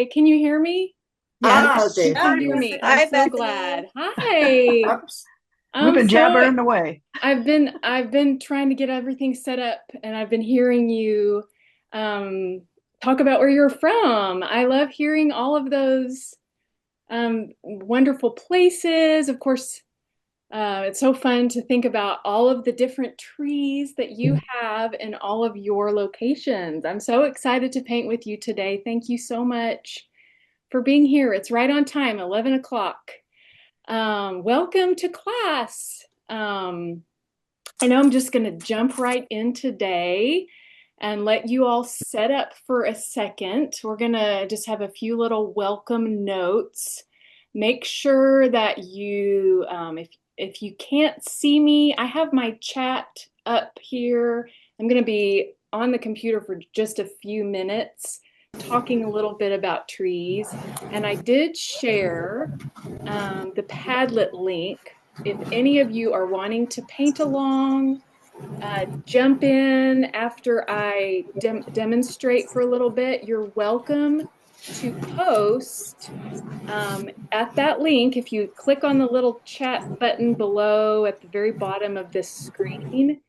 Hi, can you hear me? Yes. You can Hi, hear me. I'm Hi, so Bethany. glad. Hi. Oops. I'm We've been so jabbering away. I've been trying to get everything set up and I've been hearing you um talk about where you're from. I love hearing all of those wonderful places. Of course, it's so fun to think about all of the different trees that you have in all of your locations. I'm so excited to paint with you today. Thank you so much for being here. It's right on time, 11 o'clock. Welcome to class. I know I'm just going to jump right in today and let you all set up for a second. We're going to just have a few little welcome notes. Make sure that if you can't see me, I have my chat up here. I'm going to be on the computer for just a few minutes talking a little bit about trees. And I did share the Padlet link. If any of you are wanting to paint along, jump in after I demonstrate for a little bit. You're welcome to post at that link. If you click on the little chat button below at the very bottom of this screen,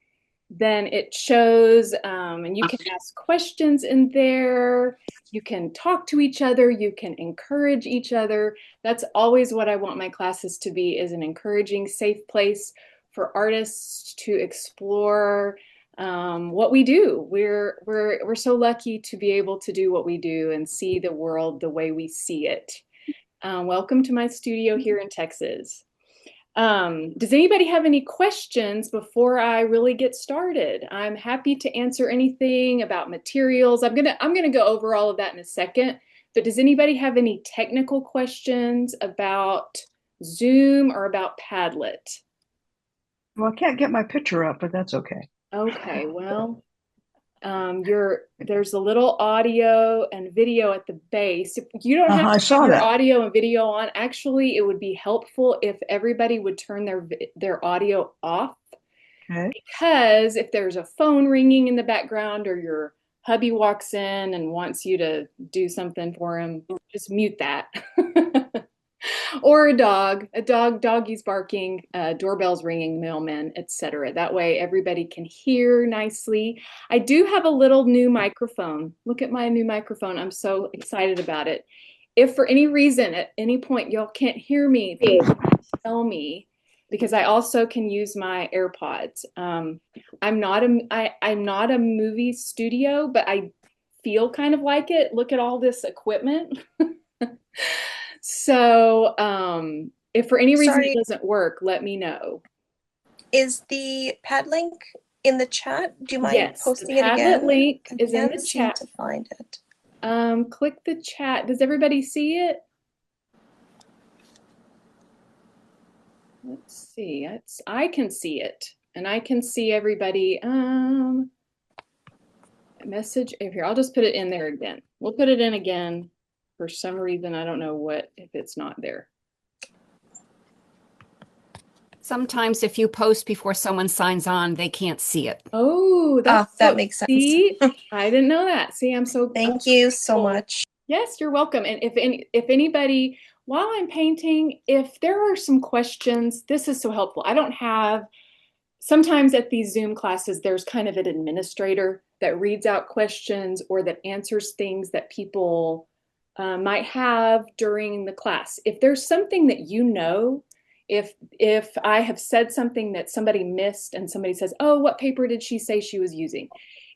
then it shows, and you can ask questions in there. You can talk to each other. You can encourage each other. That's always what I want my classes to be, is an encouraging, safe place for artists to explore what we do. We're so lucky to be able to do what we do and see the world the way we see it. Welcome to my studio here in Texas. Does anybody have any questions before I really get started? I'm happy to answer anything about materials. I'm gonna go over all of that in a second, but does anybody have any technical questions about Zoom or about Padlet? Well, I can't get my picture up, but that's okay. Okay, well, there's a little audio and video at the base. You don't have I to have saw your that. audio and video on. Actually, it would be helpful if everybody would turn their audio off, Okay. because if there's a phone ringing in the background or your hubby walks in and wants you to do something for him, just mute that. Or doggies barking, doorbells ringing, mailmen, etc. That way everybody can hear nicely. I do have a little new microphone. Look at my new microphone. I'm so excited about it. If for any reason at any point y'all can't hear me, tell me, because I also can use my AirPods. I'm not a movie studio, but I feel kind of like it. Look at all this equipment. So, if for any reason it Sorry, doesn't work, let me know. is the pad link in the chat? Do you mind Yes, the posting it Padlet again? link I is in can't the seem chat. to find it. Click the chat. Does everybody see it? Let's see. I can see it, and I can see everybody. Message here. I'll just put it in there again. We'll put it in again. For some reason, I don't know what if it's not there. Sometimes if you post before someone signs on, they can't see it. Oh, Ah, that's that so. makes sense. See, I didn't know that. See, I'm Thank so you so grateful. much. Yes, you're welcome. And if anybody, while I'm painting, if there are some questions, this is so helpful. I don't have, sometimes at these Zoom classes, there's kind of an administrator that reads out questions or that answers things that people might have during the class. If there's something that you know, if I have said something that somebody missed and somebody says, "Oh, what paper did she say she was using?"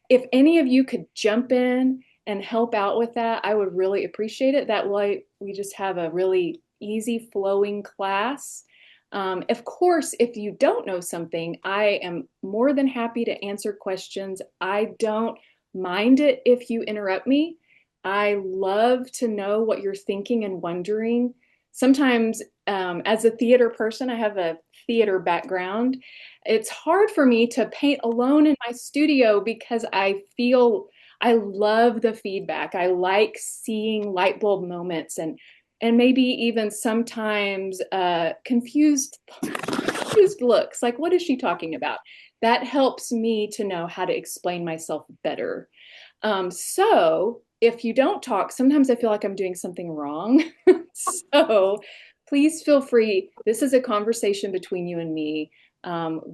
If any of you could jump in and help out with that, I would really appreciate it. That way we just have a really easy flowing class. Of course, if you don't know something, I am more than happy to answer questions. I don't mind it if you interrupt me. I love to know what you're thinking and wondering. Sometimes, as a theater person, I have a theater background. It's hard for me to paint alone in my studio because I love the feedback. I like seeing light bulb moments and maybe even sometimes confused looks, like what is she talking about? That helps me to know how to explain myself better. So if you don't talk, sometimes I feel like I'm doing something wrong. So please feel free. This is a conversation between you and me.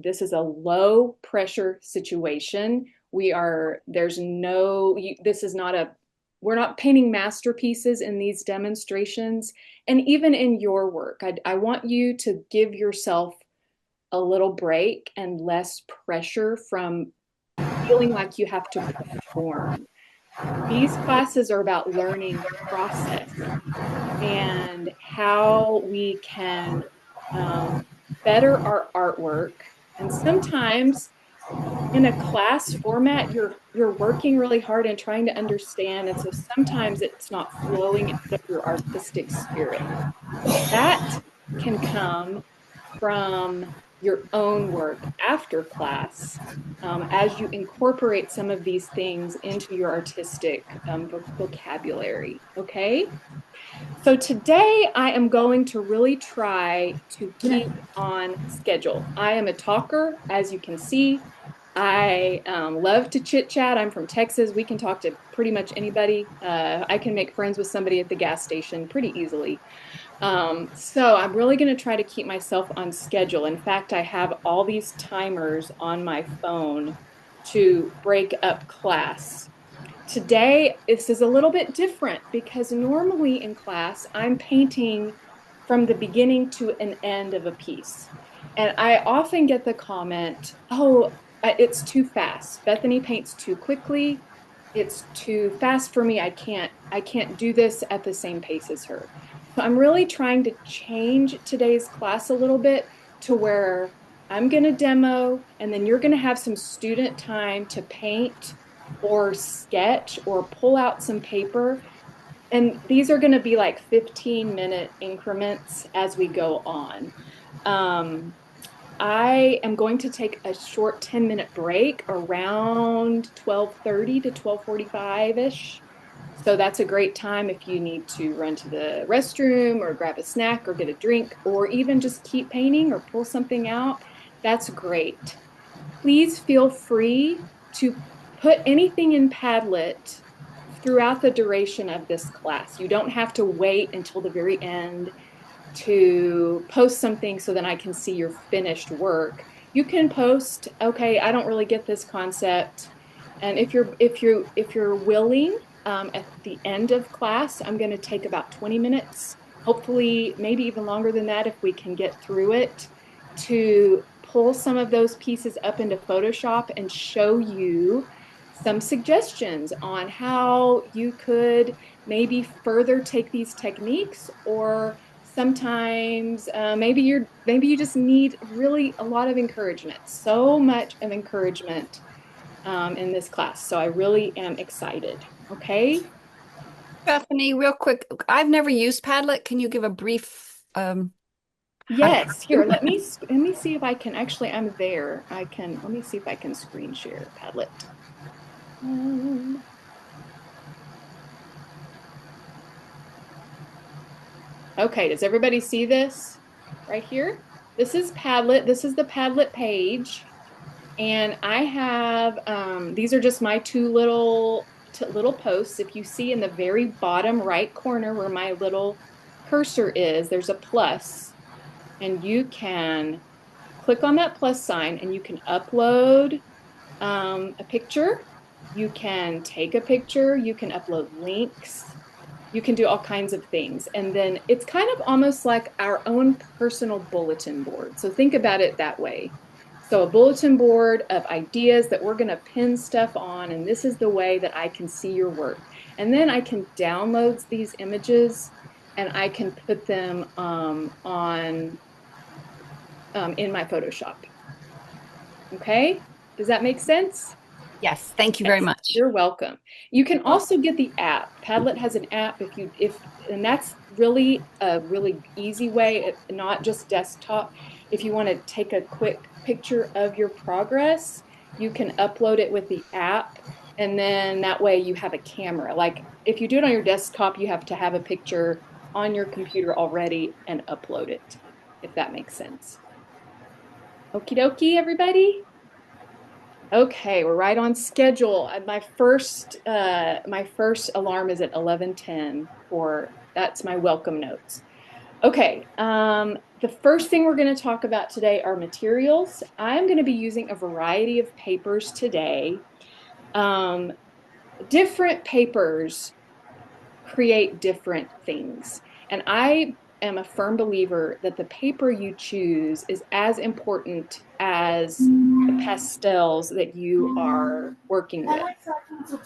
This is a low pressure situation. There's no, this is not a, we're not painting masterpieces in these demonstrations. And even in your work, I want you to give yourself a little break and less pressure from feeling like you have to perform. These classes are about learning process and how we can better our artwork. And sometimes in a class format, you're working really hard and trying to understand, and so sometimes it's not flowing out of your artistic spirit. That can come from your own work after class as you incorporate some of these things into your artistic vocabulary. Okay. So today I am going to really try to keep on schedule. I am a talker, as you can see. I love to chit chat. I'm from Texas. We can talk to pretty much anybody. I can make friends with somebody at the gas station pretty easily. So I'm really going to try to keep myself on schedule. In fact, I have all these timers on my phone to break up class. Today, this is a little bit different because normally in class, I'm painting from the beginning to an end of a piece. And I often get the comment, oh, it's too fast. Bethany paints too quickly. It's too fast for me. I can't do this at the same pace as her. So I'm really trying to change today's class a little bit to where I'm going to demo and then you're going to have some student time to paint or sketch or pull out some paper. And these are going to be like 15-minute increments as we go on. Um, I am going to take a short 10-minute break around 12:30 to 12:45-ish. So that's a great time if you need to run to the restroom or grab a snack or get a drink or even just keep painting or pull something out. That's great. Please feel free to put anything in Padlet throughout the duration of this class. You don't have to wait until the very end to post something so then I can see your finished work. You can post, okay, I don't really get this concept. And if you're willing, at the end of class, I'm going to take about 20 minutes, hopefully maybe even longer than that if we can get through it, to pull some of those pieces up into Photoshop and show you some suggestions on how you could maybe further take these techniques, or sometimes maybe you just need really a lot of encouragement, so much of encouragement in this class. So I really am excited. Okay. Bethany, real quick, I've never used Padlet. Can you give a brief how to Yes. Here, let me see if I can actually. I'm there. I can. Let me see if I can screen share Padlet. Um, okay. Does everybody see this right here? This is Padlet. This is the Padlet page. And I have, these are just my two little posts. If you see in the very bottom right corner where my little cursor is, there's a plus, and you can click on that plus sign and you can upload a picture. You can take a picture. You can upload links. You can do all kinds of things. And then it's kind of almost like our own personal bulletin board. So think about it that way. So a bulletin board of ideas that we're going to pin stuff on, and this is the way that I can see your work. And then I can download these images and I can put them on in my Photoshop. Okay, does that make sense? Yes, thank you very Yes, much. you're welcome. You can also get the app. Padlet has an app and that's really a really easy way, not just desktop. If you want to take a quick picture of your progress, you can upload it with the app, and then that way you have a camera. Like if you do it on your desktop, you have to have a picture on your computer already and upload it, if that makes sense. Okie dokie, everybody. Okay, we're right on schedule. My first alarm is at 11:10 for that's my welcome notes. Okay, the first thing we're going to talk about today are materials. I'm going to be using a variety of papers today. Um, Different papers create different things. And I am a firm believer that the paper you choose is as important as the pastels that you are working with.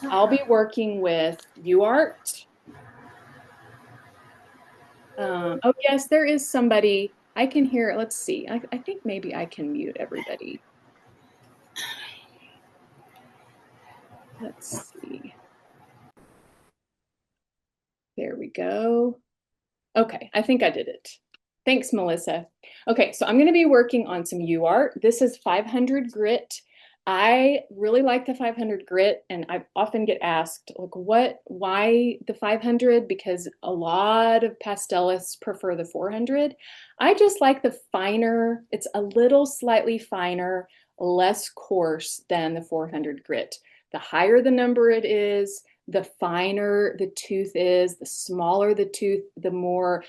I'll be working with UArt. Oh, yes, there is somebody. I can hear. Let's see. I think maybe I can mute everybody. Let's see. There we go. Okay, I think I did it. Thanks, Melissa. Okay, so I'm going to be working on some UArt. This is 500 grit. I really like the 500 grit, and I often get asked, like, why the 500? Because a lot of pastelists prefer the 400. I just like the finer, it's a little slightly finer, less coarse than the 400 grit. The higher the number it is, the finer the tooth is, the smaller the tooth, the more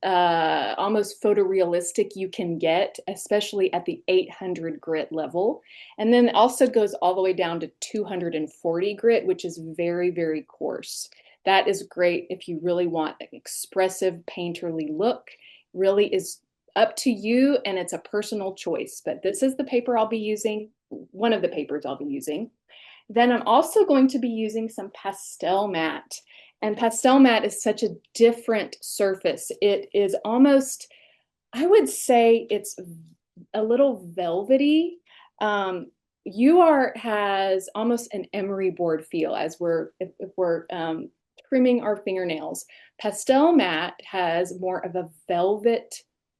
almost photorealistic you can get, especially at the 800 grit level. And then it also goes all the way down to 240 grit, which is very, very coarse. That is great if you really want an expressive painterly look. Really is up to you, and it's a personal choice. But this is the paper I'll be using, one of the papers I'll be using. Then I'm also going to be using some pastel matte. And pastel matte is such a different surface. It is almost, I would say it's a little velvety. UArt has almost an emery board feel as if we're trimming our fingernails. Pastel matte has more of a velvet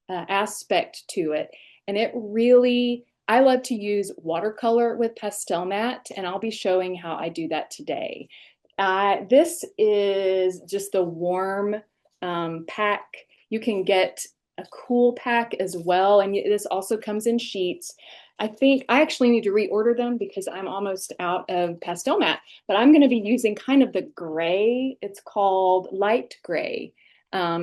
aspect to it. And it really, I love to use watercolor with pastel matte, and I'll be showing how I do that today. This is just the warm pack. You can get a cool pack as well, and this also comes in sheets. I think I actually need to reorder them because I'm almost out of pastel matte, but I'm going to be using kind of the gray. It's called light gray,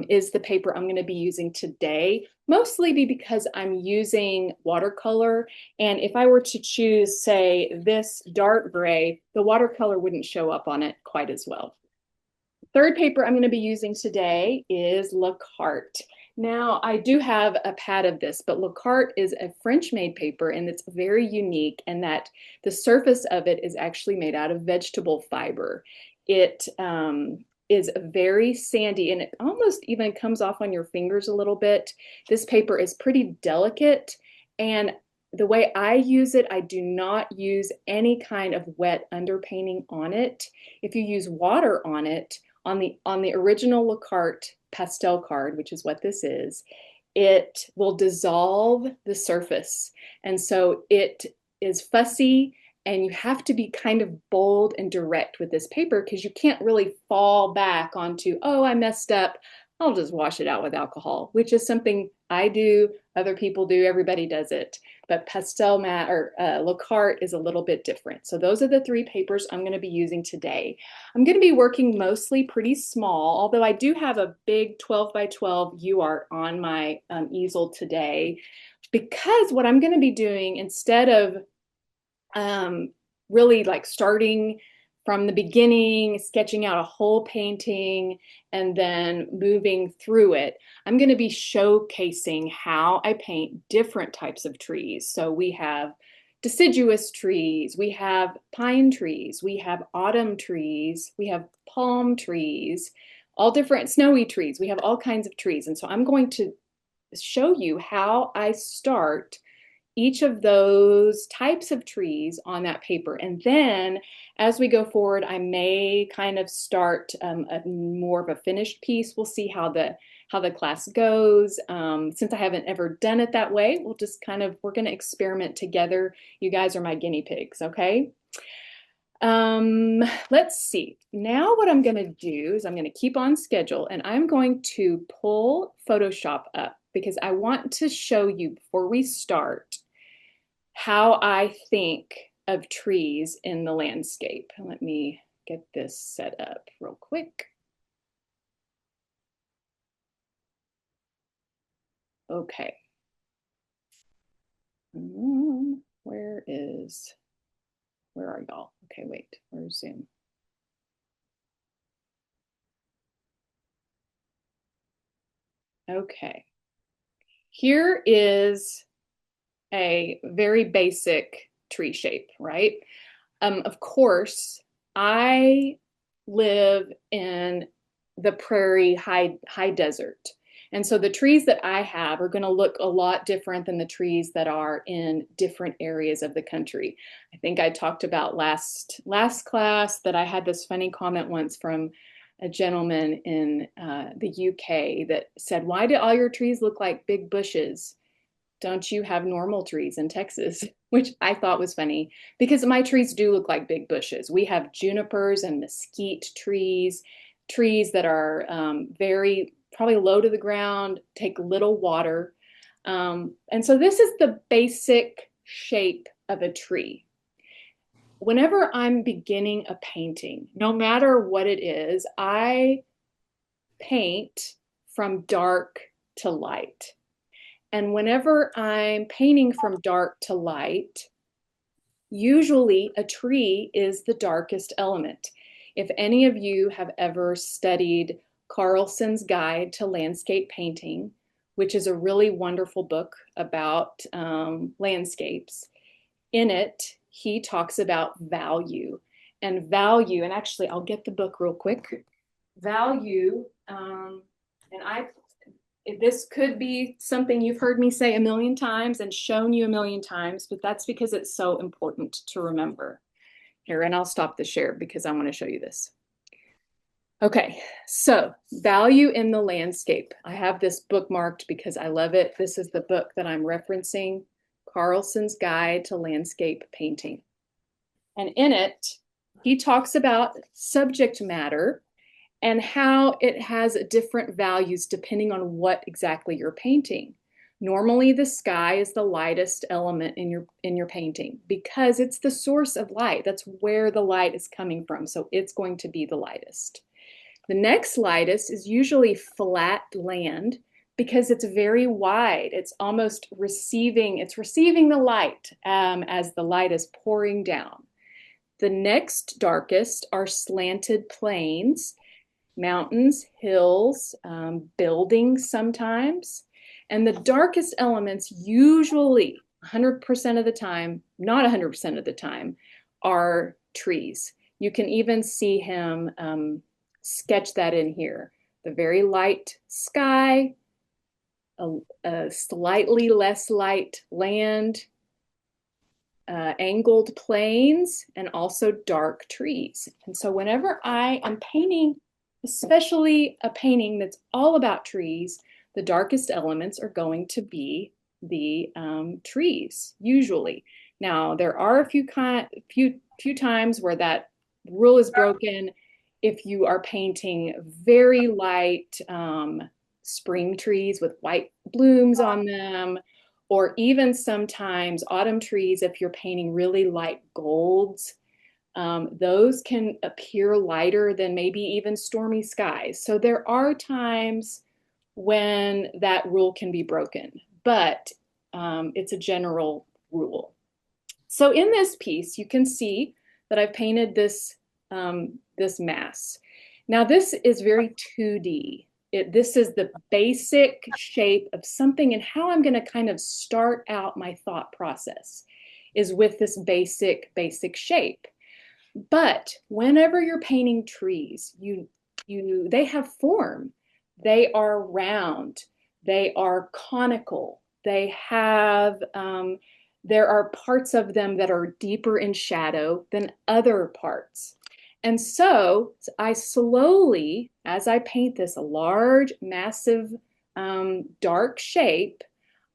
is the paper I'm going to be using today, mostly because I'm using watercolor. And if I were to choose, say, this dark gray, the watercolor wouldn't show up on it quite as well. Third paper I'm going to be using today is Le Carte. Now, I do have a pad of this, but Le Carte is a French-made paper, and it's very unique in that the surface of it is actually made out of vegetable fiber. It is very sandy, and it almost even comes off on your fingers a little bit. This paper is pretty delicate, and the way I use it, I do not use any kind of wet underpainting on it. If you use water on it, on the original Le Carte pastel card, which is what this is, it will dissolve the surface. And so it is fussy, and you have to be kind of bold and direct with this paper because you can't really fall back onto, oh, I messed up. I'll just wash it out with alcohol, which is something I do, other people do, everybody does it. But pastel matte or Le Carte is a little bit different. So those are the three papers I'm going to be using today. I'm going to be working mostly pretty small, although I do have a big 12 by 12 UArt on my easel today, because what I'm going to be doing instead of really like starting from the beginning, sketching out a whole painting, and then moving through it, I'm going to be showcasing how I paint different types of trees. So we have deciduous trees, we have pine trees, we have autumn trees, we have palm trees, all different snowy trees. We have all kinds of trees. And so I'm going to show you how I start each of those types of trees on that paper. And then as we go forward, I may kind of start a more of a finished piece. We'll see how the class goes. Since I haven't ever done it that way, we're gonna experiment together. You guys are my guinea pigs, okay? Let's see. Now what I'm gonna do is I'm gonna keep on schedule, and I'm going to pull Photoshop up because I want to show you before we start how I think of trees in the landscape. Let me get this set up real quick. Okay. Where are y'all? Okay, wait, where's Zoom? Okay. Here is a very basic tree shape, right? Of course, I live in the prairie high desert. And so the trees that I have are going to look a lot different than the trees that are in different areas of the country. I think I talked about last class that I had this funny comment once from a gentleman in the UK that said, "Why do all your trees look like big bushes? Don't you have normal trees in Texas?" Which I thought was funny because my trees do look like big bushes. We have junipers and mesquite trees, trees that are very probably low to the ground, take little water. And so this is the basic shape of a tree. Whenever I'm beginning a painting, no matter what it is, I paint from dark to light. And whenever I'm painting from dark to light, usually a tree is the darkest element. If any of you have ever studied Carlson's Guide to Landscape Painting, which is a really wonderful book about landscapes, in it, he talks about value. And value, and actually, I'll get the book real quick. Value, and this could be something you've heard me say a million times and shown you a million times, but that's because it's so important to remember. Here, and I'll stop the share because I want to show you this. Okay, so value in the landscape. I have this bookmarked because I love it. This is the book that I'm referencing, Carlson's Guide to Landscape Painting. And in it, he talks about subject matter and how it has different values depending on what exactly you're painting. Normally, the sky is the lightest element in your painting because it's the source of light. That's where the light is coming from, so it's going to be the lightest. The next lightest is usually flat land because it's very wide. It's almost receiving the light as the light is pouring down. The next darkest are slanted plains, mountains, hills, buildings sometimes. And the darkest elements usually 100% of the time, not 100% of the time, are trees. You can even see him sketch that in here. The very light sky, a slightly less light land, angled plains, and also dark trees. And so whenever I am painting, especially a painting that's all about trees, the darkest elements are going to be the trees, usually. Now, there are a few times where that rule is broken. If you are painting very light spring trees with white blooms on them, or even sometimes autumn trees, if you're painting really light golds, those can appear lighter than maybe even stormy skies. So there are times when that rule can be broken, but it's a general rule. So in this piece, you can see that I've painted this mass. Now this is very 2D. This is the basic shape of something, and how I'm going to kind of start out my thought process is with this basic shape. But whenever you're painting trees, they have form. They are round. They are conical. They have there are parts of them that are deeper in shadow than other parts. And so I slowly, as I paint this a large, massive, dark shape,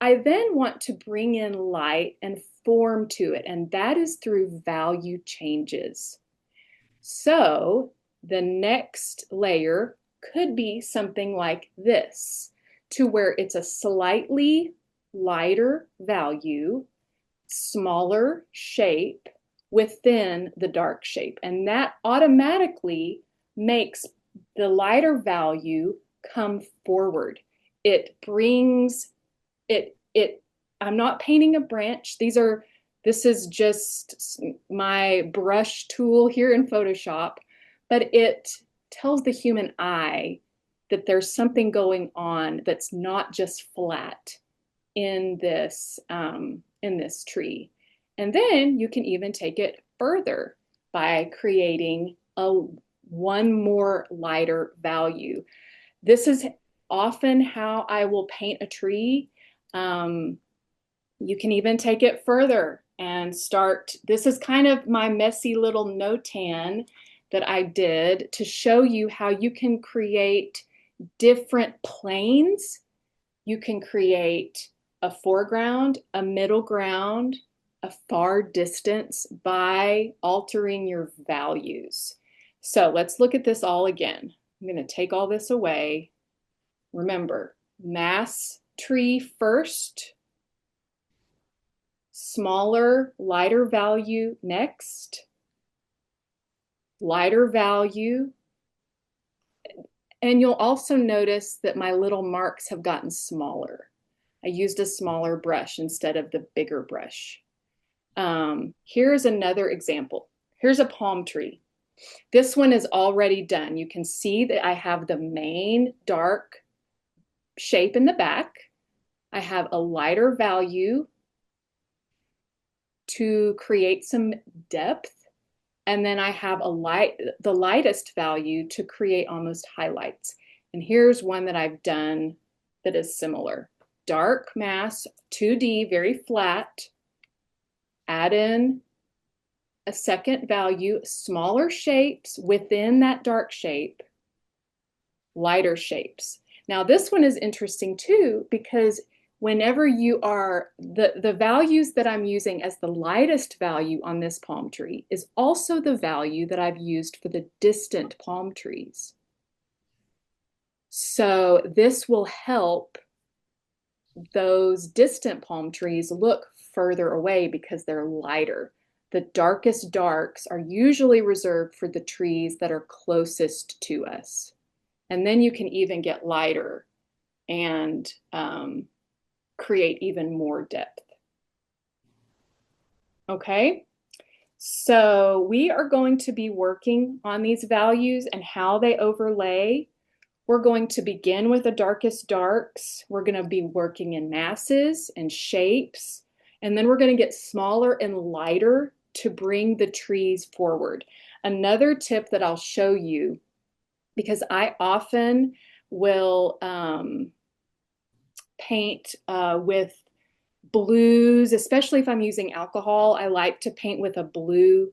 I then want to bring in light and form to it, and that is through value changes. So the next layer could be something like this, to where it's a slightly lighter value, smaller shape, within the dark shape. And that automatically makes the lighter value come forward. It brings it, I'm not painting a branch. This is just my brush tool here in Photoshop, but it tells the human eye that there's something going on that's not just flat in this tree. And then you can even take it further by creating one more lighter value. This is often how I will paint a tree. You can even take it further and start. This is kind of my messy little notan that I did to show you how you can create different planes. You can create a foreground, a middle ground, a far distance by altering your values. So let's look at this all again. I'm going to take all this away. Remember, mass tree first, smaller, lighter value next, lighter value. And you'll also notice that my little marks have gotten smaller. I used a smaller brush instead of the bigger brush. Here's another example. Here's a palm tree. This one is already done. You can see that I have the main dark shape in the back. I have a lighter value to create some depth. And then I have the lightest value to create almost highlights. And here's one that I've done that is similar. Dark mass, 2D, very flat. Add in a second value, smaller shapes within that dark shape, lighter shapes. Now this one is interesting too, because whenever you are, the values that I'm using as the lightest value on this palm tree is also the value that I've used for the distant palm trees. So this will help those distant palm trees look further away because they're lighter. The darkest darks are usually reserved for the trees that are closest to us. And then you can even get lighter and create even more depth. Okay, so we are going to be working on these values and how they overlay. We're going to begin with the darkest darks. We're going to be working in masses and shapes, and then we're going to get smaller and lighter to bring the trees forward. Another tip that I'll show you, because I often will paint with blues, especially if I'm using alcohol. I like to paint with a blue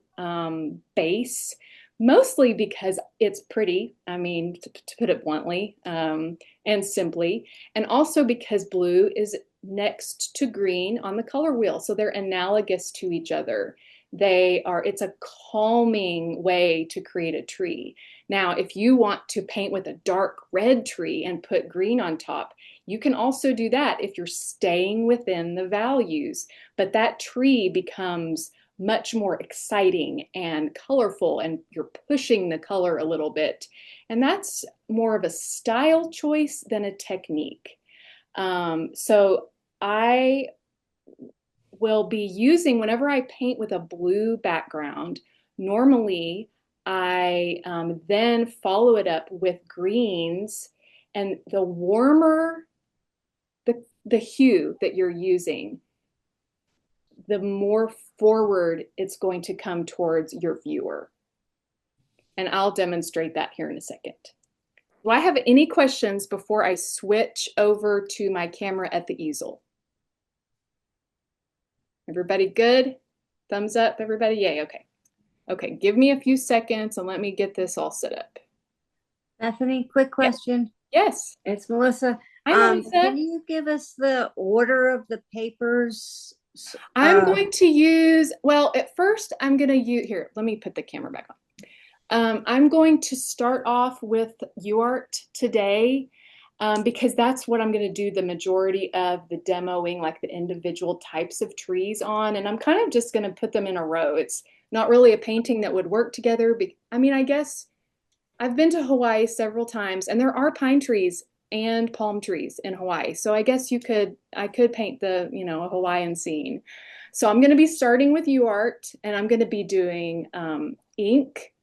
base, mostly because it's pretty, I mean, to put it bluntly and simply, and also because blue is next to green on the color wheel, so they're analogous to each other. It's a calming way to create a tree. Now, if you want to paint with a dark red tree and put green on top, you can also do that if you're staying within the values, but that tree becomes much more exciting and colorful, and you're pushing the color a little bit. And that's more of a style choice than a technique. So I will be using, whenever I paint with a blue background, normally I then follow it up with greens, and the warmer the hue that you're using, the more forward it's going to come towards your viewer. And I'll demonstrate that here in a second. Do I have any questions before I switch over to my camera at the easel? Everybody good? Thumbs up, everybody? Yay, okay. Okay, give me a few seconds and let me get this all set up. Bethany, quick question. Yes. It's Melissa. Hi, Melissa. Can you give us the order of the papers? I'm going to use, well, at first I'm going to use, here, let me put the camera back on. I'm going to start off with UArt today because that's what I'm going to do the majority of the demoing, like the individual types of trees on. And I'm kind of just going to put them in a row. It's not really a painting that would work together. I mean, I guess I've been to Hawaii several times, and there are pine trees and palm trees in Hawaii. So I guess I could paint the, a Hawaiian scene. So I'm going to be starting with UArt, and I'm going to be doing ink.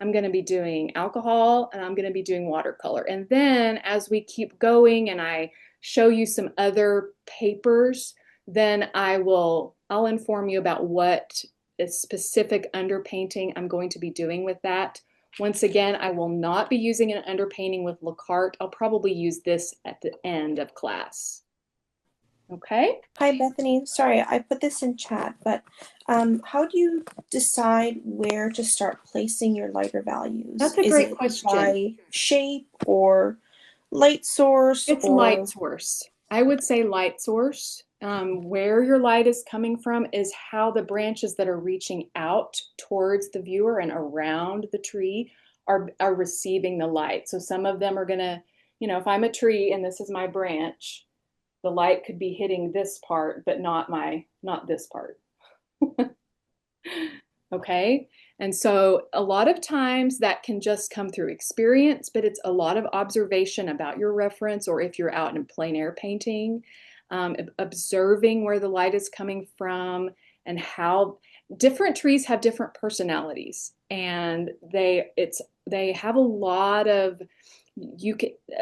I'm going to be doing alcohol, and I'm going to be doing watercolor. And then as we keep going and I show you some other papers, then I'll inform you about what specific underpainting I'm going to be doing with that. Once again, I will not be using an underpainting with LaCarte. I'll probably use this at the end of class. Okay? Hi, Bethany. Sorry, I put this in chat, but how do you decide where to start placing your lighter values? That's a great question. By shape or light source? It's light source. I would say light source. Where your light is coming from is how the branches that are reaching out towards the viewer and around the tree are receiving the light. So some of them are gonna, if I'm a tree and this is my branch, the light could be hitting this part, but not this part. Okay. And so a lot of times that can just come through experience, but it's a lot of observation about your reference, or if you're out in plein air painting, observing where the light is coming from and how different trees have different personalities, and they have a lot of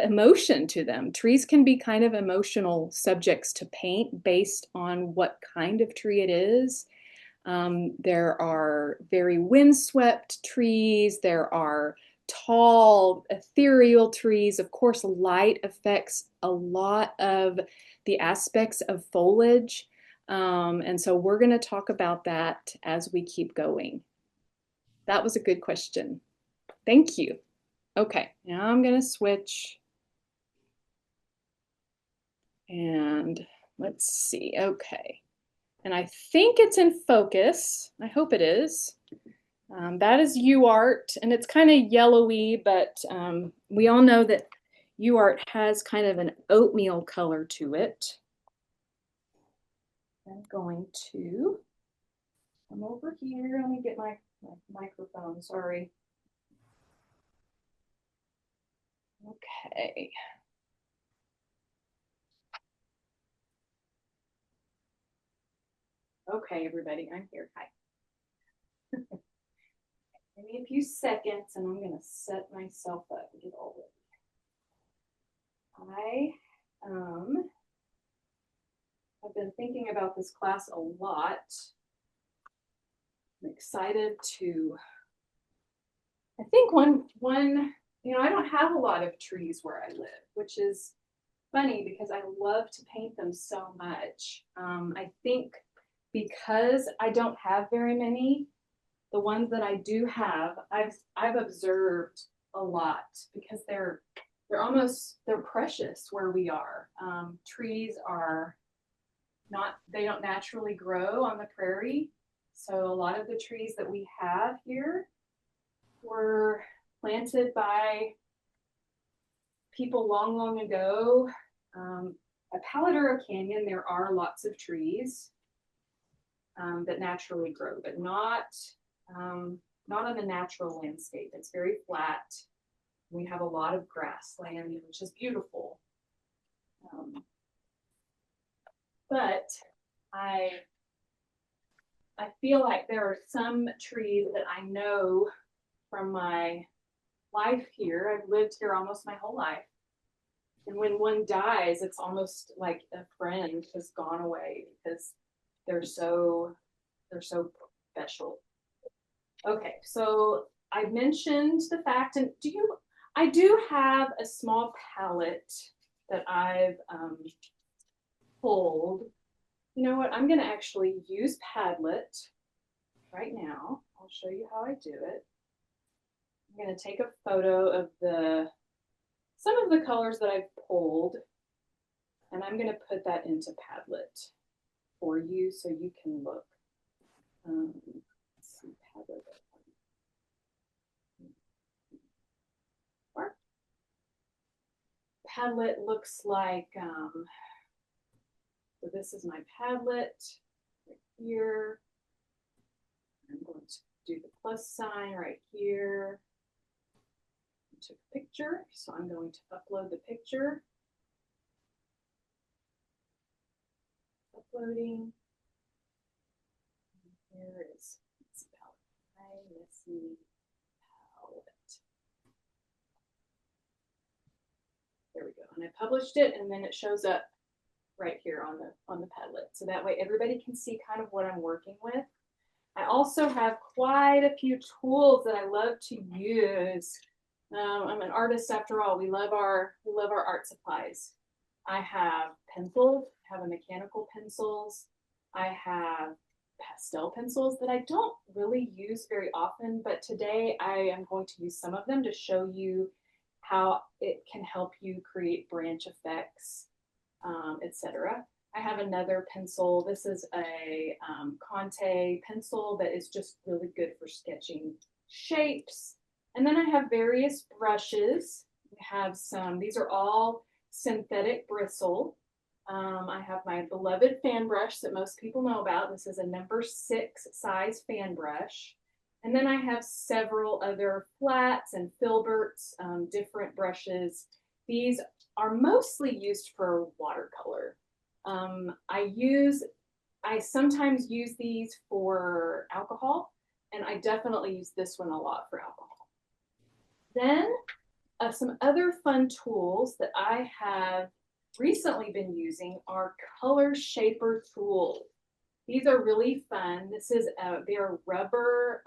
emotion to them. Trees can be kind of emotional subjects to paint based on what kind of tree it is. There are very windswept trees. There are tall, ethereal trees. Of course, light affects a lot of the aspects of foliage. And so we're going to talk about that as we keep going. That was a good question. Thank you. Okay, now I'm going to switch. And let's see. Okay. And I think it's in focus. I hope it is. That is UArt, and it's kind of yellowy, but we all know that UArt has kind of an oatmeal color to it. I'm going to come over here. Let me get my microphone, sorry. Okay. Okay, everybody, I'm here. Hi. Give me a few seconds and I'm going to set myself up and get all ready. I've been thinking about this class a lot. I'm excited to, I think one, I don't have a lot of trees where I live, which is funny because I love to paint them so much. I think because I don't have very many, the ones that I do have, I've observed a lot because they're precious where we are. Trees are they don't naturally grow on the prairie. So a lot of the trees that we have here were planted by people long, long ago. At Paladuro Canyon, there are lots of trees that naturally grow, but not on the natural landscape. It's very flat. We have a lot of grassland, which is beautiful. But I feel like there are some trees that I know from my life here. I've lived here almost my whole life. And when one dies, it's almost like a friend has gone away because they're so special. Okay, so I mentioned the fact, and I do have a small palette that I've pulled. You know what? I'm going to actually use Padlet right now. I'll show you how I do it. I'm going to take a photo of some of the colors that I've pulled, and I'm going to put that into Padlet for you so you can look. Let's see, Padlet. Padlet looks like, so this is my Padlet right here. I'm going to plus sign right here. I took a picture, so I'm going to upload the picture. Uploading. Here is messy palette. There we go. And I published it, and then it shows up right here on the Padlet. So that way everybody can see kind of what I'm working with. I also have quite a few tools that I love to use. I'm an artist after all. We love our art supplies. I have pencils, I have a mechanical pencils. I have pastel pencils that I don't really use very often, but today I am going to use some of them to show you how it can help you create branch effects, etc. I have another pencil. This is a Conte pencil that is just really good for sketching shapes. And then I have various brushes. I have some, these are all synthetic bristle. I have my beloved fan brush that most people know about. This is a number 6 size fan brush. And then I have several other flats and filberts, different brushes. These are mostly used for watercolor. I sometimes use these for alcohol, and I definitely use this one a lot for alcohol. Then some other fun tools that I have recently been using are color shaper tools. These are really fun. This is they're rubber,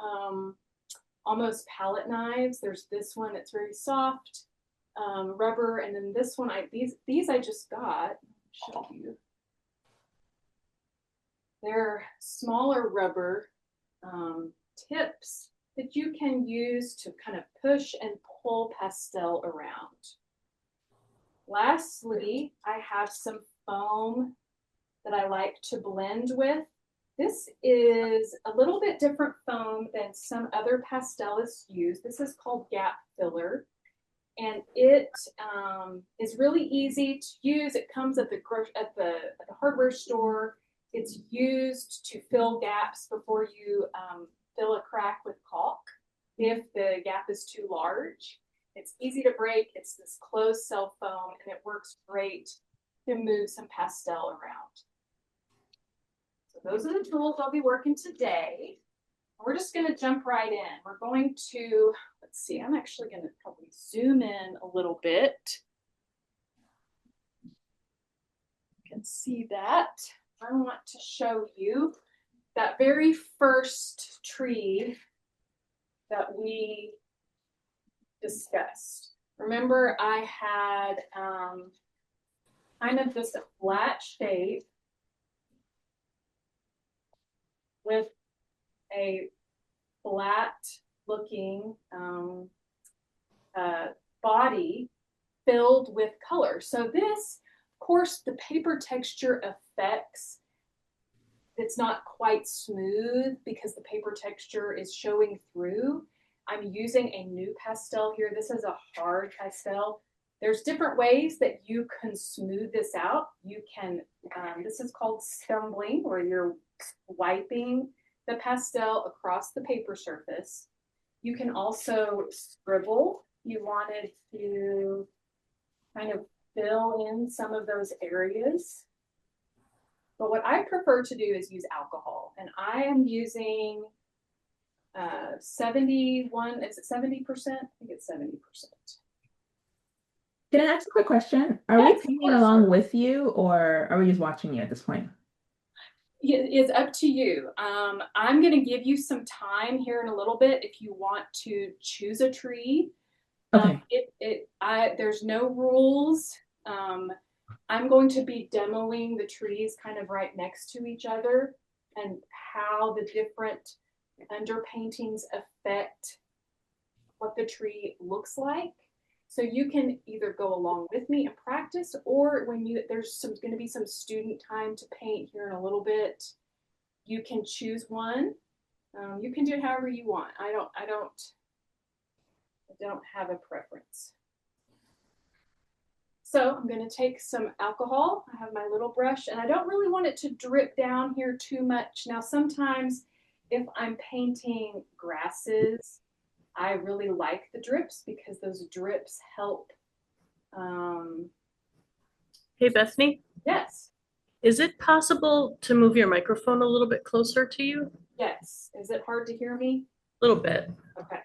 almost palette knives. There's this one that's very soft, rubber, and then this one these I just got. I'll show you. They're smaller rubber tips that you can use to kind of push and pull pastel around. Lastly, I have some foam that I like to blend with. This is a little bit different foam than some other pastelists use. This is called gap filler, and it is really easy to use. It comes at the hardware store. It's used to fill gaps before you fill a crack with caulk if the gap is too large. It's easy to break. It's this closed cell foam, and it works great to move some pastel around. So those are the tools I'll be working today. We're just going to jump right in. We're going to, let's see, I'm actually going to probably zoom in a little bit. You can see that. I want to show you that very first tree that we discussed. Remember, I had kind of this flat shape with a flat looking body filled with color. So this, of course, the paper texture affects. It's not quite smooth because the paper texture is showing through. I'm using a new pastel here. This is a hard pastel. There's different ways that you can smooth this out. You can, this is called stumbling, where you're wiping the pastel across the paper surface. You can also scribble. You wanted to kind of fill in some of those areas. But what I prefer to do is use alcohol, and I am using 71, is it 70%? I think it's 70%. Can I ask a quick question? Are we Yes, of painting course. along with you, or are we just watching you at this point? It's up to you. I'm going to give you some time here in a little bit if you want to choose a tree. Okay. There's no rules. I'm going to be demoing the trees kind of right next to each other and how the different underpaintings affect what the tree looks like. So you can either go along with me and practice, or when there's going to be some student time to paint here in a little bit, you can choose one. You can do it however you want. I don't have a preference. So I'm going to take some alcohol. I have my little brush, and I don't really want it to drip down here too much. Now, sometimes if I'm painting grasses, I really like the drips because those drips help. Um, Hey, Bethany, yes, is it possible to move your microphone a little bit closer to you? yes. Is it hard to hear me? A little bit. Okay.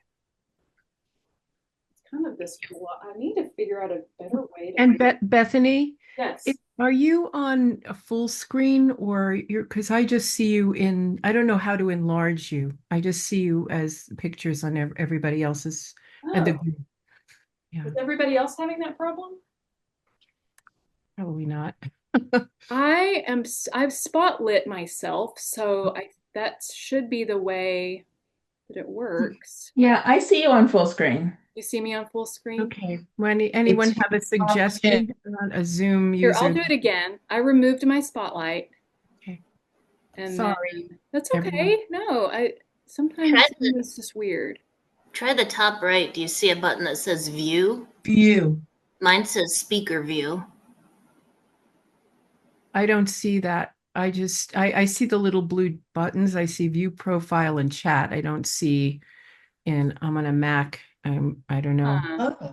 It's kind of this. I need to figure out a better way to. And Bethany, Yes. are you on a full screen or you're, because I just see you in, I don't know how to enlarge you. I just see you as pictures on everybody else's. And Oh, yeah, is everybody else having that problem? probably not. I've spotlit myself, so that should be the way that it works. Yeah, I see you on full screen. You see me on full screen? Okay. When anyone It's have a suggestion on a Zoom Here, I'll user? do it again. I removed my spotlight. Okay. And Sorry, then that's everyone. okay. No, sometimes Try the, it's just weird. try the top right. Do you see a button that says view? View. Mine says speaker view. I don't see that. I see the little blue buttons. I see view profile and chat. I don't see I'm on a Mac. I don't know. Okay.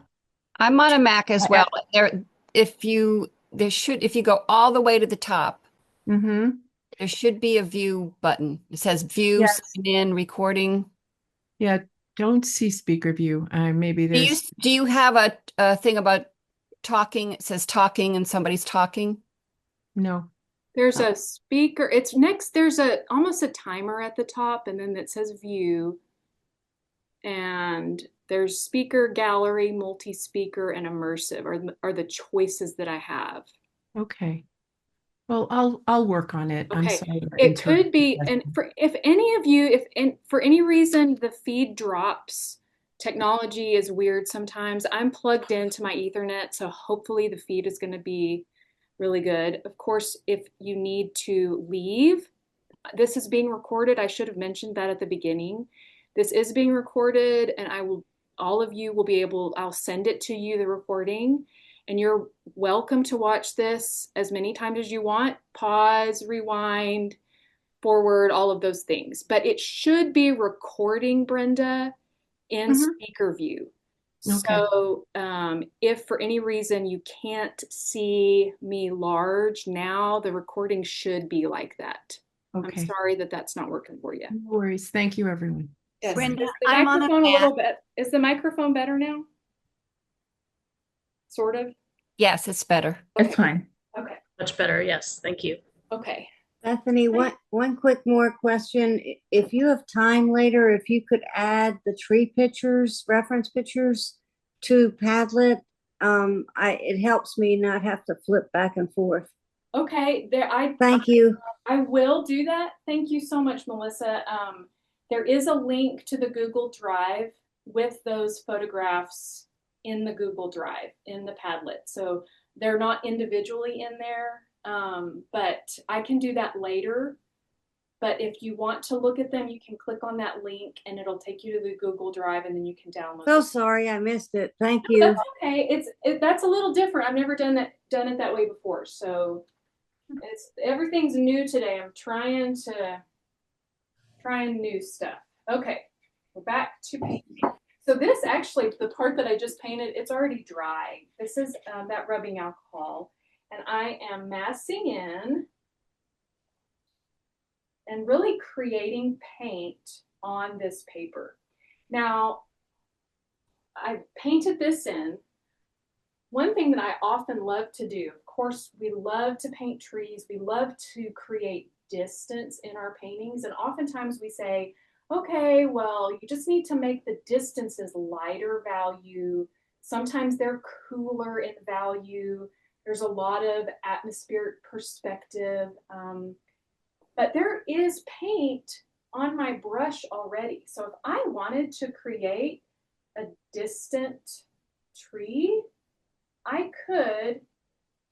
I'm on a Mac as I- well. If you go all the way to the top, Mm-hmm. there should be a view button. It says view, Yes. sign in, recording. Yeah, don't see speaker view. Maybe Do you there's do you have a thing about talking? It says talking and somebody's talking. no. There's a speaker. It's next. There's almost a timer at the top, and then it says view. And there's speaker, gallery, multi-speaker, and immersive are the choices that I have. Okay. Well, I'll work on it. I'm Okay, sorry. it could be, and if any of you, for any reason the feed drops, technology is weird sometimes. I'm plugged into my Ethernet, so hopefully the feed is going to be really good. Of course, if you need to leave, this is being recorded. I should have mentioned that at the beginning. This is being recorded, and all of you will be able, I'll send it to you, the recording, and you're welcome to watch this as many times as you want. Pause, rewind, forward, all of those things. But it should be recording, Brenda, in speaker view. Okay. So if for any reason you can't see me large now, the recording should be like that. I'm Okay. sorry that that's not working for you. No worries. Thank you, everyone. Yes. Brenda, Is the I'm on a microphone a Mac. little bit, is the microphone better now? Sort of? Yes, it's better. It's fine. Okay. Much better. Yes. Thank you. Okay. Bethany, one quick more question. If you have time later, if you could add the tree pictures, reference pictures to Padlet, it helps me not have to flip back and forth. Okay. Thank you. I will do that. Thank you so much, Melissa. There is a link to the Google Drive with those photographs in the Google Drive in the Padlet. So they're not individually in there, but I can do that later. But if you want to look at them, you can click on that link and it'll take you to the Google Drive and then you can download So it. sorry I missed it. Thank No, you. that's okay. That's a little different. I've never done it that way before. So everything's new today. I'm trying new stuff. Okay, we're back to painting. So this actually, the part that I just painted, it's already dry. This is that rubbing alcohol, and I am massing in and really creating paint on this paper. Now, I painted this in. One thing that I often love to do, of course, we love to paint trees. We love to create distance in our paintings. And oftentimes we say, okay, well, you just need to make the distances lighter value. Sometimes they're cooler in value. There's a lot of atmospheric perspective. But there is paint on my brush already. So if I wanted to create a distant tree, I could,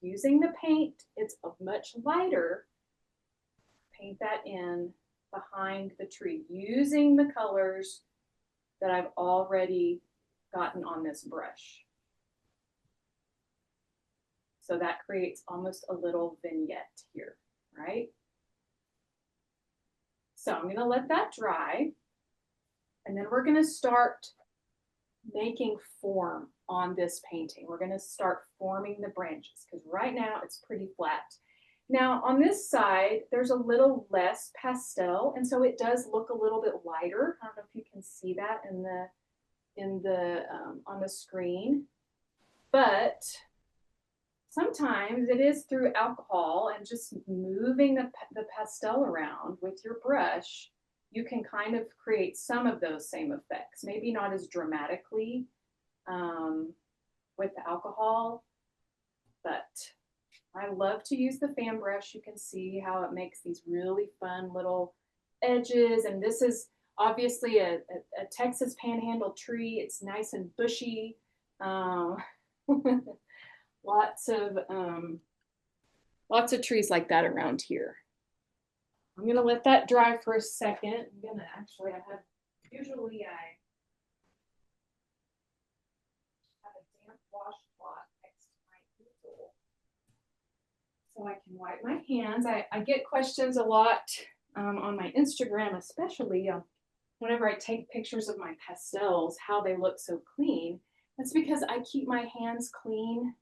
using the paint, it's much lighter, paint that in behind the tree using the colors that I've already gotten on this brush. So that creates almost a little vignette here, right? So I'm gonna let that dry, and then we're gonna start making form on this painting. We're gonna start forming the branches because right now it's pretty flat. Now on this side, there's a little less pastel, and so it does look a little bit lighter. I don't know if you can see that on the screen, but sometimes it is through alcohol and just moving the pastel around with your brush, you can kind of create some of those same effects. Maybe not as dramatically with the alcohol, but I love to use the fan brush. You can see how it makes these really fun little edges. And this is obviously a Texas panhandle tree. It's nice and bushy. Lots of trees like that around here. I'm gonna let that dry for a second. I'm gonna actually, usually I have a damp washcloth next to my easel so I can wipe my hands. I get questions a lot on my Instagram, especially whenever I take pictures of my pastels, how they look so clean. That's because I keep my hands clean.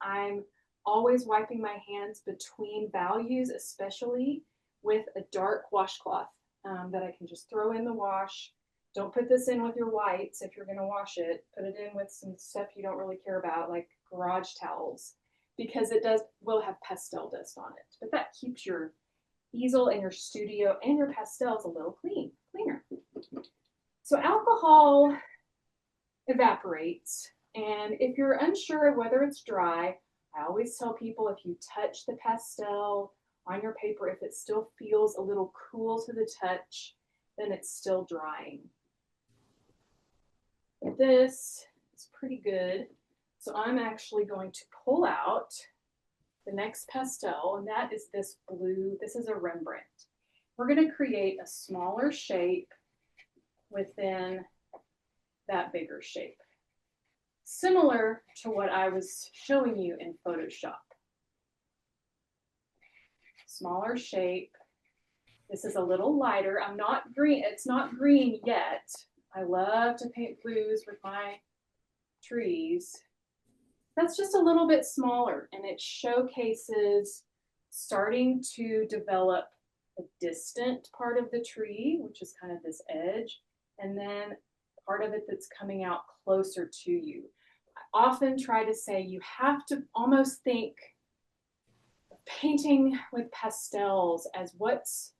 I'm always wiping my hands between values, especially with a dark washcloth that I can just throw in the wash. Don't put this in with your whites if you're going to wash it. Put it in with some stuff you don't really care about, like garage towels, because it will have pastel dust on it. But that keeps your easel and your studio and your pastels a little cleaner. So alcohol evaporates, and if you're unsure of whether it's dry, I always tell people if you touch the pastel on your paper, if it still feels a little cool to the touch, then it's still drying. But this is pretty good. So I'm actually going to pull out the next pastel, and that is this blue. This is a Rembrandt. We're going to create a smaller shape within that bigger shape, similar to what I was showing you in Photoshop. Smaller shape. This is a little lighter. I'm not green. It's not green yet. I love to paint blues with my trees. That's just a little bit smaller, and it showcases starting to develop a distant part of the tree, which is kind of this edge, and then part of it that's coming out closer to you. I often try to say you have to almost think of painting with pastels as what's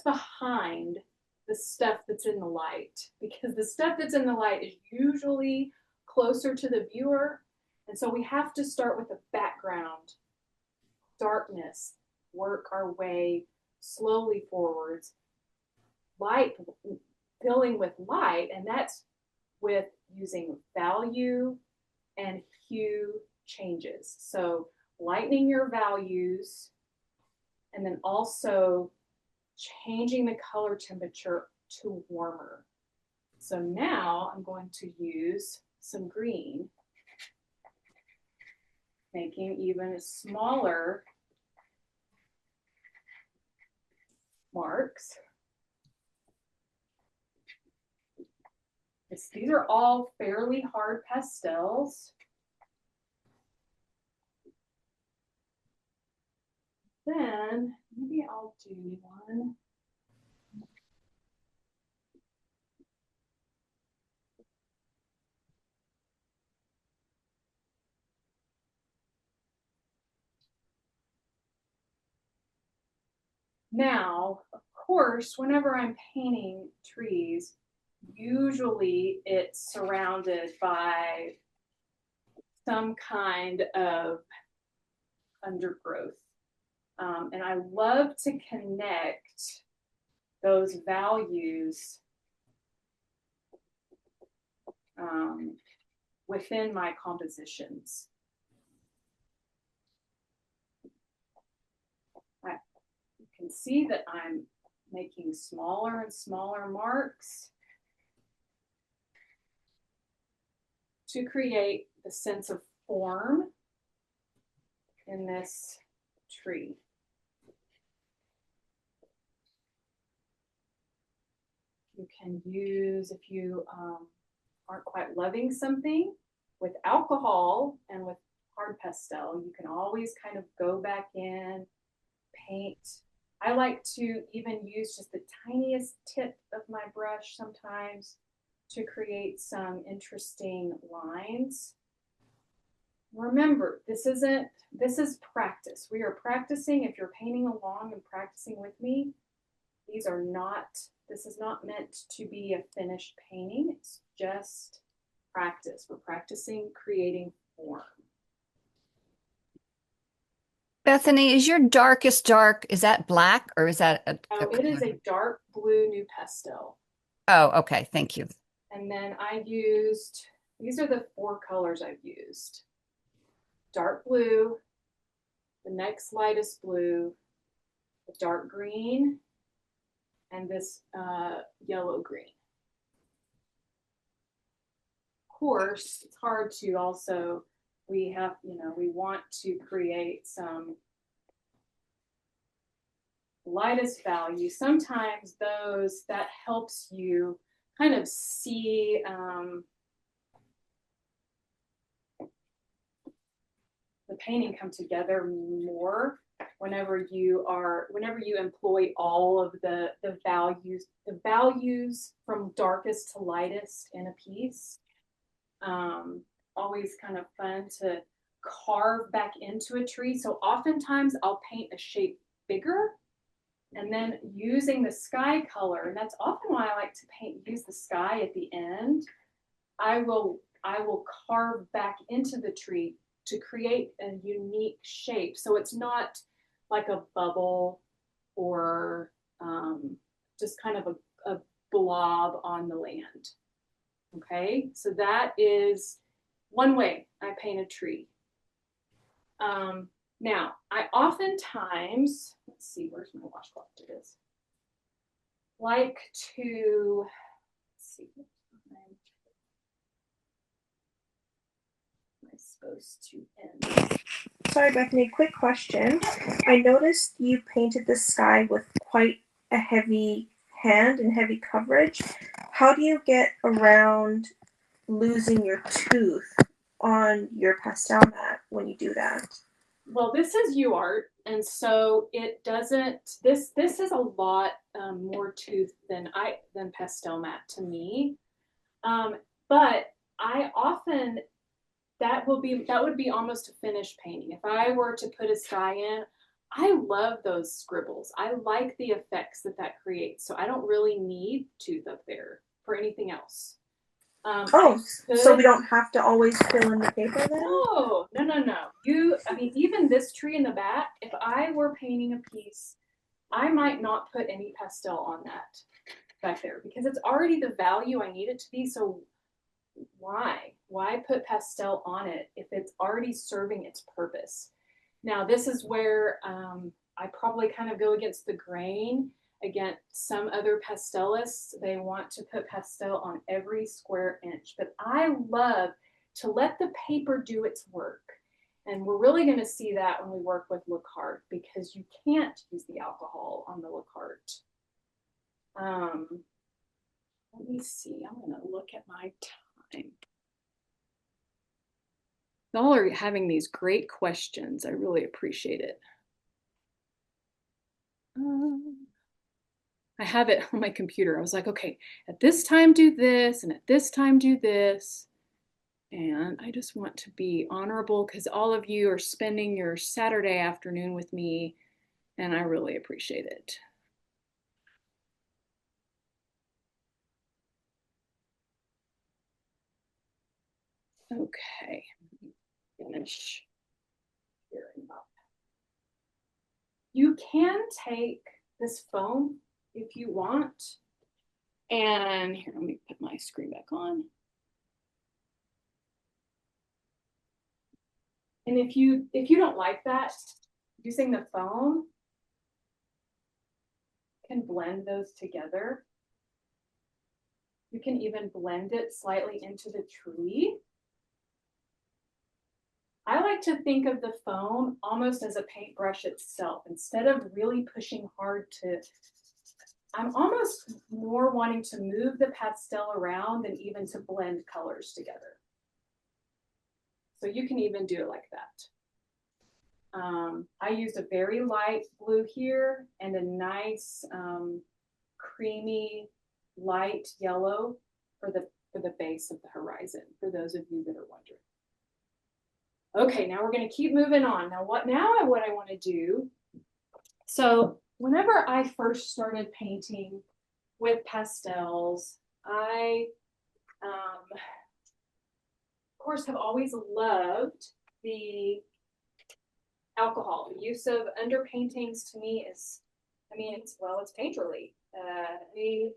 behind the stuff that's in the light, because the stuff that's in the light is usually closer to the viewer. And so we have to start with a background, darkness, work our way slowly forwards, light, filling with light, and that's with using value and hue changes. So lightening your values, and then also changing the color temperature to warmer. So now I'm going to use some green, making even smaller marks. These are all fairly hard pastels. Then maybe I'll do one. Now, of course, whenever I'm painting trees, usually it's surrounded by some kind of undergrowth. And I love to connect those values within my compositions. You can see that I'm making smaller and smaller marks to create the sense of form in this tree. You can use, if you aren't quite loving something, with alcohol and with hard pastel, you can always kind of go back in, paint. I like to even use just the tiniest tip of my brush sometimes to create some interesting lines. Remember, this is practice. We are practicing. If you're painting along and practicing with me, this is not meant to be a finished painting. It's just practice. We're practicing creating form. Bethany, is your darkest dark, is that black or is that Oh, it is a dark blue new pastel. Oh, okay. Thank you. And then I used, these are the 4 colors I've used. Dark blue, the next lightest blue, the dark green, and this yellow green. Of course, it's hard to also, we want to create some lightest value. Sometimes that helps you kind of see the painting come together more whenever you employ all of the values from darkest to lightest in a piece. Always kind of fun to carve back into a tree. So oftentimes I'll paint a shape bigger, and then using the sky color, and that's often why I like to use the sky at the end. I will carve back into the tree to create a unique shape. So it's not like a bubble or just kind of a blob on the land. Okay, so that is one way I paint a tree. Now, I oftentimes, let's see, where's my washcloth? It is. Like to, let's see, what time am I supposed to end? Sorry, Bethany, quick question. I noticed you painted the sky with quite a heavy hand and heavy coverage. How do you get around losing your tooth on your pastel mat when you do that? Well, this is UArt, and so it doesn't. This is a lot more tooth than pastel mat to me. But I often that would be almost a finished painting. If I were to put a sky in, I love those scribbles. I like the effects that creates. So I don't really need tooth up there for anything else. So we don't have to always fill in the paper then? No. Even this tree in the back, if I were painting a piece, I might not put any pastel on that back there because it's already the value I need it to be. So why put pastel on it if it's already serving its purpose? Now, this is where I probably kind of go against the grain. Again, some other pastelists, they want to put pastel on every square inch, but I love to let the paper do its work. And we're really going to see that when we work with Le Carte because you can't use the alcohol on the Le Carte. Let me see. I'm going to look at my time. Y'all are having these great questions. I really appreciate it. I have it on my computer. I was like, okay, at this time do this, and at this time do this. And I just want to be honorable because all of you are spending your Saturday afternoon with me, and I really appreciate it. Okay, finish hearing about that. You can take this foam if you want. And here, let me put my screen back on. And if you don't like that, using the foam can blend those together. You can even blend it slightly into the tree. I like to think of the foam almost as a paintbrush itself. Instead of really pushing hard to I'm almost more wanting to move the pastel around than even to blend colors together. So you can even do it like that. I used a very light blue here and a nice creamy light yellow for the base of the horizon, for those of you that are wondering. Okay, now we're going to keep moving on. Now what I want to do, so whenever I first started painting with pastels, I of course have always loved the alcohol. The use of underpaintings to me is, I mean, it's painterly. We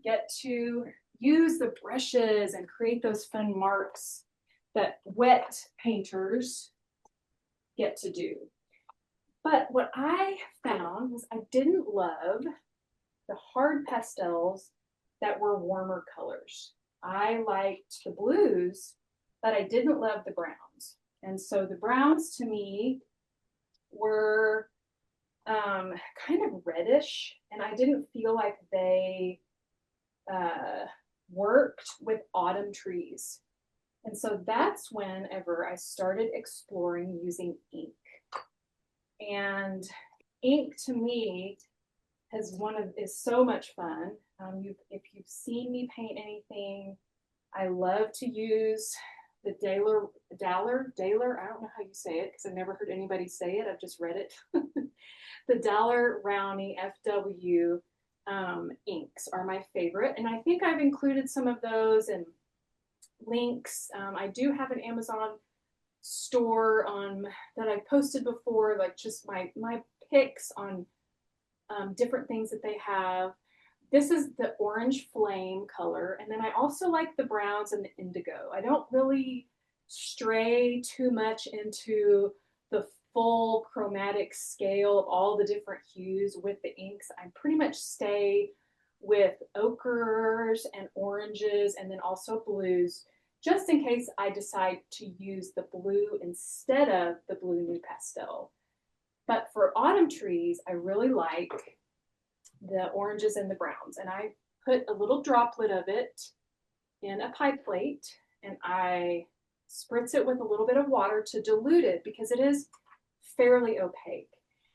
get to use the brushes and create those fun marks that wet painters get to do. But what I found was I didn't love the hard pastels that were warmer colors. I liked the blues, but I didn't love the browns. And so the browns to me were kind of reddish, and I didn't feel like they worked with autumn trees. And so that's whenever I started exploring using ink. And ink to me is so much fun. If you've seen me paint anything, I love to use the Daler, I don't know how you say it because I've never heard anybody say it. I've just read it. The Daler-Rowney FW inks are my favorite. And I think I've included some of those in links. I do have an Amazon store that I've posted before, like just my picks on different things that they have. This is the orange flame color. And then I also like the browns and the indigo. I don't really stray too much into the full chromatic scale of all the different hues with the inks. I pretty much stay with ochres and oranges and then also blues, just in case I decide to use the blue instead of the blue NuPastel. But for autumn trees, I really like the oranges and the browns. And I put a little droplet of it in a pie plate and I spritz it with a little bit of water to dilute it because it is fairly opaque.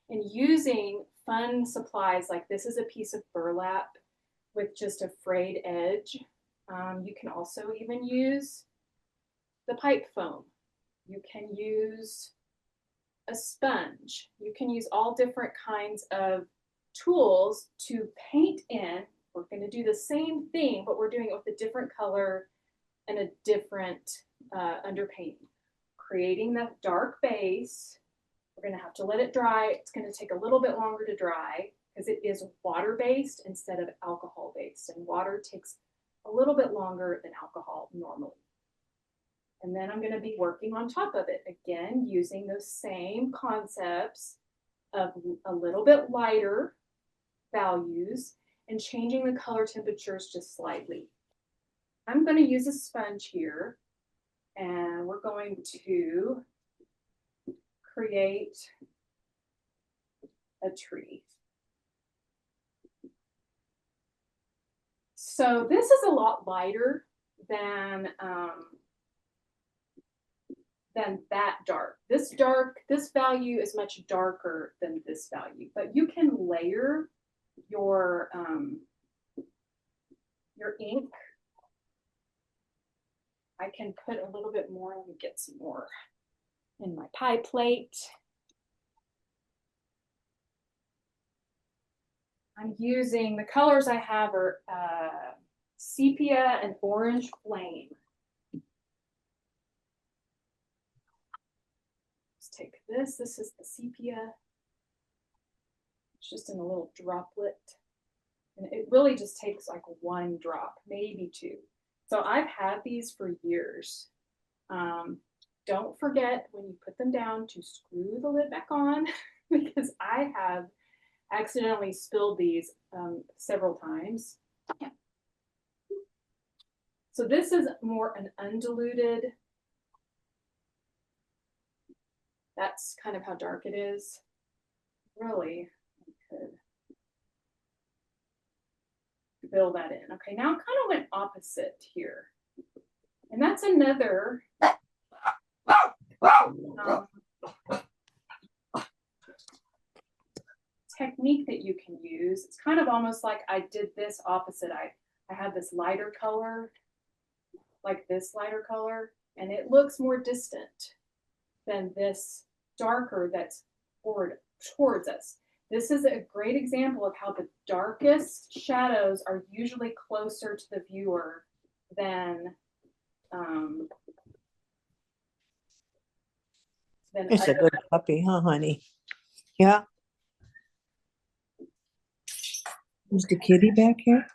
And using fun supplies like this is a piece of burlap with just a frayed edge. You can also even use the pipe foam. You can use a sponge. You can use all different kinds of tools to paint in. We're going to do the same thing, but we're doing it with a different color and a different underpainting. Creating that dark base. We're going to have to let it dry. It's going to take a little bit longer to dry because it is water-based instead of alcohol-based, and water takes a little bit longer than alcohol normally. And then I'm going to be working on top of it, again, using those same concepts of a little bit lighter values and changing the color temperatures just slightly. I'm going to use a sponge here, and we're going to create a tree. So this is a lot lighter than that dark. This value is much darker than this value, but you can layer your ink. I can put a little bit more. Let me get some more in my pie plate. I'm using, the colors I have are sepia and orange flame. Let's take this. This is the sepia. It's just in a little droplet. And it really just takes like one drop, maybe two. So I've had these for years. Don't forget when you put them down to screw the lid back on because I have accidentally spilled these several times. Yeah. So this is more an undiluted. That's kind of how dark it is. Really, I could fill that in. Okay, now it kind of went opposite here. And that's another technique that you can use. It's kind of almost like I did this opposite. I had this lighter color, like this lighter color, and it looks more distant than this darker that's towards us. This is a great example of how the darkest shadows are usually closer to the viewer than It's a good puppy, huh, honey? Yeah. Is the kitty back here?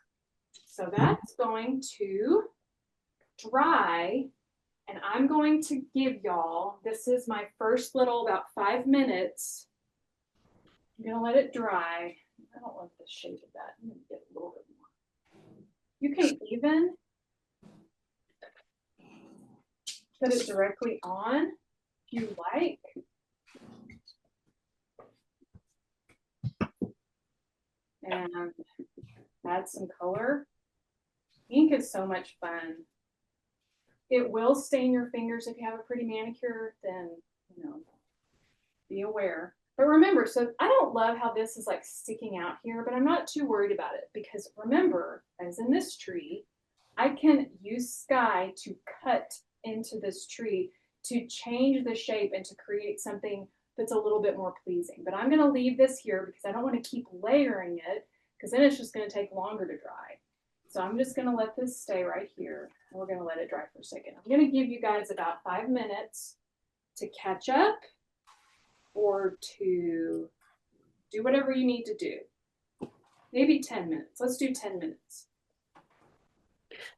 So that's going to dry, and I'm going to give y'all, this is my first little about 5 minutes. I'm gonna let it dry. I don't like the shape of that. I'm gonna get a little bit more. You can even put it directly on if you like. And add some color. Ink is so much fun. It will stain your fingers if you have a pretty manicure, then, you know, be aware. But remember, so I don't love how this is like sticking out here, but I'm not too worried about it because remember, as in this tree, I can use sky to cut into this tree to change the shape and to create something that's a little bit more pleasing. But I'm going to leave this here because I don't want to keep layering it because then it's just going to take longer to dry. So I'm just going to let this stay right here. And we're going to let it dry for a second. I'm going to give you guys about 5 minutes to catch up or to do whatever you need to do. Maybe 10 minutes. Let's do 10 minutes.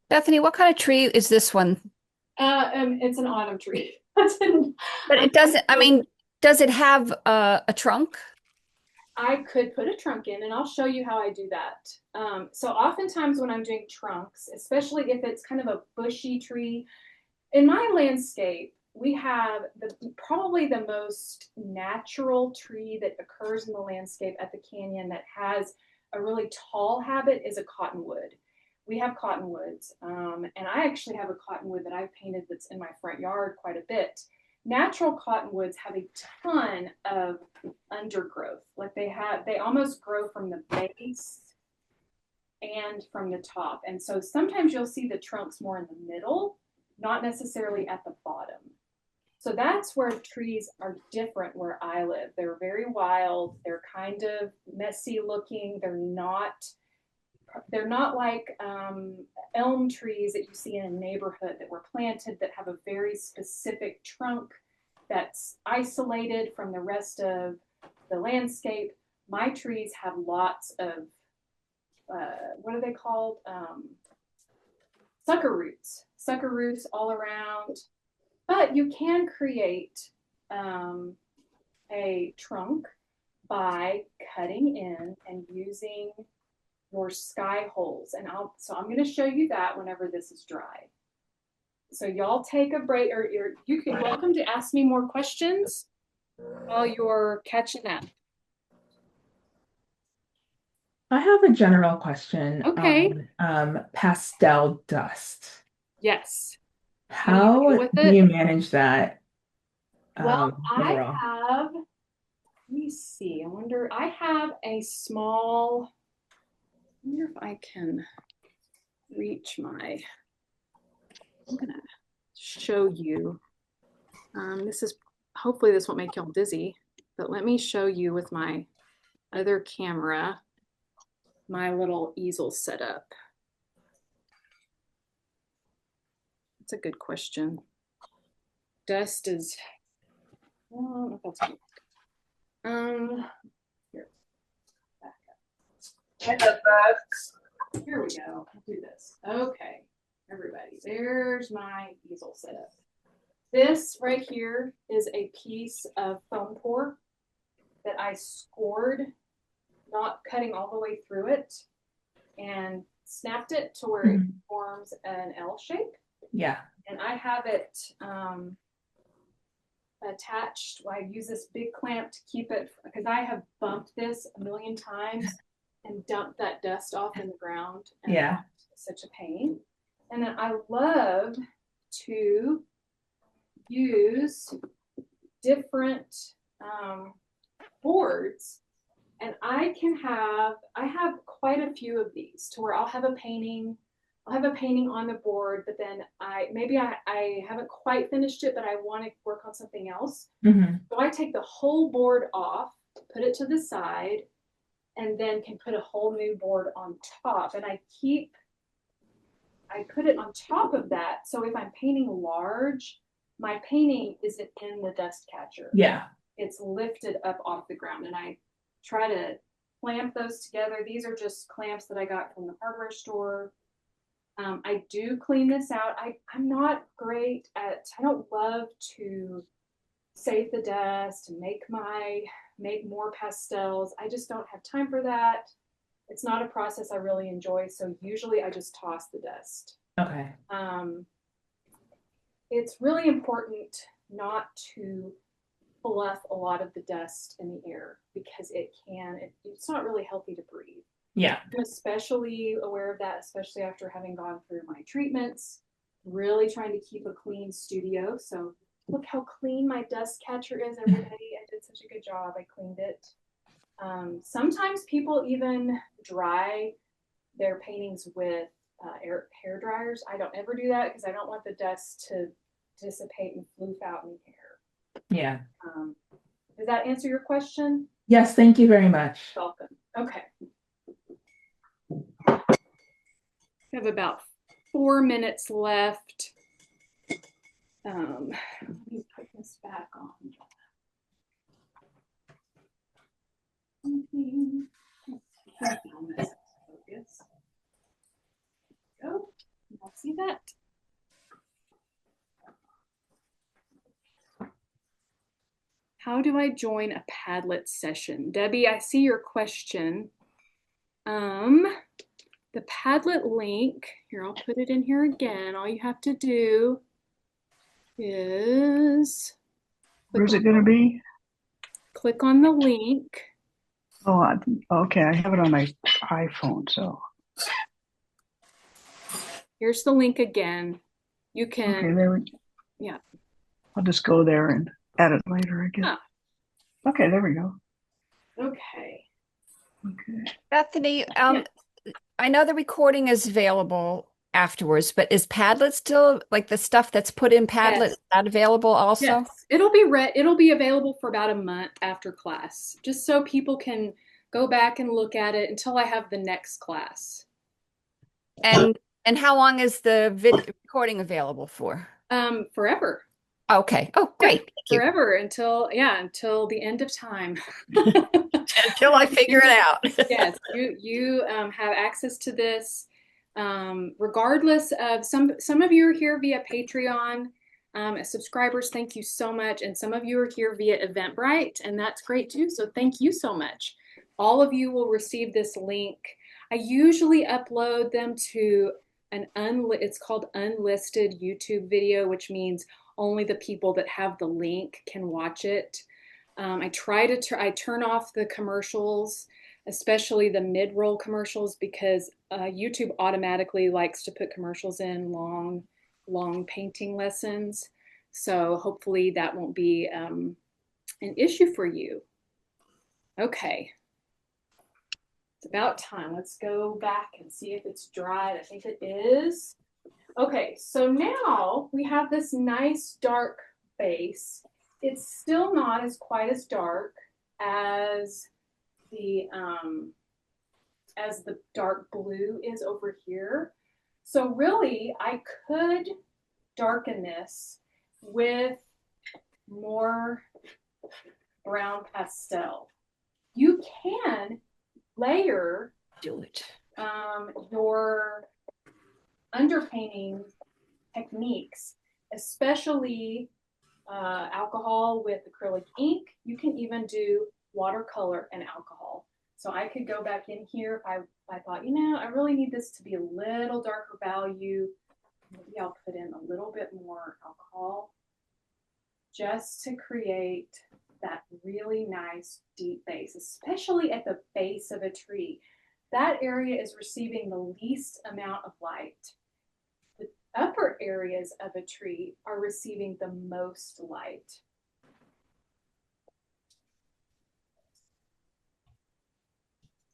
Bethany, what kind of tree is this one? It's an autumn tree. But it doesn't, I mean, does it have a trunk? I could put a trunk in, and I'll show you how I do that. So oftentimes when I'm doing trunks, especially if it's kind of a bushy tree, in my landscape, we have probably the most natural tree that occurs in the landscape at the canyon that has a really tall habit is a cottonwood. We have cottonwoods, and I actually have a cottonwood that I've painted that's in my front yard quite a bit. Natural cottonwoods have a ton of undergrowth. Like they almost grow from the base and from the top. And so sometimes you'll see the trunks more in the middle, not necessarily at the bottom. So that's where trees are different where I live. They're very wild. They're kind of messy looking. They're not like elm trees that you see in a neighborhood that were planted that have a very specific trunk that's isolated from the rest of the landscape. My trees have lots of, what are they called? Sucker roots all around. But you can create a trunk by cutting in and using your sky holes. And so I'm going to show you that whenever this is dry. So y'all take a break, or you can welcome to ask me more questions while you're catching up. I have a general question. Okay. Pastel dust. Yes. How do you manage that? Well, overall? let me see. I have a small, I wonder if I can reach I'm gonna show you. Hopefully this won't make y'all dizzy, but let me show you with my other camera, my little easel setup. That's a good question. Dust is, well, I don't know if that's good. Here, back up. Here we go. I'll do this. Okay, everybody, there's my easel setup. This right here is a piece of foam core that I scored, not cutting all the way through it, and snapped it to where it forms an L shape. Yeah. And I have it attached. I use this big clamp to keep it, because I have bumped this a million times and dump that dust off in the ground. And Yeah. it's such a pain. And then I love to use different boards, and I have quite a few of these to where I'll have a painting on the board, but then I haven't quite finished it, but I want to work on something else. Mm-hmm. So I take the whole board off, put it to the side, and then can put a whole new board on top. And I put it on top of that. So if I'm painting large, my painting isn't in the dust catcher. Yeah. It's lifted up off the ground, and I try to clamp those together. These are just clamps that I got from the hardware store. I do clean this out. I'm not great at, I don't love to save the dust and make more pastels. I just don't have time for that. It's not a process I really enjoy. So usually I just toss the dust. Okay. It's really important not to fluff a lot of the dust in the air because it's not really healthy to breathe. Yeah. I'm especially aware of that, especially after having gone through my treatments, really trying to keep a clean studio. So look how clean my dust catcher is every day. I did such a good job. I cleaned it. Sometimes people even dry their paintings with hair dryers. I don't ever do that because I don't want the dust to dissipate and floof out in the hair. Yeah. Does that answer your question? Yes, thank you very much. Welcome. Okay. We have about 4 minutes left. Let me put this back on. Focus. Go. I'll see that. How do I join a Padlet session? Debbie, I see your question. The Padlet link, here, I'll put it in here again. All you have to do is... Where's it going to be? Click on the link. Oh, okay. I have it on my iPhone, so. Here's the link again. You can... Okay, there we go. Yeah. I'll just go there and add it later, I guess. Ah. Okay, there we go. Okay. Okay. Bethany, I know the recording is available afterwards, but is Padlet still, like the stuff that's put in Padlet, Yes. is that available also? Yes. It'll be available for about a month after class, just so people can go back and look at it until I have the next class. And how long is the recording available for? Forever. Okay. Oh, great. Thank you. Forever until the end of time. Until I figure it out. Yes, you have access to this regardless of some of you are here via Patreon as subscribers. Thank you so much. And some of you are here via Eventbrite, and that's great too. So thank you so much. All of you will receive this link. I usually upload them to it's called unlisted YouTube video, which means only the people that have the link can watch it. I turn off the commercials, especially the mid-roll commercials, because YouTube automatically likes to put commercials in long painting lessons. So hopefully that won't be an issue for you. Okay. It's about time. Let's go back and see if it's dried. I think it is. Okay, so now we have this nice dark base. It's still not quite as dark as the dark blue is over here. So really, I could darken this with more brown pastel. You can layer your underpainting techniques, especially alcohol with acrylic ink. You can even do watercolor and alcohol. So I could go back in here if I thought, I really need this to be a little darker value. Maybe I'll put in a little bit more alcohol just to create that really nice deep base, especially at the base of a tree. that area is receiving the least amount of light. The upper areas of a tree are receiving the most light.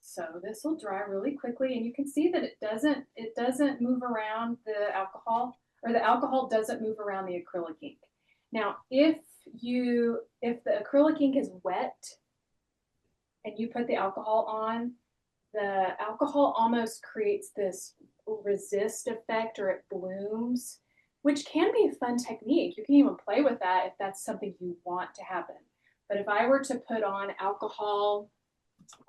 So this will dry really quickly, and you can see that it doesn't move around the alcohol, or the alcohol doesn't move around the acrylic ink. Now, if the acrylic ink is wet and you put the alcohol on, the alcohol almost creates this resist effect, or it blooms, which can be a fun technique. You can even play with that if that's something you want to happen. But if I were to put on alcohol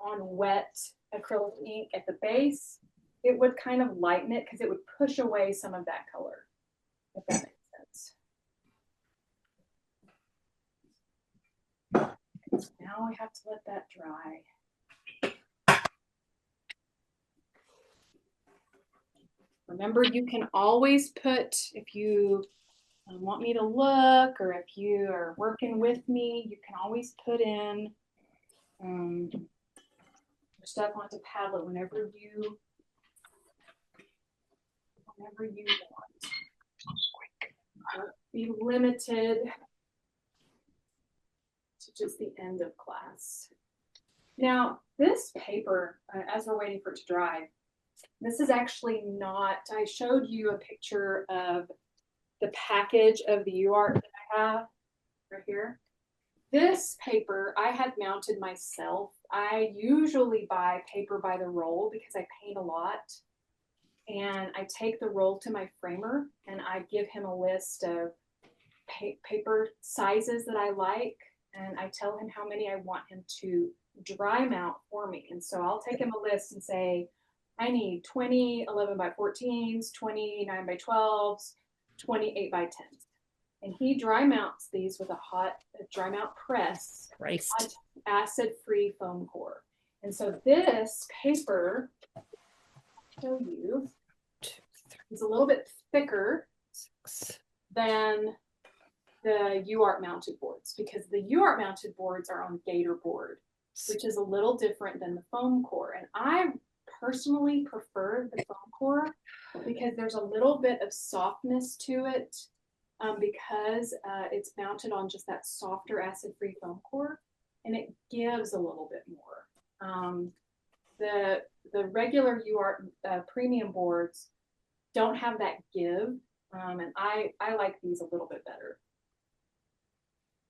on wet acrylic ink at the base, it would kind of lighten it because it would push away some of that color, if that makes sense. Now we have to let that dry. Remember, you can always put, if you want me to look, or if you are working with me, you can always put in stuff onto Padlet whenever you want. Don't be limited to just the end of class. Now, this paper, as we're waiting for it to dry, this is actually not, I showed you a picture of the package of the UArt that I have right here. This paper I had mounted myself. I usually buy paper by the roll because I paint a lot. And I take the roll to my framer and I give him a list of paper sizes that I like. And I tell him how many I want him to dry mount for me. And so I'll take him a list and say, I need 20 11 by 14s, 20 9 by 12s, 20 8 by 10s. And he dry mounts these with a hot dry mount press, acid-free foam core. And so this paper, I'll show you, is a little bit thicker than the UArt mounted boards, because the UArt mounted boards are on gator board, which is a little different than the foam core. And I personally prefer the foam core because there's a little bit of softness to it, because it's mounted on just that softer acid-free foam core, and it gives a little bit more. The regular UArt premium boards don't have that give, and I like these a little bit better.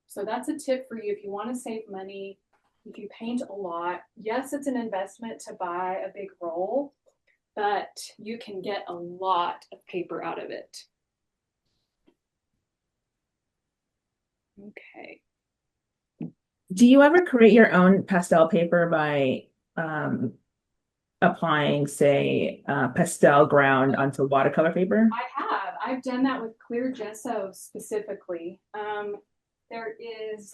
So that's a tip for you if you want to save money. If you paint a lot, yes, it's an investment to buy a big roll, but you can get a lot of paper out of it. Okay. Do you ever create your own pastel paper by applying, say, pastel ground onto watercolor paper? I have. I've done that with clear gesso specifically. There is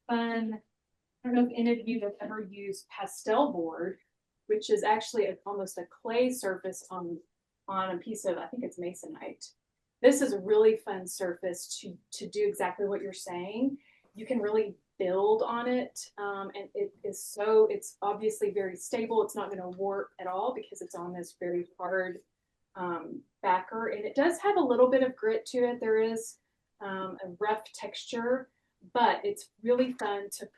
fun, I don't know if any of you have ever used pastel board, which is actually almost a clay surface on a piece of, I think it's masonite. This is a really fun surface to do exactly what you're saying. You can really build on it, and it's obviously very stable. It's not going to warp at all because it's on this very hard backer, and it does have a little bit of grit to it. There is a rough texture, but it's really fun to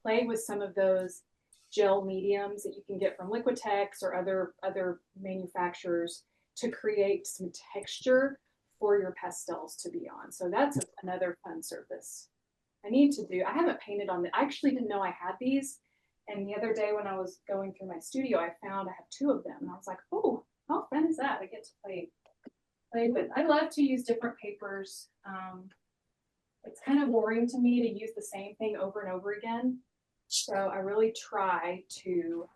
play with some of those gel mediums that you can get from Liquitex or other manufacturers to create some texture for your pastels to be on. So that's another fun surface. I haven't painted on I actually didn't know I had these. And the other day when I was going through my studio, I found I have 2 of them. And I was like, oh, how fun is that? I get to play with. I love to use different papers. It's kind of boring to me to use the same thing over and over again. So I really try to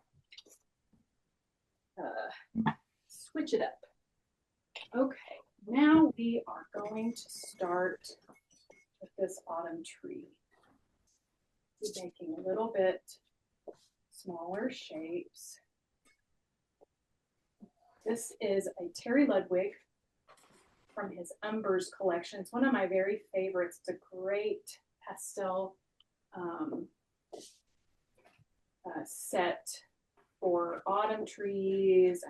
switch it up. Okay, now we are going to start with this autumn tree. We're making a little bit smaller shapes. This is a Terry Ludwig from his Umbers collection. It's one of my very favorites. It's a great pastel set for autumn trees.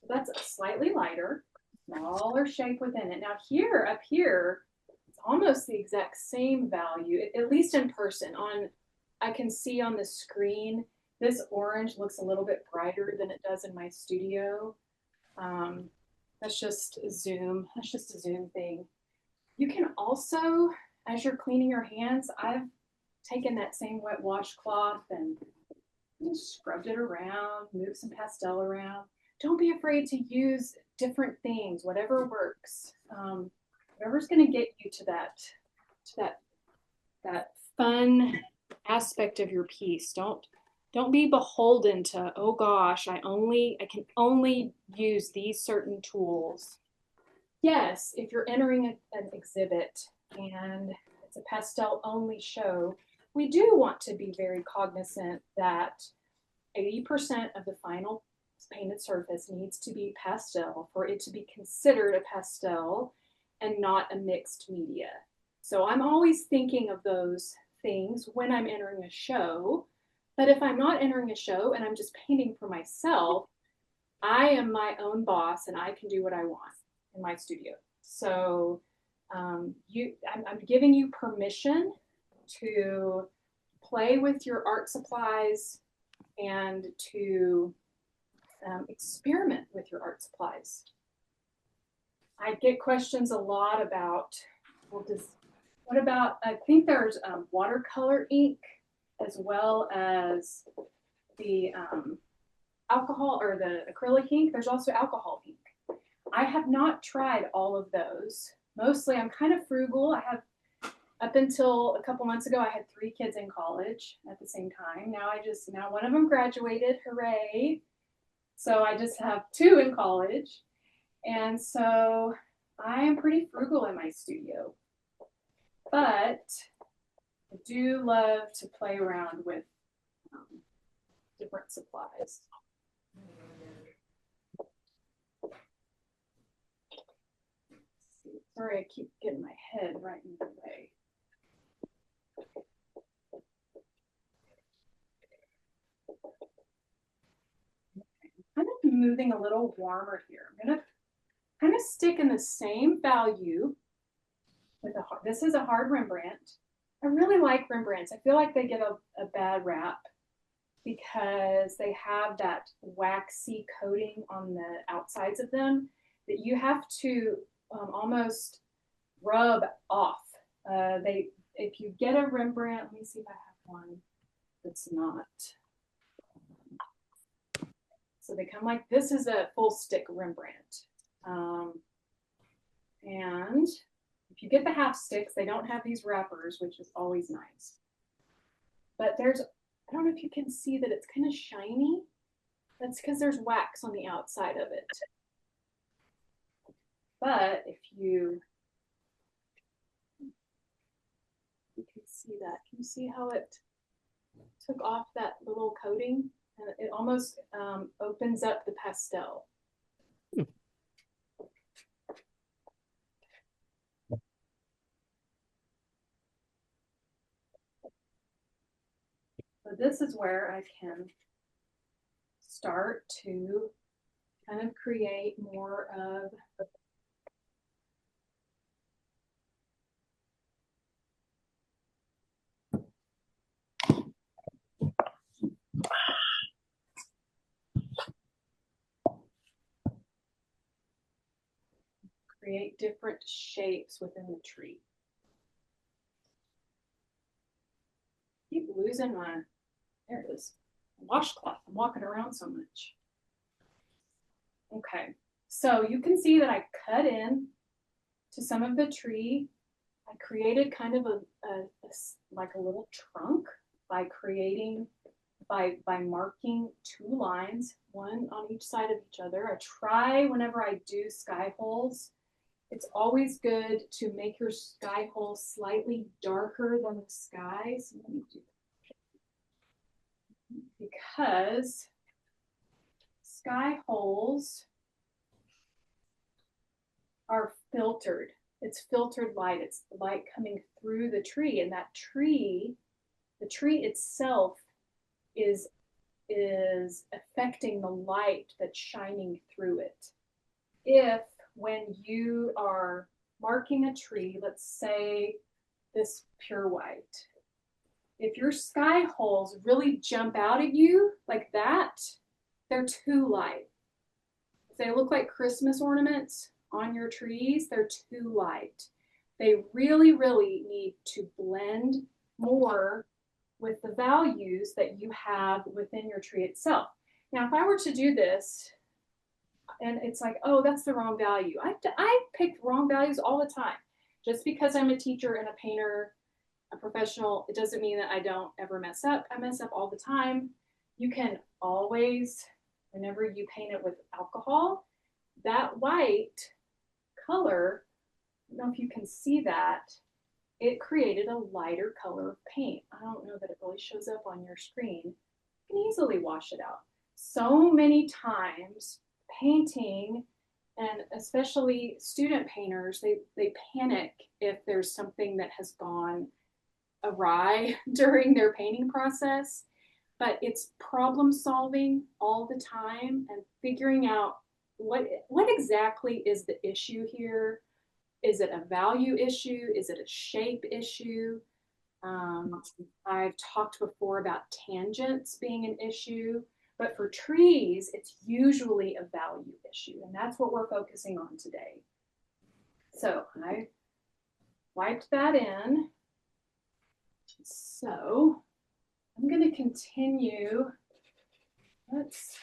That's a slightly lighter, smaller shape within it. Now here, up here, it's almost the exact same value, at least in person. I can see on the screen, this orange looks a little bit brighter than it does in my studio. That's just a zoom. That's just a zoom thing. You can also, as you're cleaning your hands, I've taken that same wet washcloth and scrubbed it around, moved some pastel around. Don't be afraid to use different things, whatever works. Whatever's going to get you to that fun aspect of your piece. Don't be beholden to, oh gosh, I can only use these certain tools. Yes, if you're entering an exhibit and it's a pastel only show, we do want to be very cognizant that 80% of the final painted surface needs to be pastel for it to be considered a pastel and not a mixed media. So I'm always thinking of those things when I'm entering a show. But if I'm not entering a show and I'm just painting for myself, I am my own boss and I can do what I want in my studio. So I'm giving you permission to play with your art supplies and to experiment with your art supplies. I get questions a lot about, well, what about, I think there's watercolor ink as well as the alcohol or the acrylic ink. There's also alcohol ink. I have not tried all of those. Mostly I'm kind of frugal. I have, up until a couple months ago, I had 3 kids in college at the same time. Now one of them graduated, hooray. So I just have 2 in college. And so I am pretty frugal in my studio. But I do love to play around with different supplies. Sorry, I keep getting my head right in the way. I'm kind of moving a little warmer here. I'm going to kind of stick in the same value with this is a hard Rembrandt. I really like Rembrandts. I feel like they get a bad rap because they have that waxy coating on the outsides of them that you have to almost rub off. If you get a Rembrandt, let me see if I have one that's not. So they come like, this is a full stick Rembrandt. And if you get the half sticks, they don't have these wrappers, which is always nice. But I don't know if you can see that it's kind of shiny. That's because there's wax on the outside of it. But if you can see that, can you see how it took off that little coating? And it almost opens up the pastel. So this is where I can start to kind of create more of create different shapes within the tree. Keep losing there it is, washcloth. I'm walking around so much. Okay, so you can see that I cut in to some of the tree. I created kind of like a little trunk by marking 2 lines, one on each side of each other. I try whenever I do sky holes, it's always good to make your sky hole slightly darker than the sky. So let me do that. Because sky holes are filtered. It's filtered light. It's the light coming through the tree, and that tree The tree itself is affecting the light that's shining through it. If when you are marking a tree, let's say this pure white, if your sky holes really jump out at you like that, they're too light. If they look like Christmas ornaments on your trees, they're too light. They really, really need to blend more with the values that you have within your tree itself. Now, if I were to do this and it's like, oh, that's the wrong value. I pick wrong values all the time. Just because I'm a teacher and a painter, a professional, it doesn't mean that I don't ever mess up. I mess up all the time. You can always, whenever you paint it with alcohol, that white color, I don't know if you can see that, it created a lighter color of paint. I don't know that it really shows up on your screen. You can easily wash it out. So many times painting, and especially student painters, they panic if there's something that has gone awry during their painting process. But it's problem solving all the time and figuring out what exactly is the issue here. Is it a value issue? Is it a shape issue? I've talked before about tangents being an issue, but for trees, it's usually a value issue, and that's what we're focusing on today. So I wiped that in. So I'm going to continue. Let's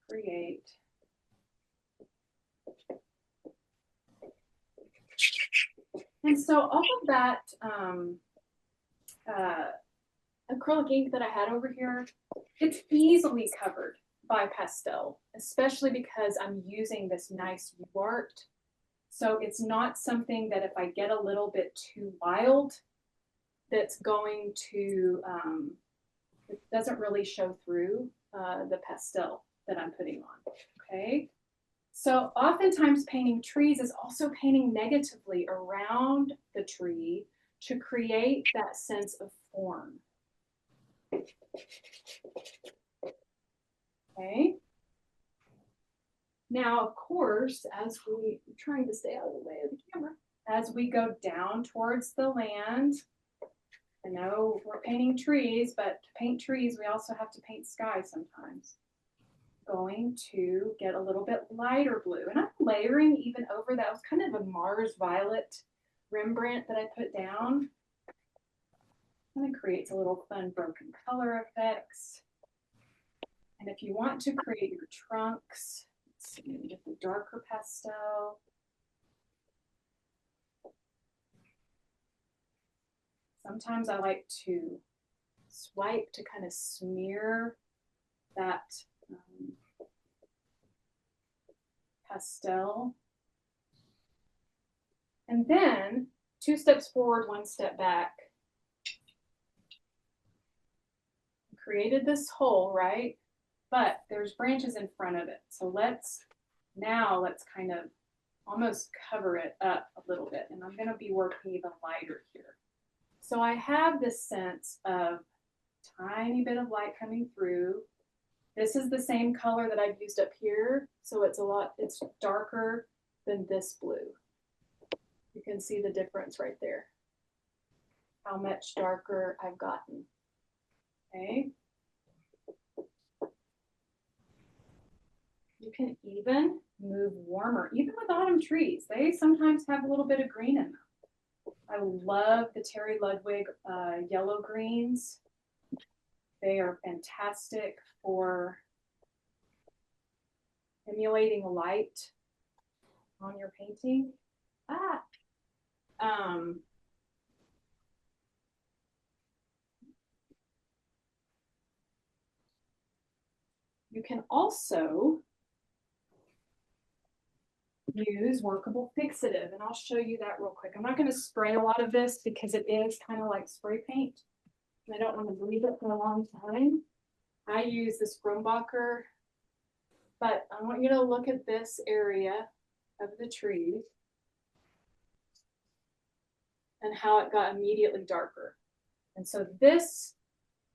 create. And so all of that acrylic ink that I had over here, it's easily covered by Pastel, especially because I'm using this nice UArt. So it's not something that if I get a little bit too wild, that's going to, it doesn't really show through the pastel that I'm putting on, okay? So oftentimes painting trees is also painting negatively around the tree to create that sense of form. Okay. Now, of course, I'm trying to stay out of the way of the camera, as we go down towards the land, I know we're painting trees, but to paint trees, we also have to paint sky sometimes. Going to get a little bit lighter blue, and I'm layering even over that. It was kind of a Mars Violet Rembrandt that I put down. And it creates a little fun broken color effects. And if you want to create your trunks, let's see, get the darker pastel. Sometimes I like to swipe to kind of smear that pastel. And then 2 steps forward, 1 step back. Created this hole, right? But there's branches in front of it. So let's kind of almost cover it up a little bit. And I'm going to be working even lighter here. So I have this sense of tiny bit of light coming through. This is the same color that I've used up here. So it's darker than this blue. You can see the difference right there. How much darker I've gotten. Okay. You can even move warmer, even with autumn trees. They sometimes have a little bit of green in them. I love the Terry Ludwig yellow greens. They are fantastic for emulating light on your painting. You can also use workable fixative, and I'll show you that real quick. I'm not going to spray a lot of this because it is kind of like spray paint, and I don't want to leave it for a long time. I use this Grumbacher, but I want you to look at this area of the tree and how it got immediately darker. And so this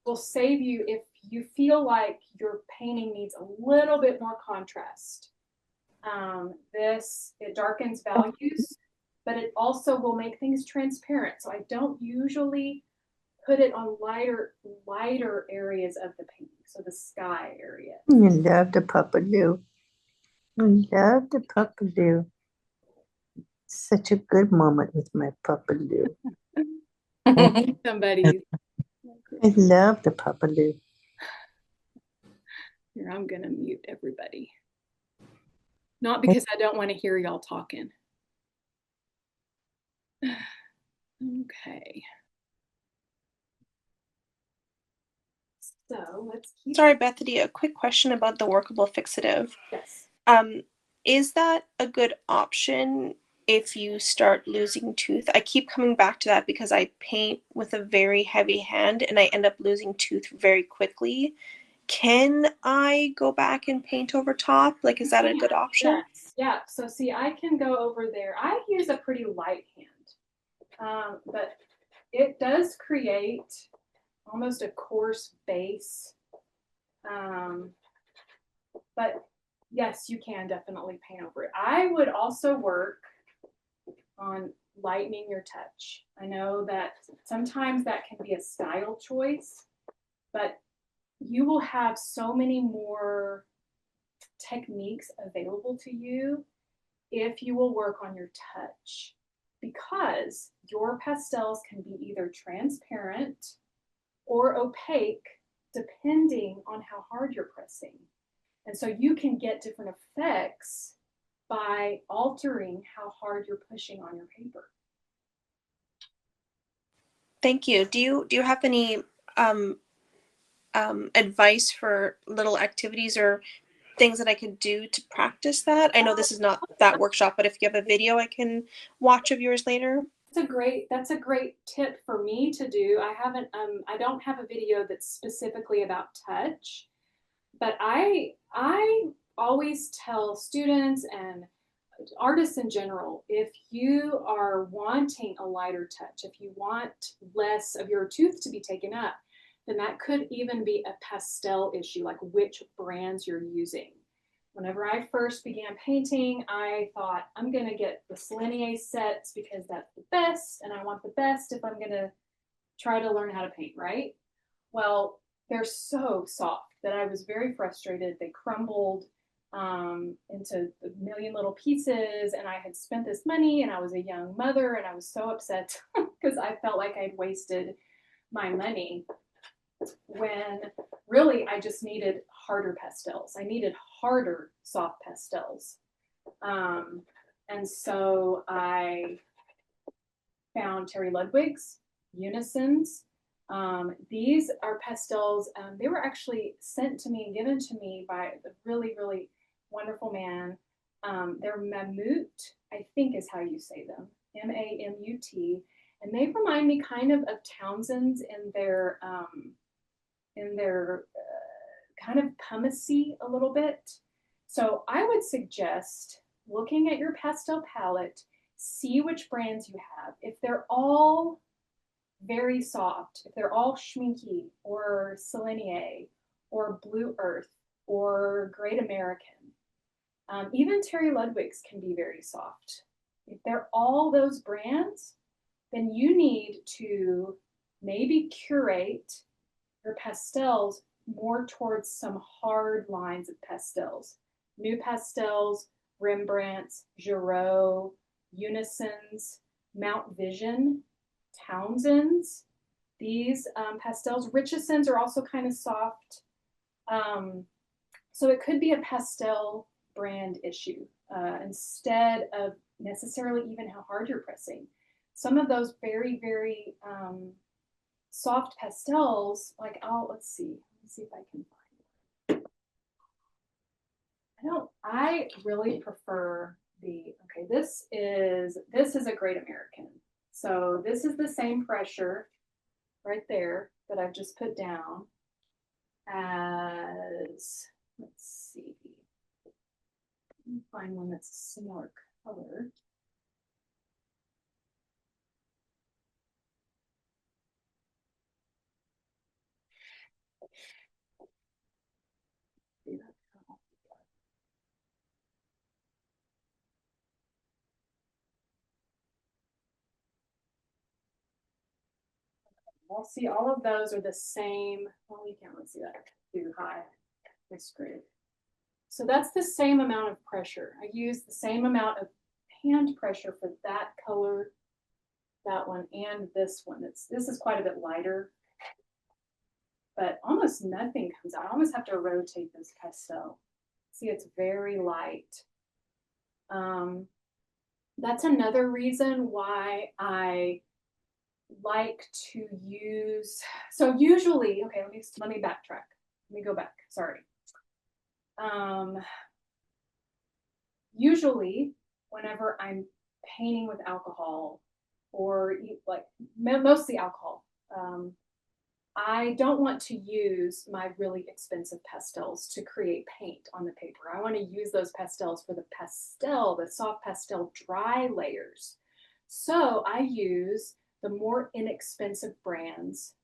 will save you if you feel like your painting needs a little bit more contrast. It darkens values, but it also will make things transparent. So I don't usually put it on lighter areas of the painting. So the sky area. I love the Puppadoo. I love the Puppadoo. Such a good moment with my Puppadoo. Somebody. I love the Puppadoo. Here, I'm gonna mute everybody. Not because I don't want to hear y'all talking. Okay. So let's keep. Sorry, Bethany, a quick question about the workable fixative. Yes. Is that a good option if you start losing tooth? I keep coming back to that because I paint with a very heavy hand and I end up losing tooth very quickly. Can I go back and paint over top? Like, is that a good option? Yes. Yeah. So see, I can go over there. I use a pretty light hand, but it does create almost a coarse base. But yes, you can definitely paint over it. I would also work on lightening your touch. I know that sometimes that can be a style choice, but you will have so many more techniques available to you if you will work on your touch, because your pastels can be either transparent or opaque depending on how hard you're pressing. And so you can get different effects by altering how hard you're pushing on your paper. Thank you. Do you have any advice for little activities or things that I could do to practice that? I know this is not that workshop, but if you have a video I can watch of yours later. That's a great tip for me to do. I don't have a video that's specifically about touch, but I always tell students and artists in general, if you are wanting a lighter touch, if you want less of your tooth to be taken up, then that could even be a pastel issue, like which brands you're using. Whenever I first began painting, I thought I'm going to get the Selenier sets because that's the best, and I want the best if I'm going to try to learn how to paint, right? Well, they're so soft that I was very frustrated. They crumbled into a million little pieces, and I had spent this money, and I was a young mother, and I was so upset because I felt like I'd wasted my money, when really I just needed harder pastels. I needed harder soft pastels. And so I found Terry Ludwig's Unisons. These are pastels. They were actually sent to me and given to me by a really, really wonderful man. They're Mammut, I think is how you say them, Mamut. And they remind me kind of Townsend's in their kind of pumicey a little bit. So I would suggest looking at your pastel palette, see which brands you have. If they're all very soft, if they're all Schminky or Selenier or Blue Earth or Great American, even Terry Ludwig's can be very soft. If they're all those brands, then you need to maybe curate your pastels more towards some hard lines of pastels. New Pastels, Rembrandts, Giraud, Unisons, Mount Vision, Townsend's. These pastels, Richeson's are also kind of soft. So it could be a pastel brand issue instead of necessarily even how hard you're pressing. Some of those very, very soft pastels, like, let's see if I can find it. I really prefer this is a Great American. So this is the same pressure right there that I've just put down as, let's see, let me find one that's a similar color. Well, see, all of those are the same. Well, you can't really see that too high. My screen. So that's the same amount of pressure. I use the same amount of hand pressure for that color, that one, and this one. This is quite a bit lighter, but almost nothing comes out. I almost have to rotate this pastel. See, it's very light. That's another reason why I like to use, so usually, okay, let me backtrack. Let me go back, sorry. Usually whenever I'm painting with alcohol or like mostly alcohol, I don't want to use my really expensive pastels to create paint on the paper. I want to use those pastels for the pastel, the soft pastel dry layers. So I use the more inexpensive brands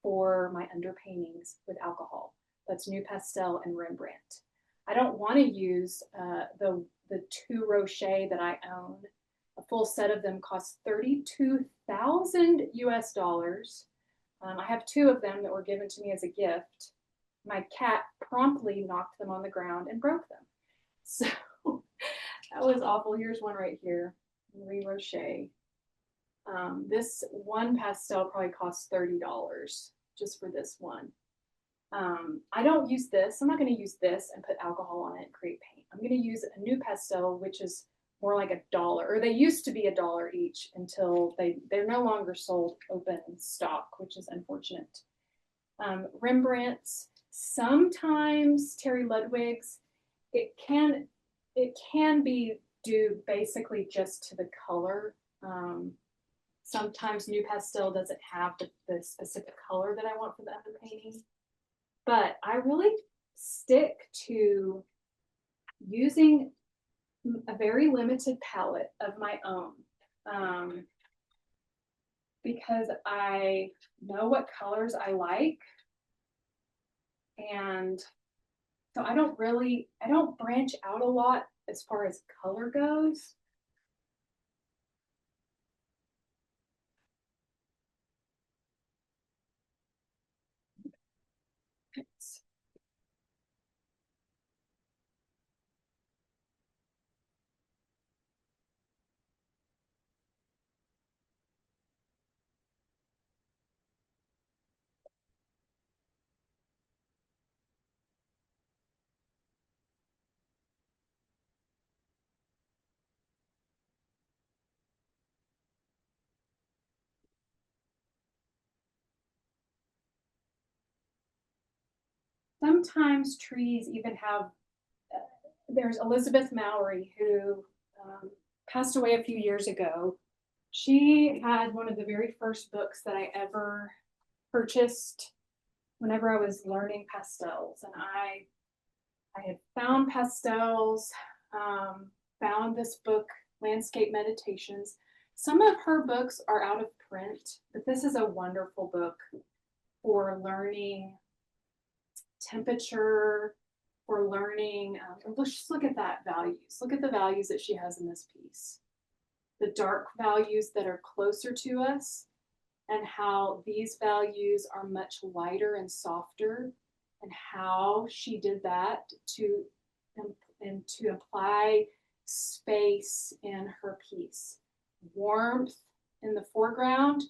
for my underpaintings with alcohol. That's New Pastel and Rembrandt. I don't want to use the two Rocher that I own. A full set of them costs 32,000 US dollars. I have two of them that were given to me as a gift. My cat promptly knocked them on the ground and broke them. So that was awful. Here's one right here, Marie Rocher. This one pastel probably costs $30 just for this one. I don't use this. I'm not going to use this and put alcohol on it and create paint. I'm going to use a New Pastel, which is more like $1, or they used to be $1 each until they're no longer sold open stock, which is unfortunate. Rembrandt's, sometimes Terry Ludwig's, it can be due basically just to the color. Sometimes New Pastel doesn't have the specific color that I want for the underpainting, but I really stick to using a very limited palette of my own, because I know what colors I like, and so I don't branch out a lot as far as color goes. Sometimes trees even have, there's Elizabeth Mowry who passed away a few years ago. She had one of the very first books that I ever purchased whenever I was learning pastels. And I had found pastels, found this book, Landscape Meditations. Some of her books are out of print, but this is a wonderful book for learning temperature, for learning, let's just look at that values. Look at the values that she has in this piece. The dark values that are closer to us, and how these values are much lighter and softer, and how she did that to apply space in her piece. Warmth in the foreground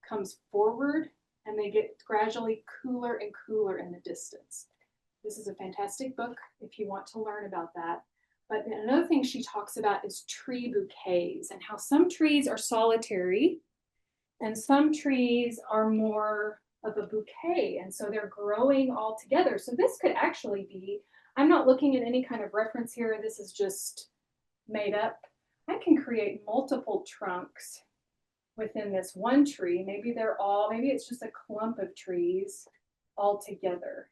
comes forward, and they get gradually cooler and cooler in the distance. This is a fantastic book if you want to learn about that. But another thing she talks about is tree bouquets, and how some trees are solitary and some trees are more of a bouquet, and so they're growing all together. So this could actually be, I'm not looking at any kind of reference here, this is just made up. I can create multiple trunks within this one tree. Maybe it's just a clump of trees all together,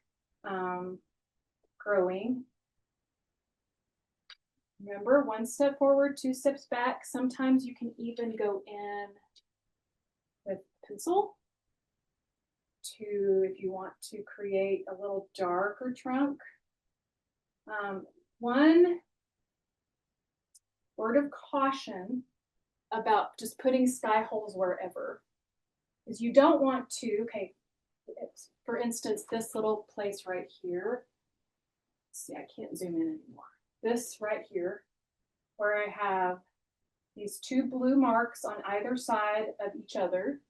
growing. Remember, one step forward, two steps back. Sometimes you can even go in with pencil if you want to create a little darker trunk. One word of caution about just putting sky holes wherever is you don't want to, okay, for instance, this little place right here. Let's see, I can't zoom in anymore. This right here, where I have these two blue marks on either side of each other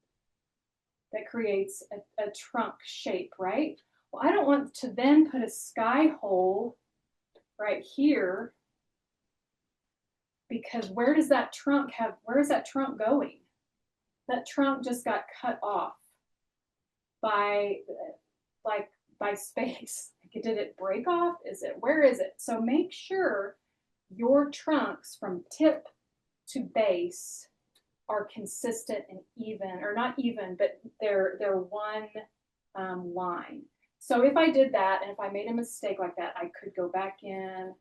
that creates a trunk shape, right? Well, I don't want to then put a sky hole right here, because where is that trunk going? That trunk just got cut off by space. Did it break off? Where is it? So make sure your trunks from tip to base are consistent and even, or not even, but they're one line. So if I did that, and if I made a mistake like that, I could go back in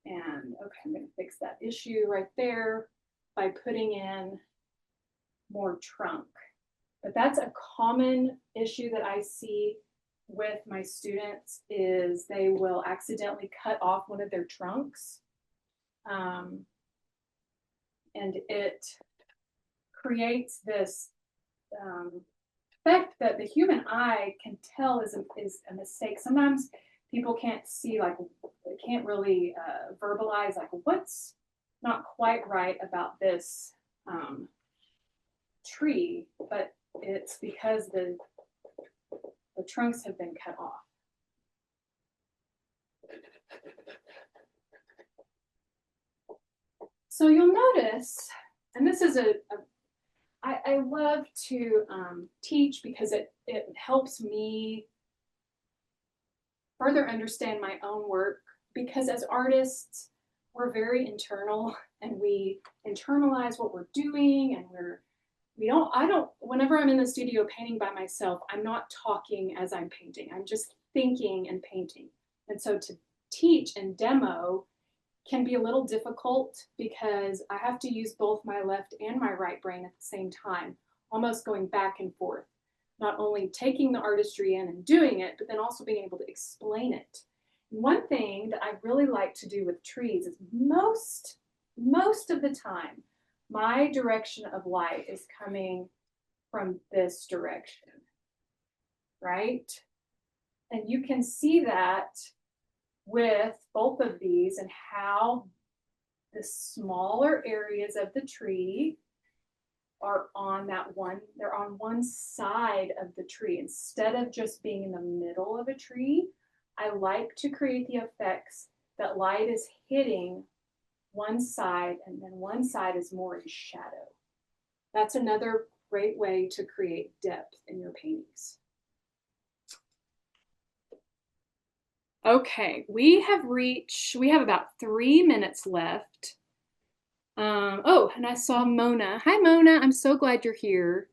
and, okay, I'm going to fix that issue right there by putting in more trunk. But that's a common issue that I see with my students, is they will accidentally cut off one of their trunks. And it creates this effect that the human eye can tell is a mistake. Sometimes people can't see, like, they can't really verbalize, like, what's not quite right about this tree, but it's because the trunks have been cut off. So you'll notice, and this is I love to teach because it helps me further understand my own work, because as artists, we're very internal and we internalize what we're doing, and whenever I'm in the studio painting by myself, I'm not talking as I'm painting. I'm just thinking and painting. And so to teach and demo can be a little difficult because I have to use both my left and my right brain at the same time, almost going back and forth, not only taking the artistry in and doing it, but then also being able to explain it. And one thing that I really like to do with trees is most of the time, my direction of light is coming from this direction, right? And you can see that with both of these, and how the smaller areas of the tree are on they're on one side of the tree. Instead of just being in the middle of a tree, I like to create the effects that light is hitting one side, and then one side is more in shadow. That's another great way to create depth in your paintings. Okay, we have about 3 minutes left. Oh, and I saw Mona. Hi, Mona. I'm so glad you're here.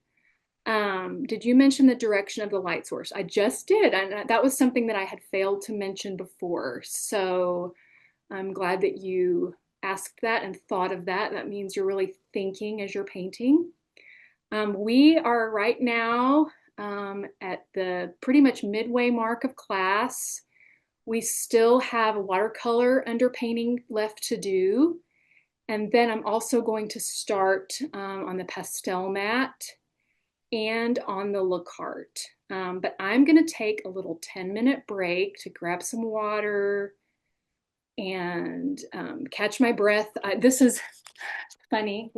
Did you mention the direction of the light source? I just did, and that was something that I had failed to mention before. So I'm glad that you asked that and thought of that. That means you're really thinking as you're painting. We are right now at the pretty much midway mark of class. We still have watercolor underpainting left to do. And then I'm also going to start on the pastel mat and on the Lacarte. But I'm going to take a little 10-minute break to grab some water and catch my breath. This is funny.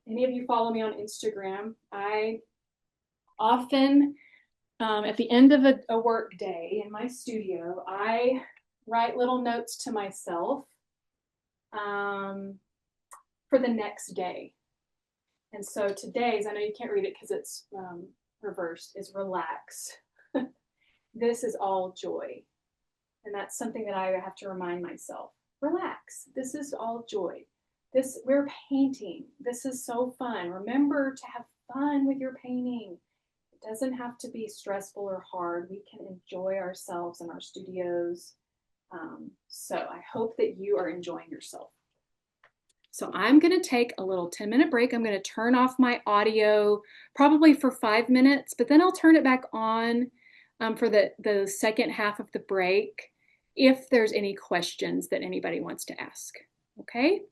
Any of you follow me on Instagram? I often, at the end of a work day in my studio, I write little notes to myself for the next day. And so today's, I know you can't read it because it's reversed, is relax. This is all joy. And that's something that I have to remind myself. Relax. This is all joy. We're painting. This is so fun. Remember to have fun with your painting. It doesn't have to be stressful or hard. We can enjoy ourselves in our studios. So I hope that you are enjoying yourself. So I'm going to take a little 10-minute break. I'm going to turn off my audio probably for 5 minutes, but then I'll turn it back on for the second half of the break if there's any questions that anybody wants to ask. Okay?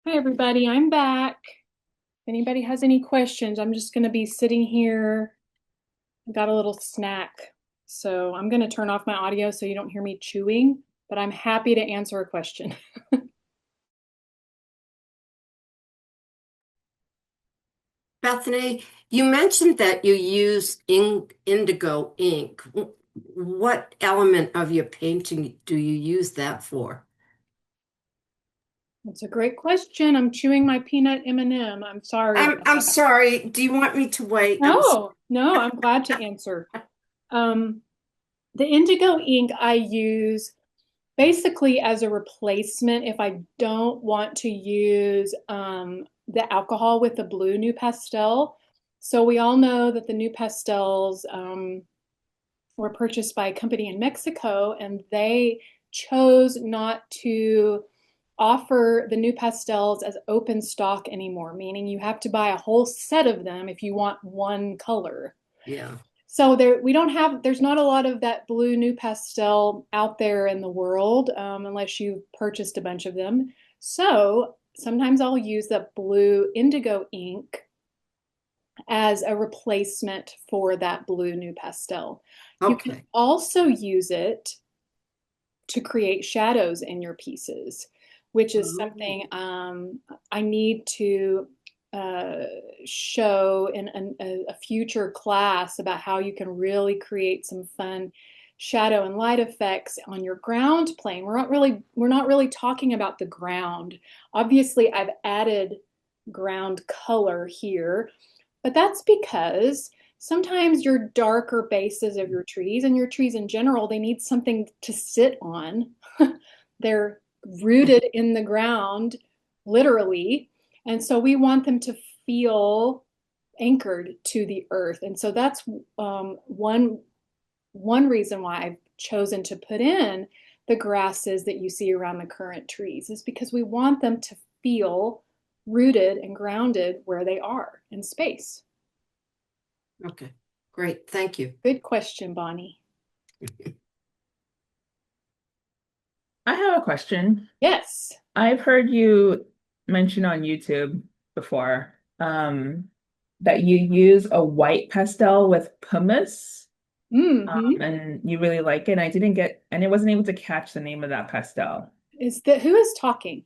Hi, everybody. I'm back. If anybody has any questions, I'm just going to be sitting here. I've got a little snack. So I'm going to turn off my audio so you don't hear me chewing, but I'm happy to answer a question. Bethany, you mentioned that you use indigo ink. What element of your painting do you use that for? That's a great question. I'm chewing my peanut M&M. I'm sorry about I'm that. sorry. Do you want me to wait? No, I'm glad to answer. The indigo ink I use basically as a replacement if I don't want to use the alcohol with the blue new pastel. So we all know that the new pastels were purchased by a company in Mexico, and they chose not to offer the new pastels as open stock anymore, meaning you have to buy a whole set of them if you want one color. Yeah. So there's not a lot of that blue new pastel out there in the world unless you've purchased a bunch of them. So sometimes I'll use the blue indigo ink as a replacement for that blue new pastel. You can also use it to create shadows in your pieces, which is something I need to show in a future class about how you can really create some fun shadow and light effects on your ground plane. We're not really talking about the ground. Obviously, I've added ground color here, but that's because sometimes your darker bases of your trees and your trees in general, they need something to sit on. They're rooted in the ground, literally. And so we want them to feel anchored to the earth. And so that's one reason why I've chosen to put in the grasses that you see around the current trees is because we want them to feel rooted and grounded where they are in space. Okay, great. Thank you. Good question, Bonnie. I have a question. Yes. I've heard you mention on YouTube before that you use a white pastel with pumice. And you really like it. And I wasn't able to catch the name of that pastel. Who is talking?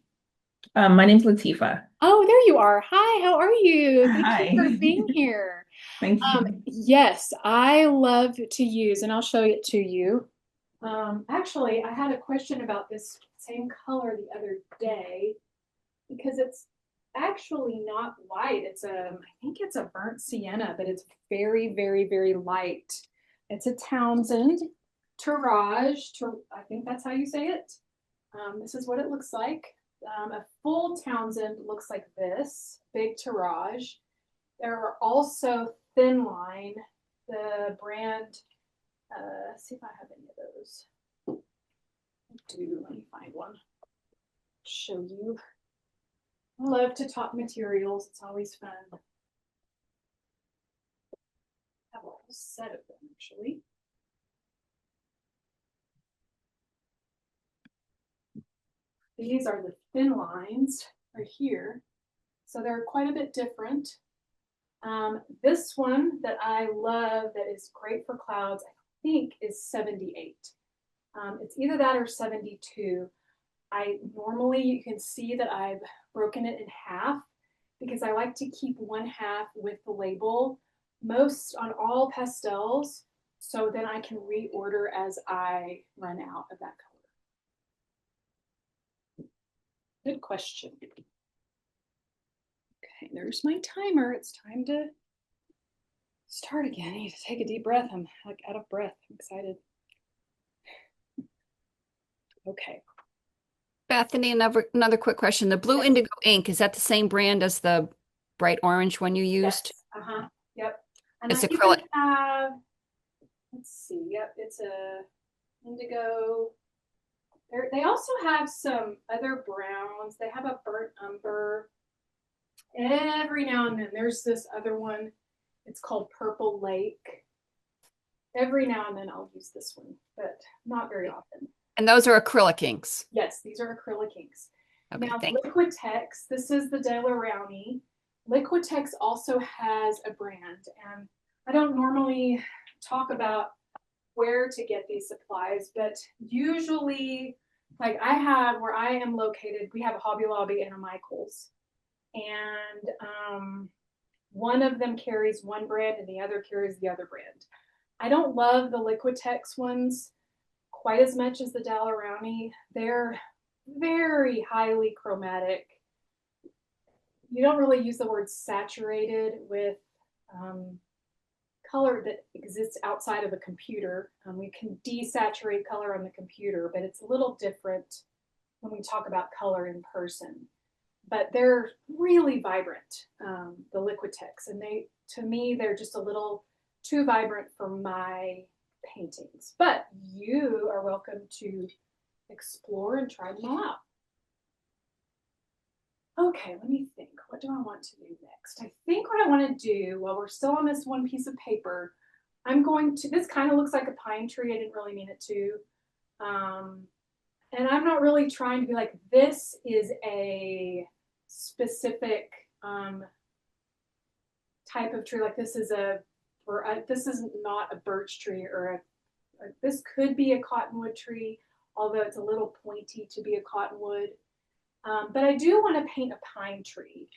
My name's Latifa. Oh, there you are. Hi, how are you? Hi. Thank you for being here. Thank you. Yes, I love to use, and I'll show it to you. Actually, I had a question about this same color the other day because it's actually not white. I think it's a burnt sienna, but it's very, very, very light. It's a Townsend Tirage. I think that's how you say it. This is what it looks like. A full Townsend looks like this, big Tirage. There are also Thin Line, the brand. See if I have any of those. I do. Let me find one. Show you. I love to talk materials. It's always fun. I have a whole set of them actually. These are the thin lines right here. So they're quite a bit different. This one that I love that is great for clouds, I think is 78. It's either that or 72. You can see that I've broken it in half because I like to keep one half with the label on all pastels. So then I can reorder as I run out of that color. Good question. Okay, there's my timer. It's time to start again. I need to take a deep breath. I'm like out of breath. I'm excited. Okay. Bethany, another quick question. The blue indigo ink, is that the same brand as the bright orange one you used? Yes. Yep. And it's I acrylic. even have, let's see, yep, it's a indigo. They also have some other browns. They have a burnt umber. Every now and then there's this other one. It's called Purple Lake. Every now and then I'll use this one, but not very often. And those are acrylic inks? Yes, these are acrylic inks. Okay, Now, thank you. Liquitex, this is the Delorowny. Liquitex also has a brand, and I don't normally talk about where to get these supplies, but usually, like I have where I am located, we have a Hobby Lobby and a Michael's, and one of them carries one brand and the other carries the other brand. I don't love the Liquitex ones quite as much as the Dalerowny. They're very highly chromatic. You don't really use the word saturated with color that exists outside of a computer. We can desaturate color on the computer, but it's a little different when we talk about color in person. But they're really vibrant, the Liquitex, and to me, they're just a little too vibrant for my paintings. But you are welcome to explore and try them all out. Okay, let me think. What do I want to do next? I think what I want to do while we're still on this one piece of paper, this kind of looks like a pine tree. I didn't really mean it to. And I'm not really trying to be like, this is a specific type of tree. Like this is not a birch tree this could be a cottonwood tree, although it's a little pointy to be a cottonwood. But I do want to paint a pine tree,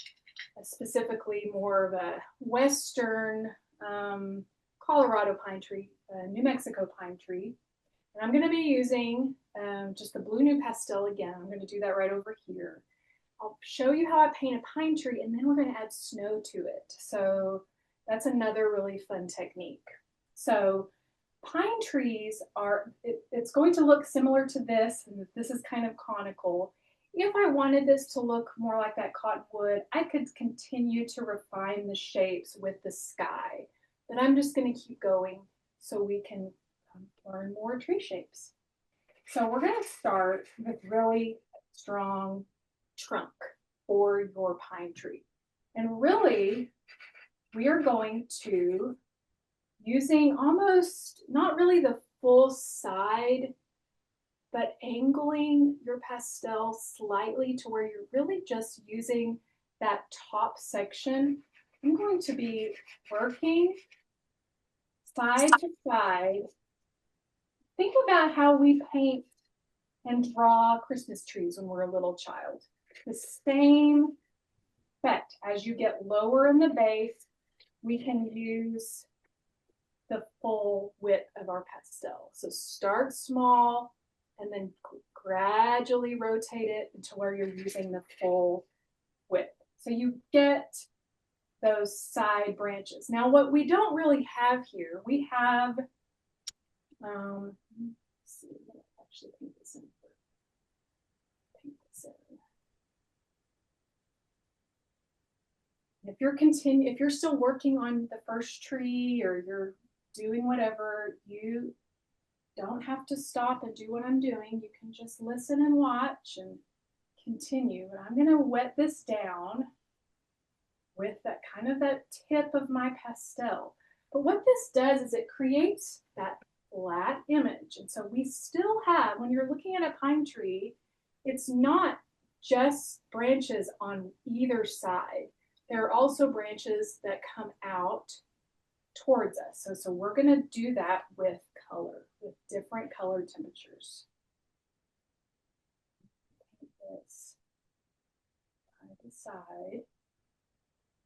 specifically more of a Western Colorado pine tree, a New Mexico pine tree. And I'm going to be using just the blue new pastel again. I'm going to do that right over here. I'll show you how I paint a pine tree, and then we're going to add snow to it. So that's another really fun technique. So pine trees it's going to look similar to this, and this is kind of conical. If I wanted this to look more like that cottonwood, I could continue to refine the shapes with the sky, but I'm just going to keep going so we can learn more tree shapes. So we're going to start with really strong trunk for your pine tree. And really, we are going to, using almost not really the full side, but angling your pastel slightly to where you're really just using that top section. I'm going to be working side to side. Think about how we paint and draw Christmas trees when we're a little child. The same effect. As you get lower in the base, we can use the full width of our pastel. So start small and then gradually rotate it into where you're using the full width. So you get those side branches. Now, what we don't really have here, we have, let's see, I'm gonna actually paint this in. If you're still working on the first tree or you're doing whatever, you don't have to stop and do what I'm doing. You can just listen and watch and continue. And I'm going to wet this down with that tip of my pastel. But what this does is it creates that flat image. And so we still have, when you're looking at a pine tree, it's not just branches on either side. There are also branches that come out towards us. So we're going to do that with color, with different color temperatures. This side to side.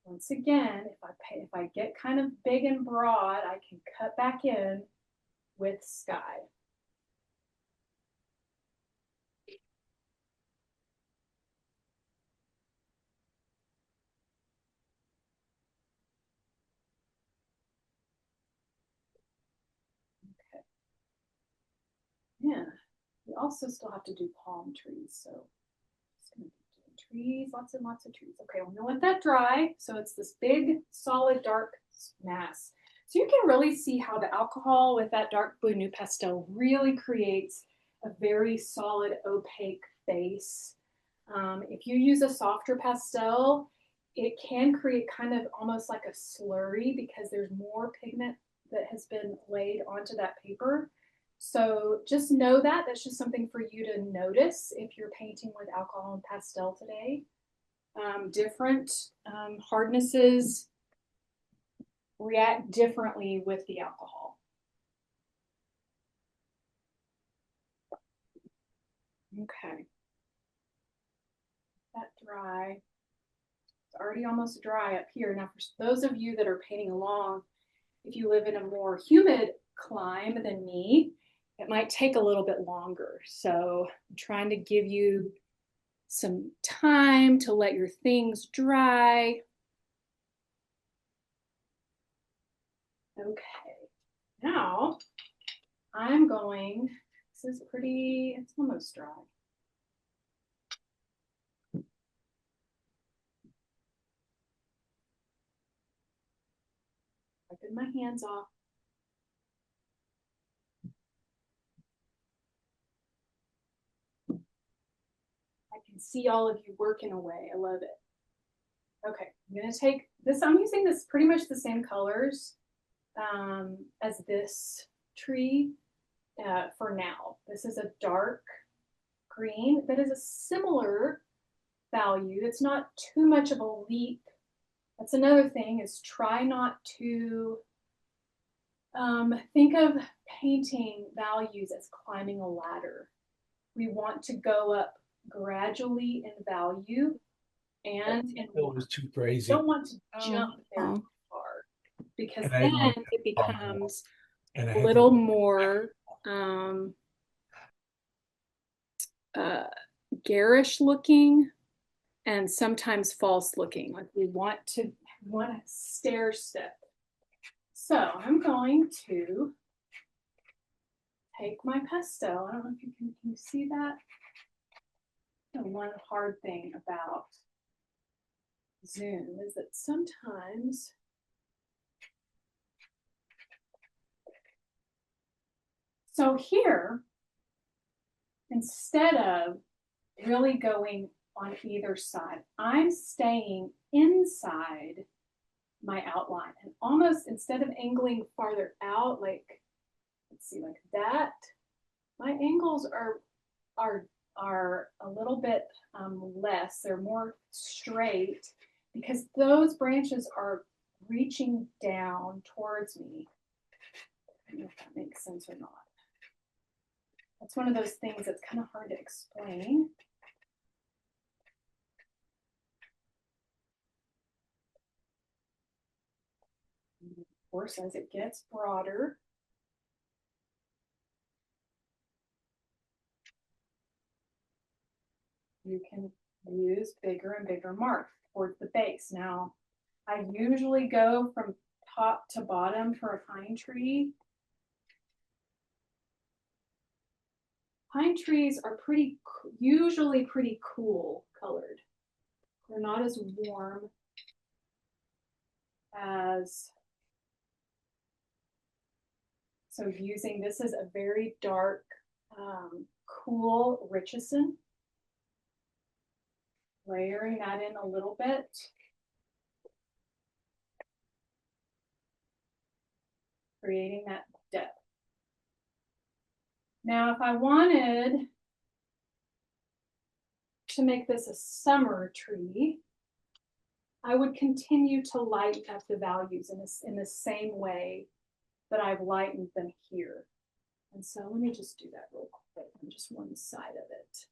Once again, if I get kind of big and broad, I can cut back in with sky. Yeah, we also still have to do palm trees. So just gonna be doing trees, lots and lots of trees. Okay, we're gonna let that dry. So it's this big, solid, dark mass. So you can really see how the alcohol with that dark blue new pastel really creates a very solid, opaque base. If you use a softer pastel, it can create kind of almost like a slurry because there's more pigment that has been laid onto that paper. So just know that. That's just something for you to notice if you're painting with alcohol and pastel today. Different hardnesses react differently with the alcohol. Okay. That dry. It's already almost dry up here. Now, for those of you that are painting along, if you live in a more humid clime than me, it might take a little bit longer. So I'm trying to give you some time to let your things dry. Okay, now I'm going, this is pretty, it's almost dry. Wiping my hands off. I can see all of you working away. I love it. Okay, I'm gonna take this, I'm using this pretty much the same colors as this tree for now. This is a dark green that is a similar value. It's not too much of a leap. That's another thing, is try not to think of painting values as climbing a ladder. We want to go up gradually in value, and It was too crazy. don't want to jump there too far, because And then it becomes and a little more garish looking and sometimes false looking. Like we want to stair step. So I'm going to take my pastel. I don't know if you can you see that? The one hard thing about Zoom is that sometimes so here, instead of really going on either side, I'm staying inside my outline and almost, instead of angling farther out, like, let's see, like that, my angles are a little bit less. They're more straight because those branches are reaching down towards me. I don't know if that makes sense or not. That's one of those things that's kind of hard to explain. And of course, as it gets broader, you can use bigger and bigger marks towards the base. Now, I usually go from top to bottom for a pine tree. Pine trees are usually pretty cool colored. They're not as warm as, so using, this is a very dark, cool Richardson. Layering that in a little bit. Creating that depth. Now, if I wanted to make this a summer tree, I would continue to lighten up the values in the same way that I've lightened them here. And so let me just do that real quick on just one side of it.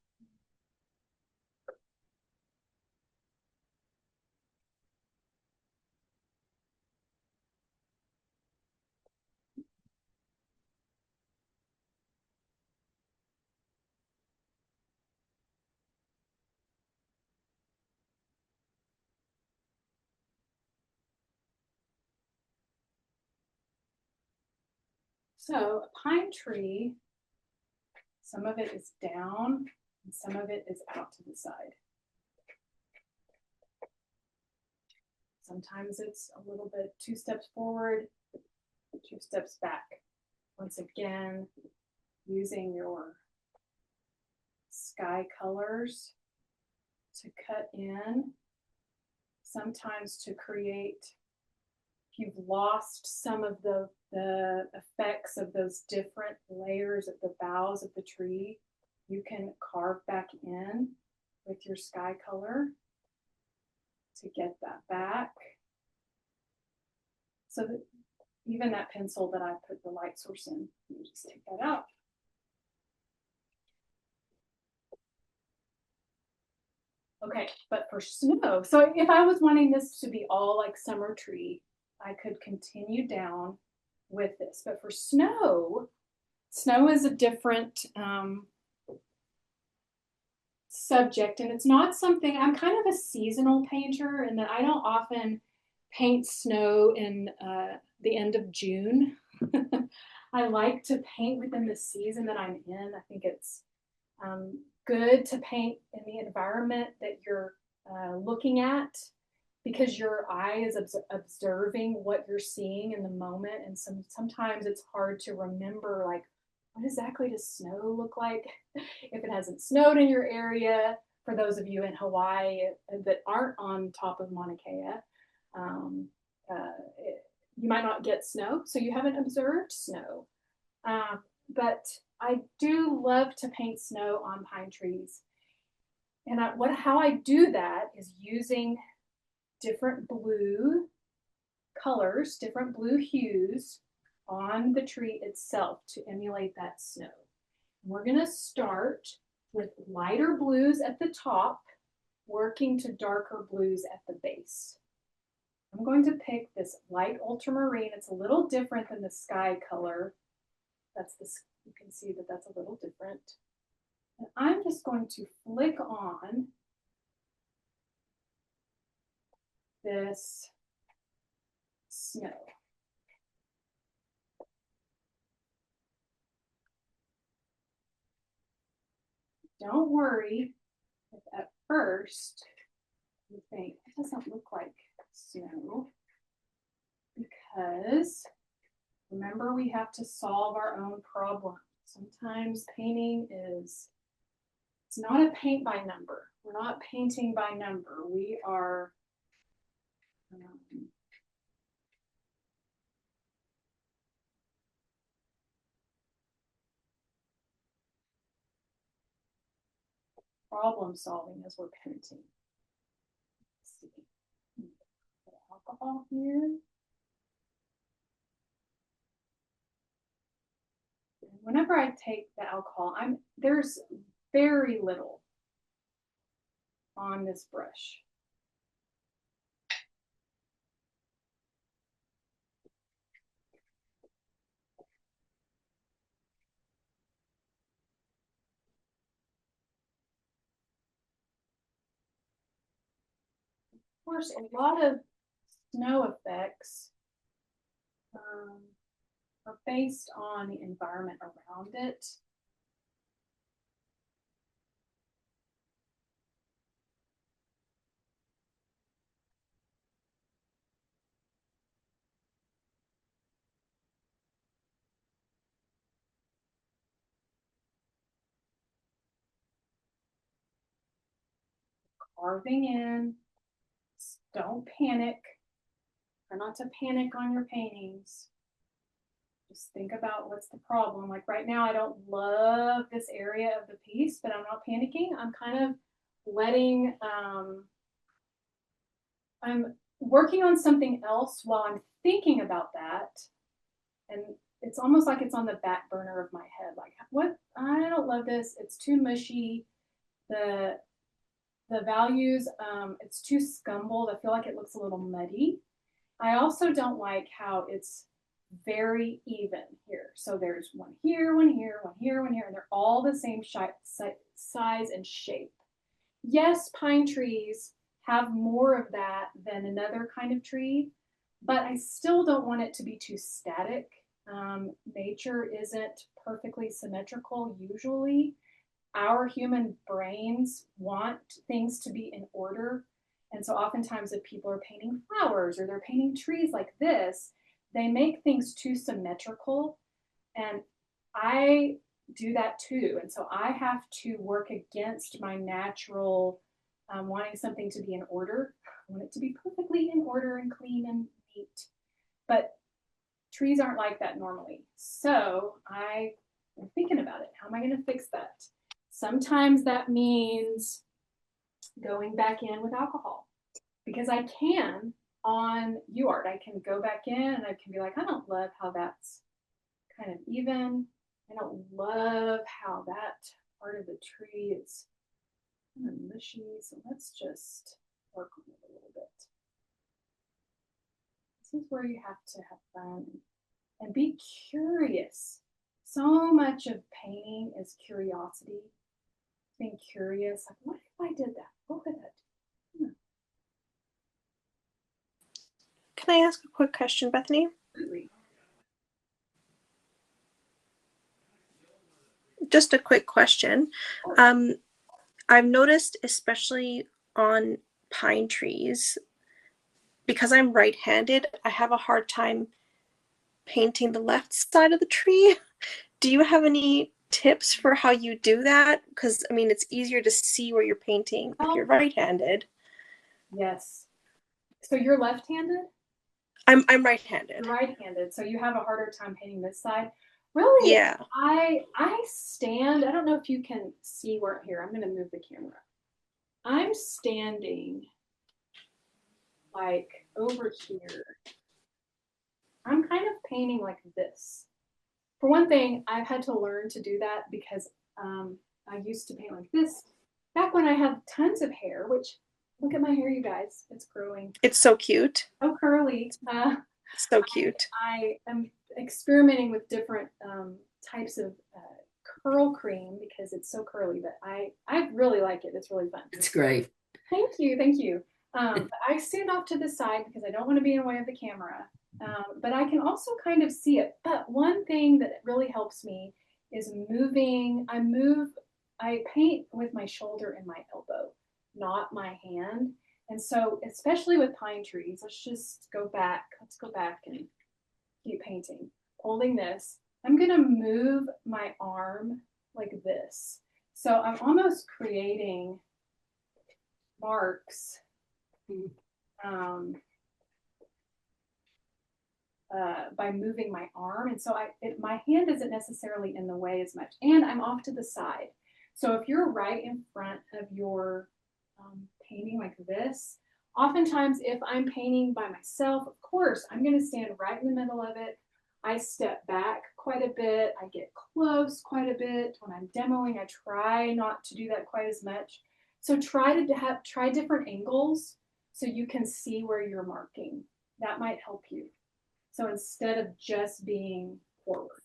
So a pine tree, some of it is down and some of it is out to the side. Sometimes it's a little bit 2 steps forward, 2 steps back. Once again, using your sky colors to cut in, sometimes to create you've lost some of the effects of those different layers of the boughs of the tree, you can carve back in with your sky color to get that back. So that even that pencil that I put the light source in, you just take that out. Okay, but for snow, so if I was wanting this to be all like summer tree, I could continue down with this. But for snow, snow is a different subject, and it's not something, I'm kind of a seasonal painter in that I don't often paint snow in the end of June. I like to paint within the season that I'm in. I think it's good to paint in the environment that you're looking at, because your eye is observing what you're seeing in the moment. And sometimes it's hard to remember, like, what exactly does snow look like if it hasn't snowed in your area. For those of you in Hawaii that aren't on top of Mauna Kea, you might not get snow, so you haven't observed snow. But I do love to paint snow on pine trees. And how I do that is using different blue colors, different blue hues on the tree itself to emulate that snow. We're going to start with lighter blues at the top, working to darker blues at the base. I'm going to pick this light ultramarine. It's a little different than the sky color. That's this, you can see that that's a little different. And I'm just going to flick on this snow. Don't worry if at first you think it doesn't look like snow, because remember, we have to solve our own problem. Sometimes painting it's not a paint by number. We're not painting by number. We are problem solving as we're painting. Let's see. Put alcohol here. And whenever I take the alcohol, there's very little on this brush. Of course, a lot of snow effects are based on the environment around it. Carving in, don't panic. Try not to panic on your paintings. Just think about what's the problem. Like right now, I don't love this area of the piece, but I'm not panicking. I'm kind of letting, I'm working on something else while I'm thinking about that. And it's almost like it's on the back burner of my head. Like, what? I don't love this. It's too mushy. The values, it's too scumbled. I feel like it looks a little muddy. I also don't like how it's very even here. So there's one here, one here, one here, one here, and they're all the same size and shape. Yes, pine trees have more of that than another kind of tree, but I still don't want it to be too static. Nature isn't perfectly symmetrical usually. Our human brains want things to be in order. And so oftentimes if people are painting flowers or they're painting trees like this, they make things too symmetrical. And I do that too. And so I have to work against my natural wanting something to be in order. I want it to be perfectly in order and clean and neat. but trees aren't like that normally. So I am thinking about it. How am I going to fix that? Sometimes that means going back in with alcohol, because I can on UArt. I can go back in and I can be like, I don't love how that's kind of even. I don't love how that part of the tree is kind of mushy. So let's just work on it a little bit. This is where you have to have fun and be curious. So much of painting is curiosity, being curious. Like, what if I did that? What would that do? Can I ask a quick question, Bethany? Just a quick question. I've noticed, especially on pine trees, because I'm right-handed, I have a hard time painting the left side of the tree. Do you have any tips for how you do that? Because, I mean, it's easier to see where you're painting if you're right-handed. Yes. So you're left-handed? I'm right-handed. You're right-handed, so you have a harder time painting this side. Really? Yeah. I stand, I don't know if you can see where here, I'm going to move the camera. I'm standing like over here. I'm kind of painting like this. For one thing, I've had to learn to do that because I used to paint like this back when I had tons of hair, which, look at my hair, you guys. It's growing. It's so cute. So curly. So cute. I am experimenting with different types of curl cream because it's so curly, but I really like it. It's really fun. It's great. Thank you. Thank you. I stand off to the side because I don't want to be in the way of the camera. But I can also kind of see it. But one thing that really helps me is moving. I paint with my shoulder and my elbow, not my hand. And so, especially with pine trees, let's just go back. Let's go back and keep painting. Holding this, I'm going to move my arm like this. So I'm almost creating marks by moving my arm. And so my hand isn't necessarily in the way as much. And I'm off to the side. So if you're right in front of your painting like this, oftentimes if I'm painting by myself, of course, I'm going to stand right in the middle of it. I step back quite a bit. I get close quite a bit. When I'm demoing, I try not to do that quite as much. So try different angles so you can see where you're marking. That might help you. So instead of just being forward.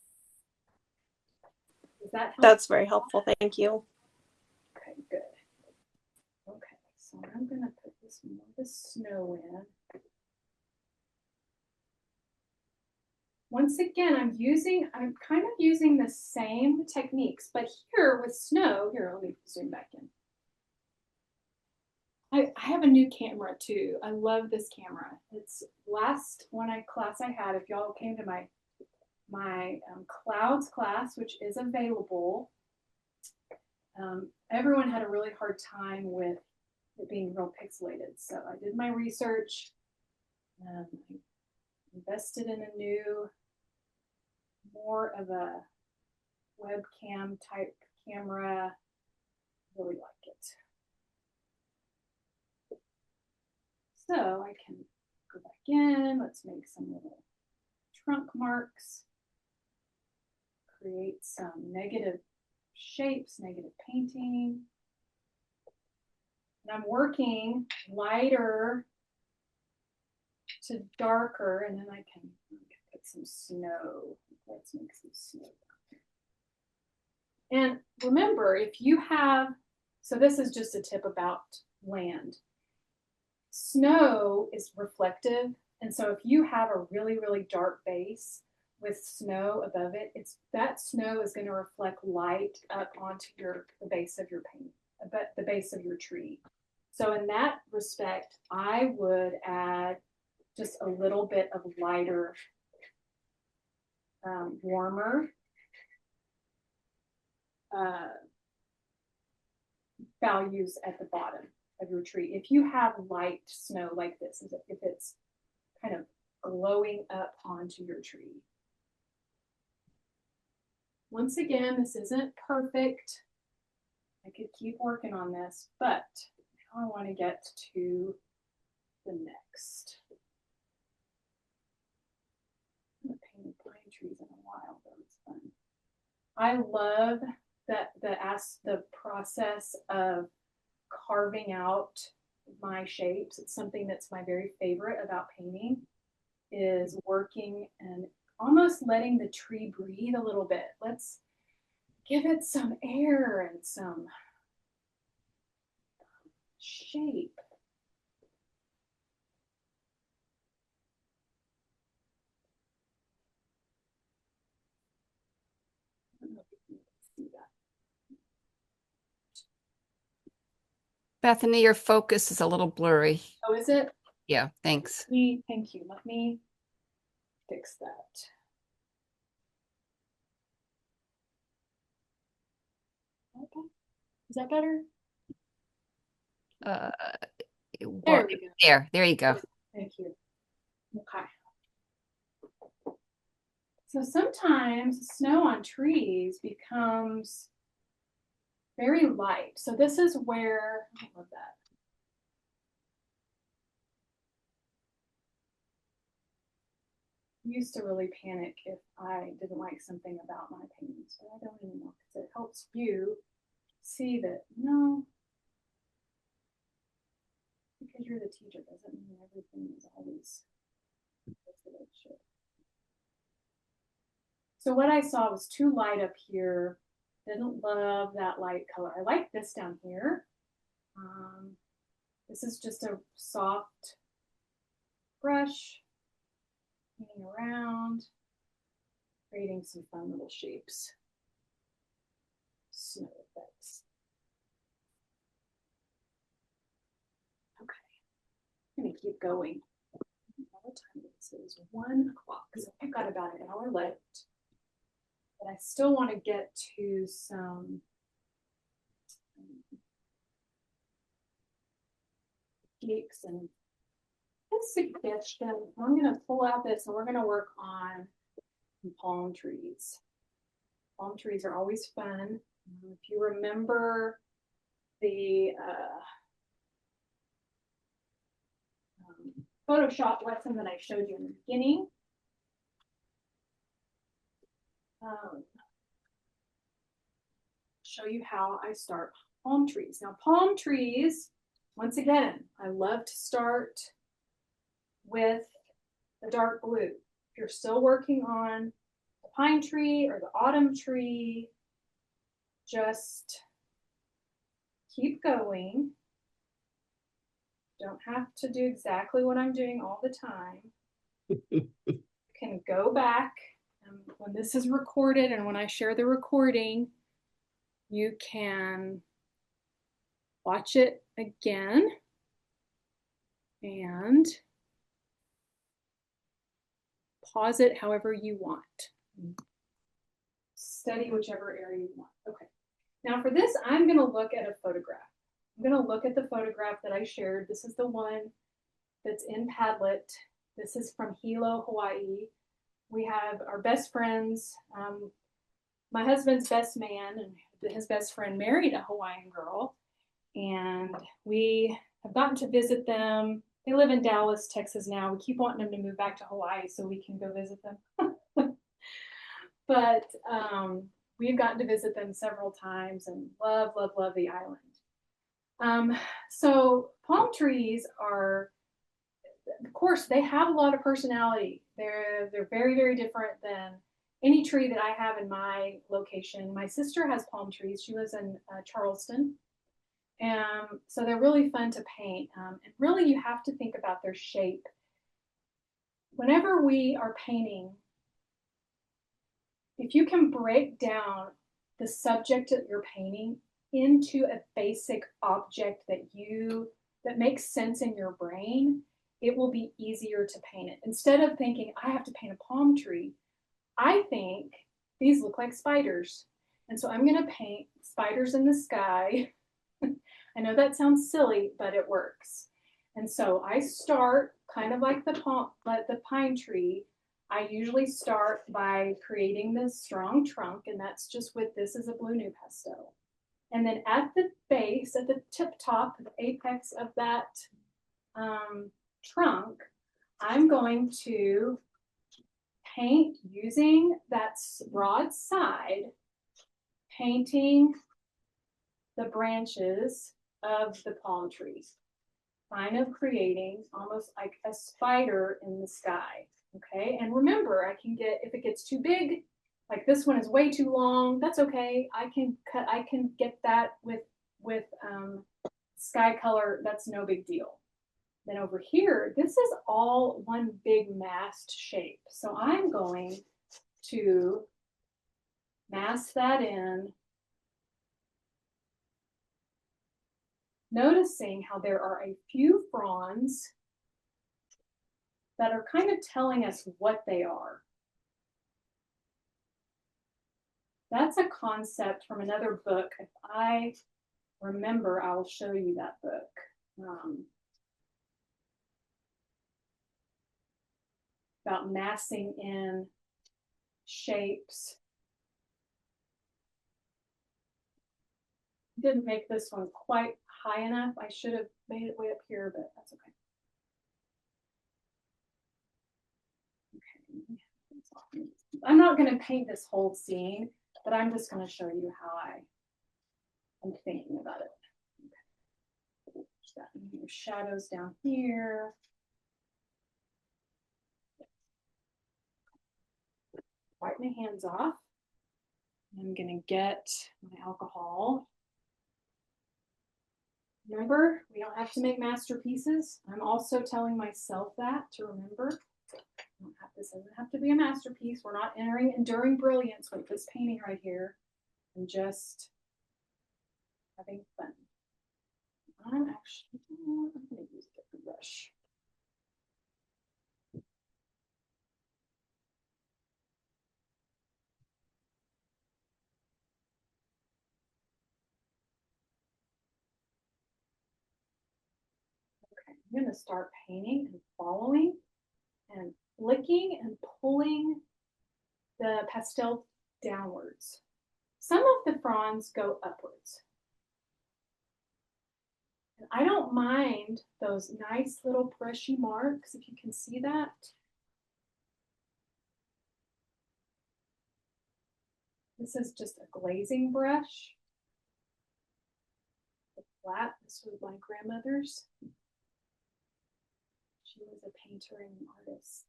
Does that help? That's very helpful. Thank you. Okay, good. Okay, so I'm going to put this more of the snow in. Once again, I'm kind of using the same techniques, but here with snow, here, let me zoom back in. I have a new camera too. I love this camera. It's last class I had. If y'all came to my clouds class, which is available, everyone had a really hard time with it being real pixelated. So I did my research. I invested in a new, more of a webcam type camera. Really like it. So I can go back in. Let's make some little trunk marks. Create some negative shapes, negative painting. And I'm working lighter to darker, and then I can put some snow. Let's make some snow. And remember, if you have, so this is just a tip about land. Snow is reflective, and so if you have a really, really dark base with snow above it, that snow is going to reflect light up onto the base of your paint, the base of your tree. So in that respect, I would add just a little bit of lighter, warmer values at the bottom of your tree. If you have light snow like this, if it's kind of glowing up onto your tree. Once again, this isn't perfect. I could keep working on this, but now I want to get to the next. I haven't painted pine trees in a while, but it's fun. I love the process of carving out my shapes. It's something that's my very favorite about painting, is working and almost letting the tree breathe a little bit. Let's give it some air and some shape. I don't know if you can see that. Bethany, your focus is a little blurry. Oh, is it? Yeah, thanks. Thank you. Let me fix that. Okay. Is that better? There we go. There you go. Thank you. Okay. So sometimes snow on trees becomes very light. So this is where, I love that. I used to really panic if I didn't like something about my paintings, but I don't anymore because it helps you see that, no, because you're the teacher doesn't mean everything is always as it should. So what I saw was too light up here. Didn't love that light color. I like this down here. This is just a soft brush, painting around, creating some fun little shapes. Snow effects. Okay, I'm gonna keep going. What time is it? It's 1 o'clock, so I've got about an hour left. But I still want to get to some shapes and a suggestion. I'm going to pull out this and we're going to work on palm trees. Palm trees are always fun. If you remember the Photoshop lesson that I showed you in the beginning, show you how I start palm trees. Now, palm trees, once again, I love to start with the dark blue. If you're still working on the pine tree or the autumn tree, just keep going. Don't have to do exactly what I'm doing all the time. You can go back when this is recorded and when I share the recording, you can watch it again and pause it however you want. Study whichever area you want. Okay. Now for this, I'm going to look at a photograph. I'm going to look at the photograph that I shared. This is the one that's in Padlet. This is from Hilo, Hawaii. We have our best friends. My husband's best man and his best friend married a Hawaiian girl. And we have gotten to visit them. They live in Dallas, Texas now. We keep wanting them to move back to Hawaii so we can go visit them. But we've gotten to visit them several times and love, love, love the island. So palm trees are, of course, they have a lot of personality. They're very, very different than any tree that I have in my location. My sister has palm trees. She lives in Charleston. And so they're really fun to paint. And really you have to think about their shape. Whenever we are painting, if you can break down the subject that you're painting into a basic object that makes sense in your brain, it will be easier to paint it. Instead of thinking, I have to paint a palm tree, I think these look like spiders. And so I'm going to paint spiders in the sky. I know that sounds silly, but it works. And so I start kind of like the pine tree. I usually start by creating this strong trunk, and that's just with this is a blue new pastel. And then at the base, at the tip top, the apex of that trunk, I'm going to paint using that broad side, painting the branches of the palm trees, kind of creating almost like a spider in the sky. Okay, and remember, I can get, if it gets too big, like this one is way too long, that's okay. I can get that with sky color, that's no big deal. Then over here, this is all one big massed shape. So I'm going to mass that in, noticing how there are a few fronds that are kind of telling us what they are. That's a concept from another book. If I remember, I will show you that book. About massing in shapes. Didn't make this one quite high enough. I should have made it way up here, but that's okay. Okay. I'm not going to paint this whole scene, but I'm just going to show you how I am thinking about it. Okay. Shadows down here. Wipe my hands off. I'm going to get my alcohol. Remember, we don't have to make masterpieces. I'm also telling myself that to remember. This doesn't have to be a masterpiece. We're not entering enduring brilliance with this painting right here. I'm just having fun. I'm going to use a different brush. Okay, I'm going to start painting and following and flicking and pulling the pastel downwards. Some of the fronds go upwards. And I don't mind those nice little brushy marks, if you can see that. This is just a glazing brush. The flat, this was my grandmother's. She was a painter and an artist.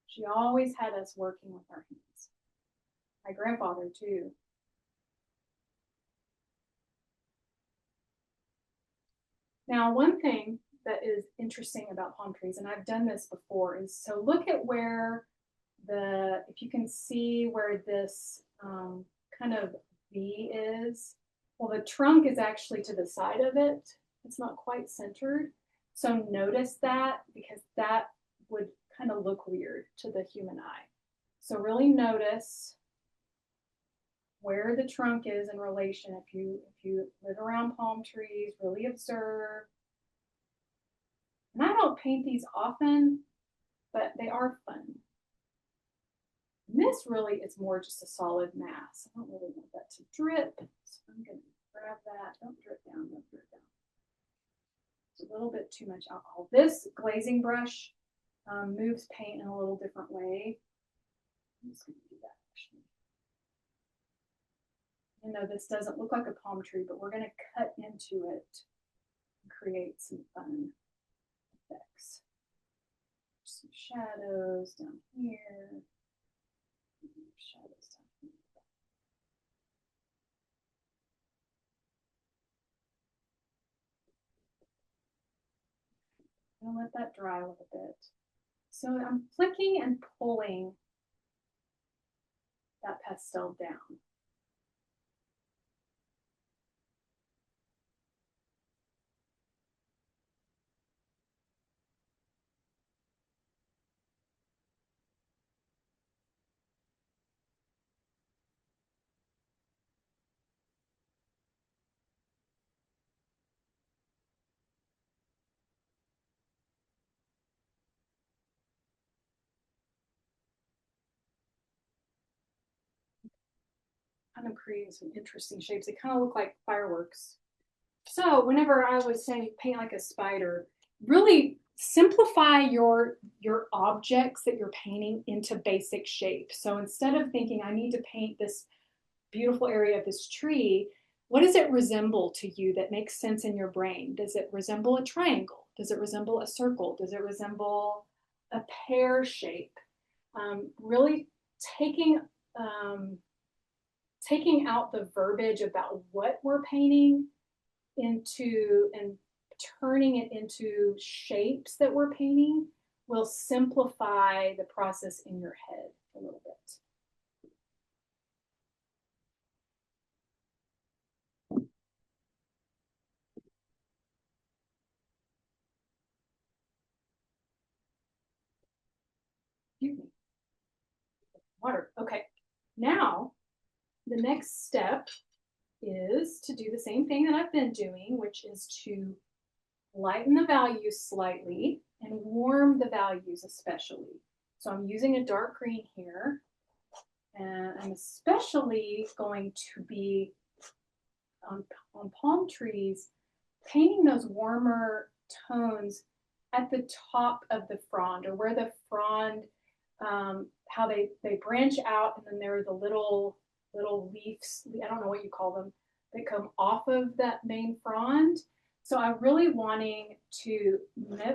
She always had us working with our hands. My grandfather too. Now, one thing that is interesting about palm trees, and I've done this before, is so look at where if you can see where this kind of V is, well, the trunk is actually to the side of it. It's not quite centered. So notice that, because that would kind of look weird to the human eye. So really notice where the trunk is in relation. If you live around palm trees, really observe. And I don't paint these often, but they are fun. And this really is more just a solid mass. I don't really want that to drip, so I'm going to grab that. Don't drip down, don't drip down. It's a little bit too much alcohol. This glazing brush moves paint in a little different way. I'm just going to do that actually. You know, this doesn't look like a palm tree, but we're going to cut into it and create some fun effects. Some shadows down here. Shadows down here. I'm gonna let that dry a little bit. So I'm flicking and pulling that pastel down. kind of creating some interesting shapes. They kind of look like fireworks. So whenever I was saying paint like a spider, really simplify your objects that you're painting into basic shapes. So instead of thinking I need to paint this beautiful area of this tree, what does it resemble to you that makes sense in your brain? Does it resemble a triangle? Does it resemble a circle? Does it resemble a pear shape? Really taking taking out the verbiage about what we're painting into and turning it into shapes that we're painting will simplify the process in your head a little bit. Excuse me. Water. Okay. Now, the next step is to do the same thing that I've been doing, which is to lighten the values slightly and warm the values especially. So I'm using a dark green here, and I'm especially going to be on palm trees, painting those warmer tones at the top of the frond, or where the frond, how they branch out, and then there are the little leaves, I don't know what you call them, that come off of that main frond. So I'm really wanting to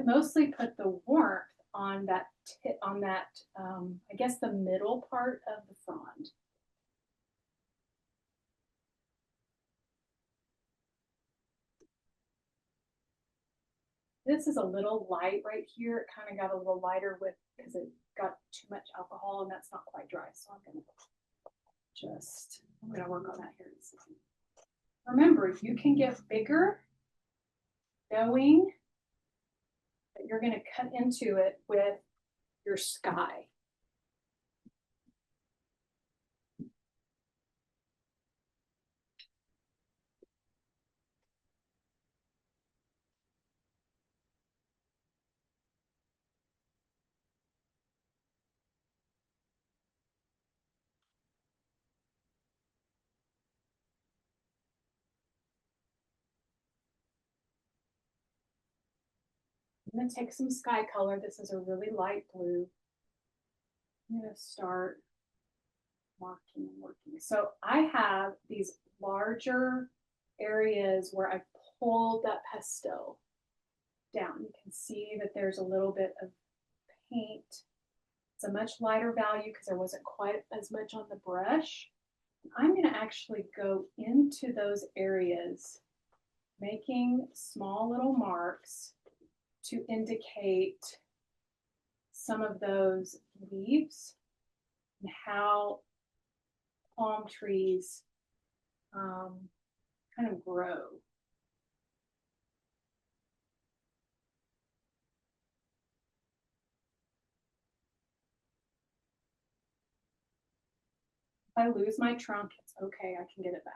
mostly put the warmth on that I guess the middle part of the frond. This is a little light right here. It kind of got a little lighter because it got too much alcohol and that's not quite dry. So I'm going to work on that here in a second. Remember, you can get bigger knowing that you're going to cut into it with your sky. I'm going to take some sky color. This is a really light blue. I'm going to start marking and working. So I have these larger areas where I pulled that pastel down. You can see that there's a little bit of paint. It's a much lighter value because there wasn't quite as much on the brush. I'm going to actually go into those areas, making small little marks to indicate some of those leaves and how palm trees kind of grow. If I lose my trunk, it's okay, I can get it back.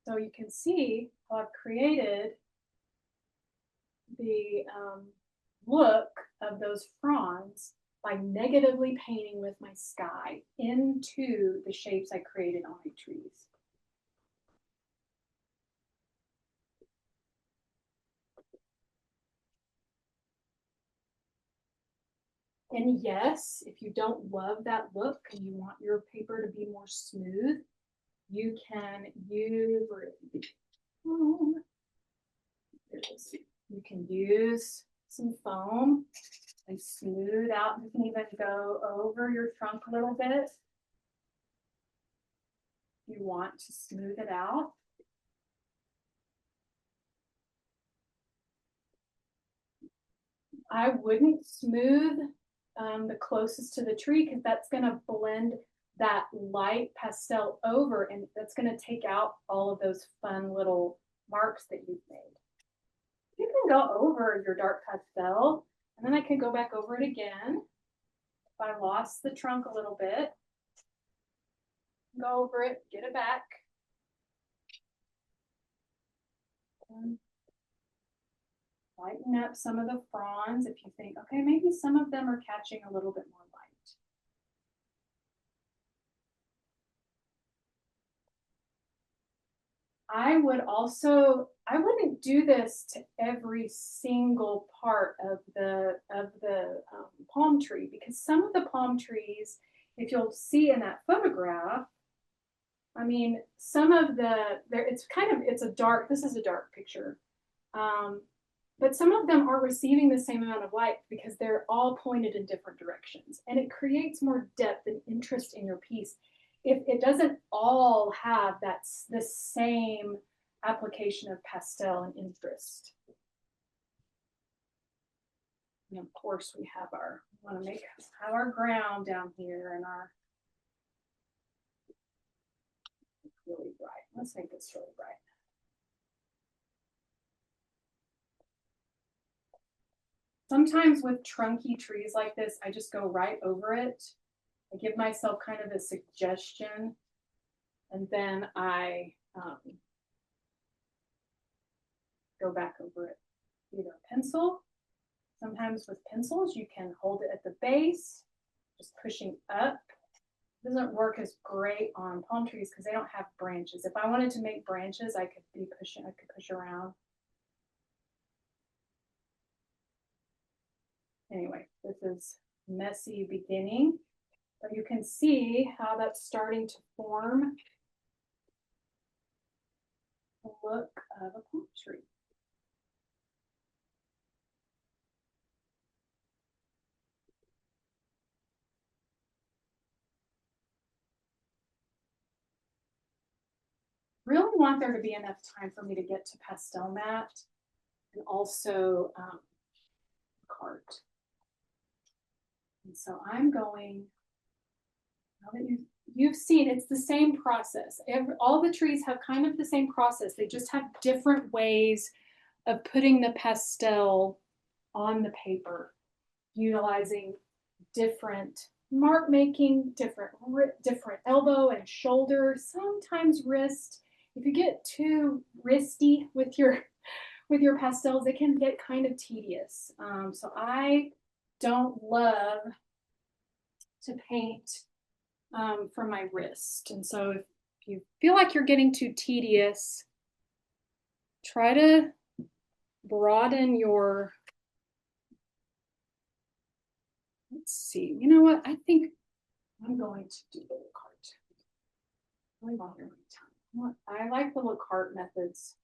So you can see how I've created the look of those fronds by negatively painting with my sky into the shapes I created on my trees. And yes, if you don't love that look and you want your paper to be more smooth, you can use, you can use some foam and smooth out. You can even go over your trunk a little bit if you want to smooth it out. I wouldn't smooth the closest to the tree because that's going to blend that light pastel over, and that's going to take out all of those fun little marks that you've made. You can go over your dark pastel, and then I can go back over it again. If I lost the trunk a little bit, go over it, get it back. lighten up some of the fronds if you think, okay, maybe some of them are catching a little bit more light. I wouldn't do this to every single part of the palm tree, because some of the palm trees, if you'll see in that photograph, I mean, some of it's a dark, this is a dark picture. But some of them are receiving the same amount of light because they're all pointed in different directions, and it creates more depth and interest in your piece if it doesn't all have the same application of pastel and interest. And of course, we want to have our ground down here and our really bright. Let's make this really bright. Sometimes with trunky trees like this, I just go right over it. I give myself kind of a suggestion, and then I go back over it. Either a pencil. Sometimes with pencils, you can hold it at the base, just pushing up. It doesn't work as great on palm trees because they don't have branches. If I wanted to make branches, I could push around. Anyway, this is messy beginning, but you can see how that's starting to form the look of a palm tree. Really want there to be enough time for me to get to pastel mat and also cart. And so I'm going, now that you've seen, it's the same process. All the trees have kind of the same process. They just have different ways of putting the pastel on the paper, utilizing different mark making, different elbow and shoulder, sometimes wrist. If you get too wristy with your pastels, it can get kind of tedious. So I don't love to paint from my wrist. And so if you feel like you're getting too tedious, try to broaden your, let's see, you know what? I think I'm going to do the cart. Really bother my time. I like the cart methods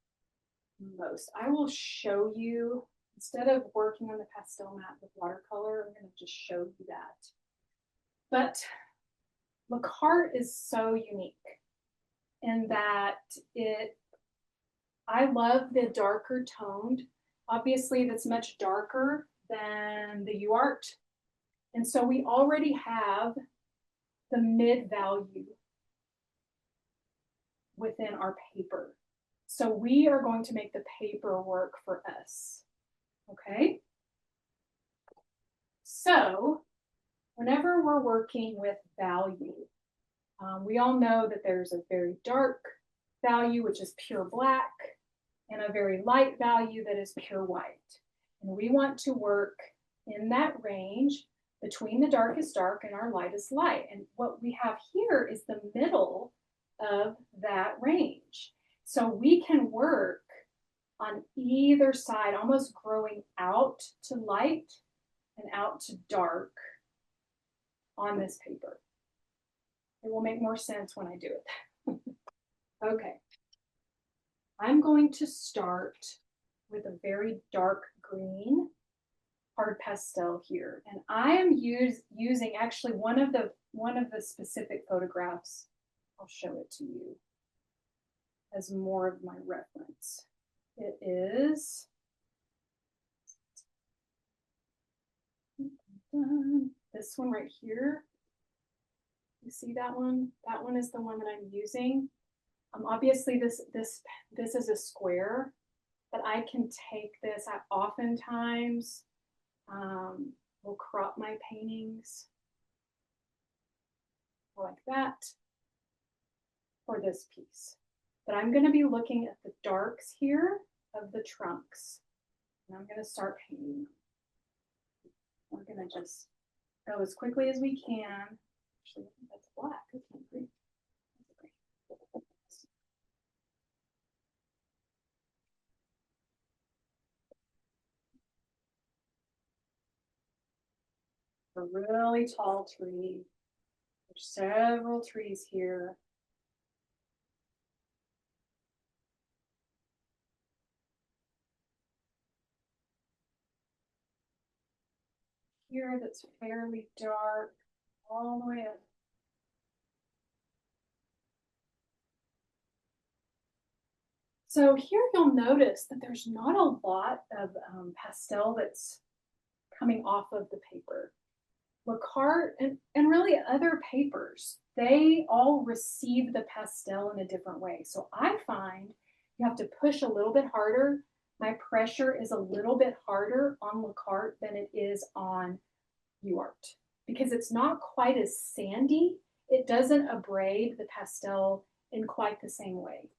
most. I will show you, instead of working on the pastel mat with watercolor, I'm going to just show you that. But the cart is so unique in that I love the darker toned. Obviously, that's much darker than the UArt. And so we already have the mid value within our paper. So we are going to make the paper work for us. Okay? So whenever we're working with value, we all know that there's a very dark value, which is pure black, and a very light value that is pure white. And we want to work in that range between the darkest dark and our lightest light. And what we have here is the middle of that range. So we can work on either side, almost growing out to light and out to dark on this paper. It will make more sense when I do it. Okay. I'm going to start with a very dark green hard pastel here. And I am using actually one of the specific photographs. I'll show it to you as more of my reference. It is this one right here. You see that one? That one is the one that I'm using. Obviously this is a square, but I can take this. I oftentimes will crop my paintings like that for this piece. But I'm going to be looking at the darks here of the trunks. And I'm going to start painting. We're going to just go as quickly as we can. Actually, that's black. That's not green. A really tall tree. There's several trees here. Here that's fairly dark all the way up. So here you'll notice that there's not a lot of pastel that's coming off of the paper. Lacarte and really other papers, they all receive the pastel in a different way. So I find you have to push a little bit harder. My pressure is a little bit harder on Lacarte than it is on UArt because it's not quite as sandy. It doesn't abrade the pastel in quite the same way.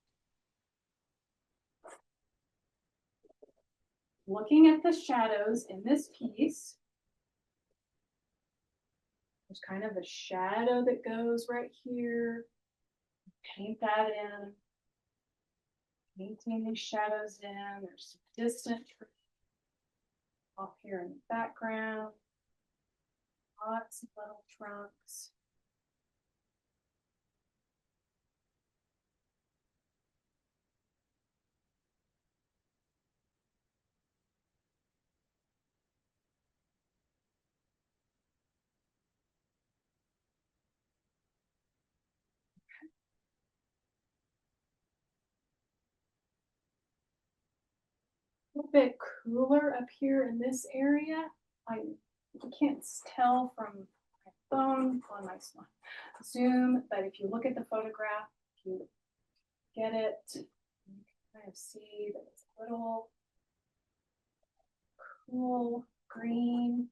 Looking at the shadows in this piece, there's kind of a shadow that goes right here. Paint that in. Painting these shadows in. There's some distant trees off here in the background. Lots of little trunks. A little bit cooler up here in this area. I can't tell from my phone on my Zoom, but if you look at the photograph, if you get it, you can kind of see that it's a little cool green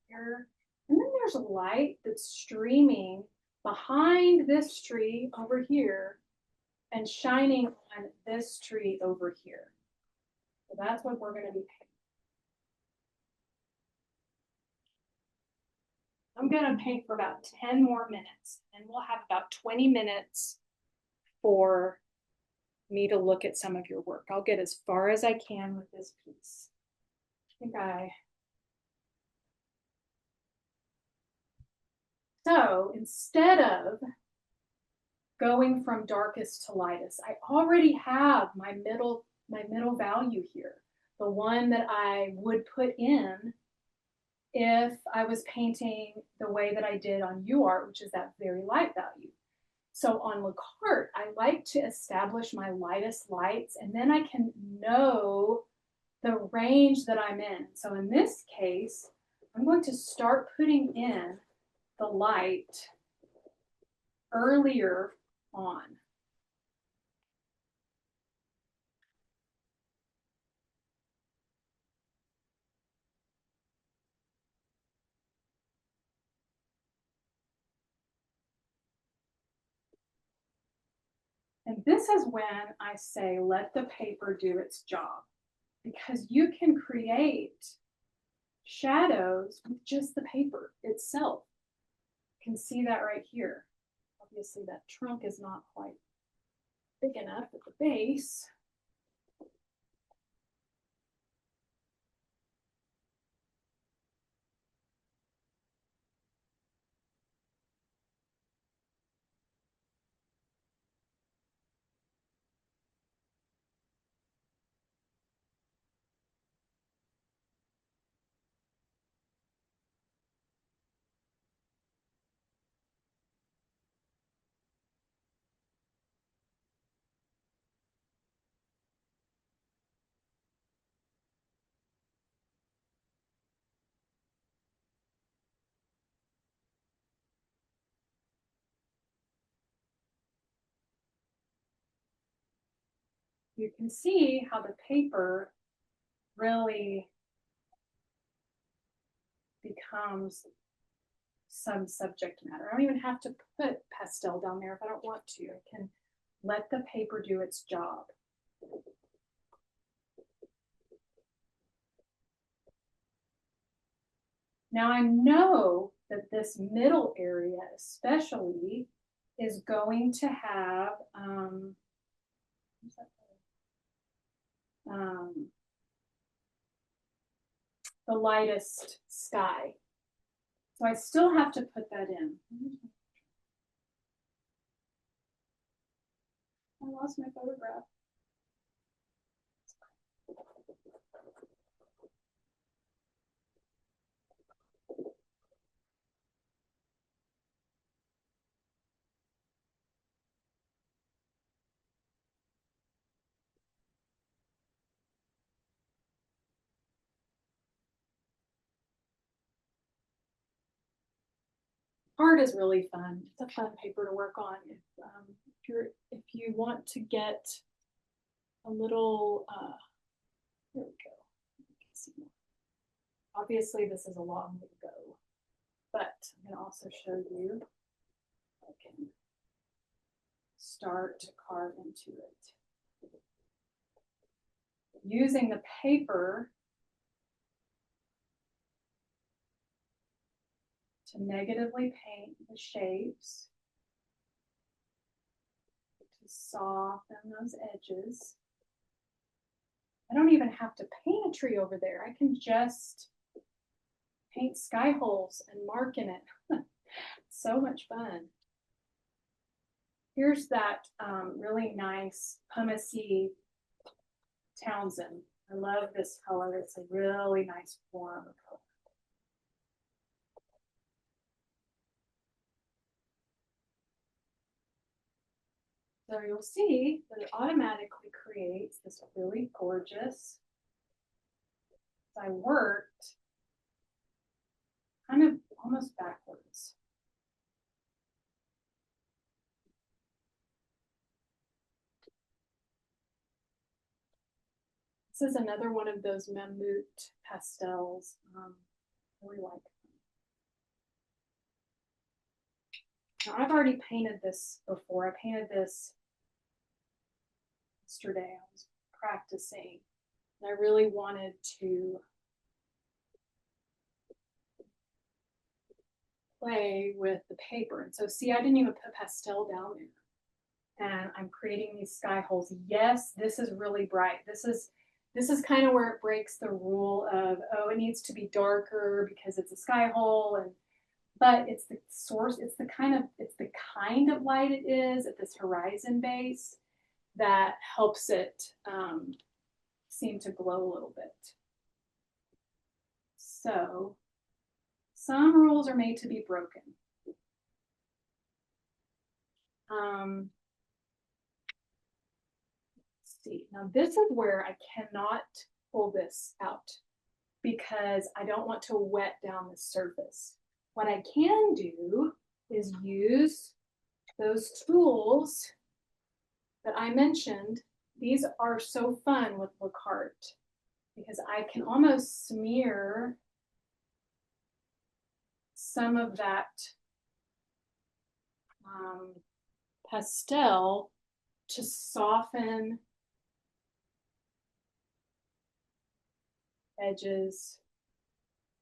here. And then there's a light that's streaming behind this tree over here and shining on this tree over here. So that's what we're going to be painting. I'm going to paint for about 10 more minutes, and we'll have about 20 minutes for me to look at some of your work. I'll get as far as I can with this piece. So instead of going from darkest to lightest, I already have my middle value here, the one that I would put in if I was painting the way that I did on UArt, which is that very light value. So on Lacarte, I like to establish my lightest lights, and then I can know the range that I'm in. So in this case, I'm going to start putting in the light earlier on. And this is when I say, let the paper do its job, because you can create shadows with just the paper itself. You can see that right here. Obviously that trunk is not quite big enough at the base. You can see how the paper really becomes some subject matter. I don't even have to put pastel down there if I don't want to. I can let the paper do its job. Now I know that this middle area especially is going to have the lightest sky. So I still have to put that in. I lost my photograph. Art is really fun. It's a fun paper to work on. If you want to get a little, here we go. Obviously, this is a long way to go, but I'm going to also show you I can start to carve into it. Using the paper to negatively paint the shapes, to soften those edges. I don't even have to paint a tree over there. I can just paint sky holes and mark in it. So much fun. Here's that really nice pumicey Townsend. I love this color. It's a really nice warm color. So you'll see that it automatically creates this really gorgeous. I worked kind of almost backwards. This is another one of those Mammut pastels. I really like them. Now, I've already painted this before. I painted this yesterday. I was practicing, and I really wanted to play with the paper. And so, see, I didn't even put pastel down there. And I'm creating these sky holes. Yes, this is really bright. This is kind of where it breaks the rule of, oh, it needs to be darker because it's a sky hole, but it's the source, it's the kind of light it is at this horizon base that helps it seem to glow a little bit. So some rules are made to be broken. See, now this is where I cannot pull this out because I don't want to wet down the surface. What I can do is use those tools that I mentioned. These are so fun with Lacarte because I can almost smear some of that pastel to soften edges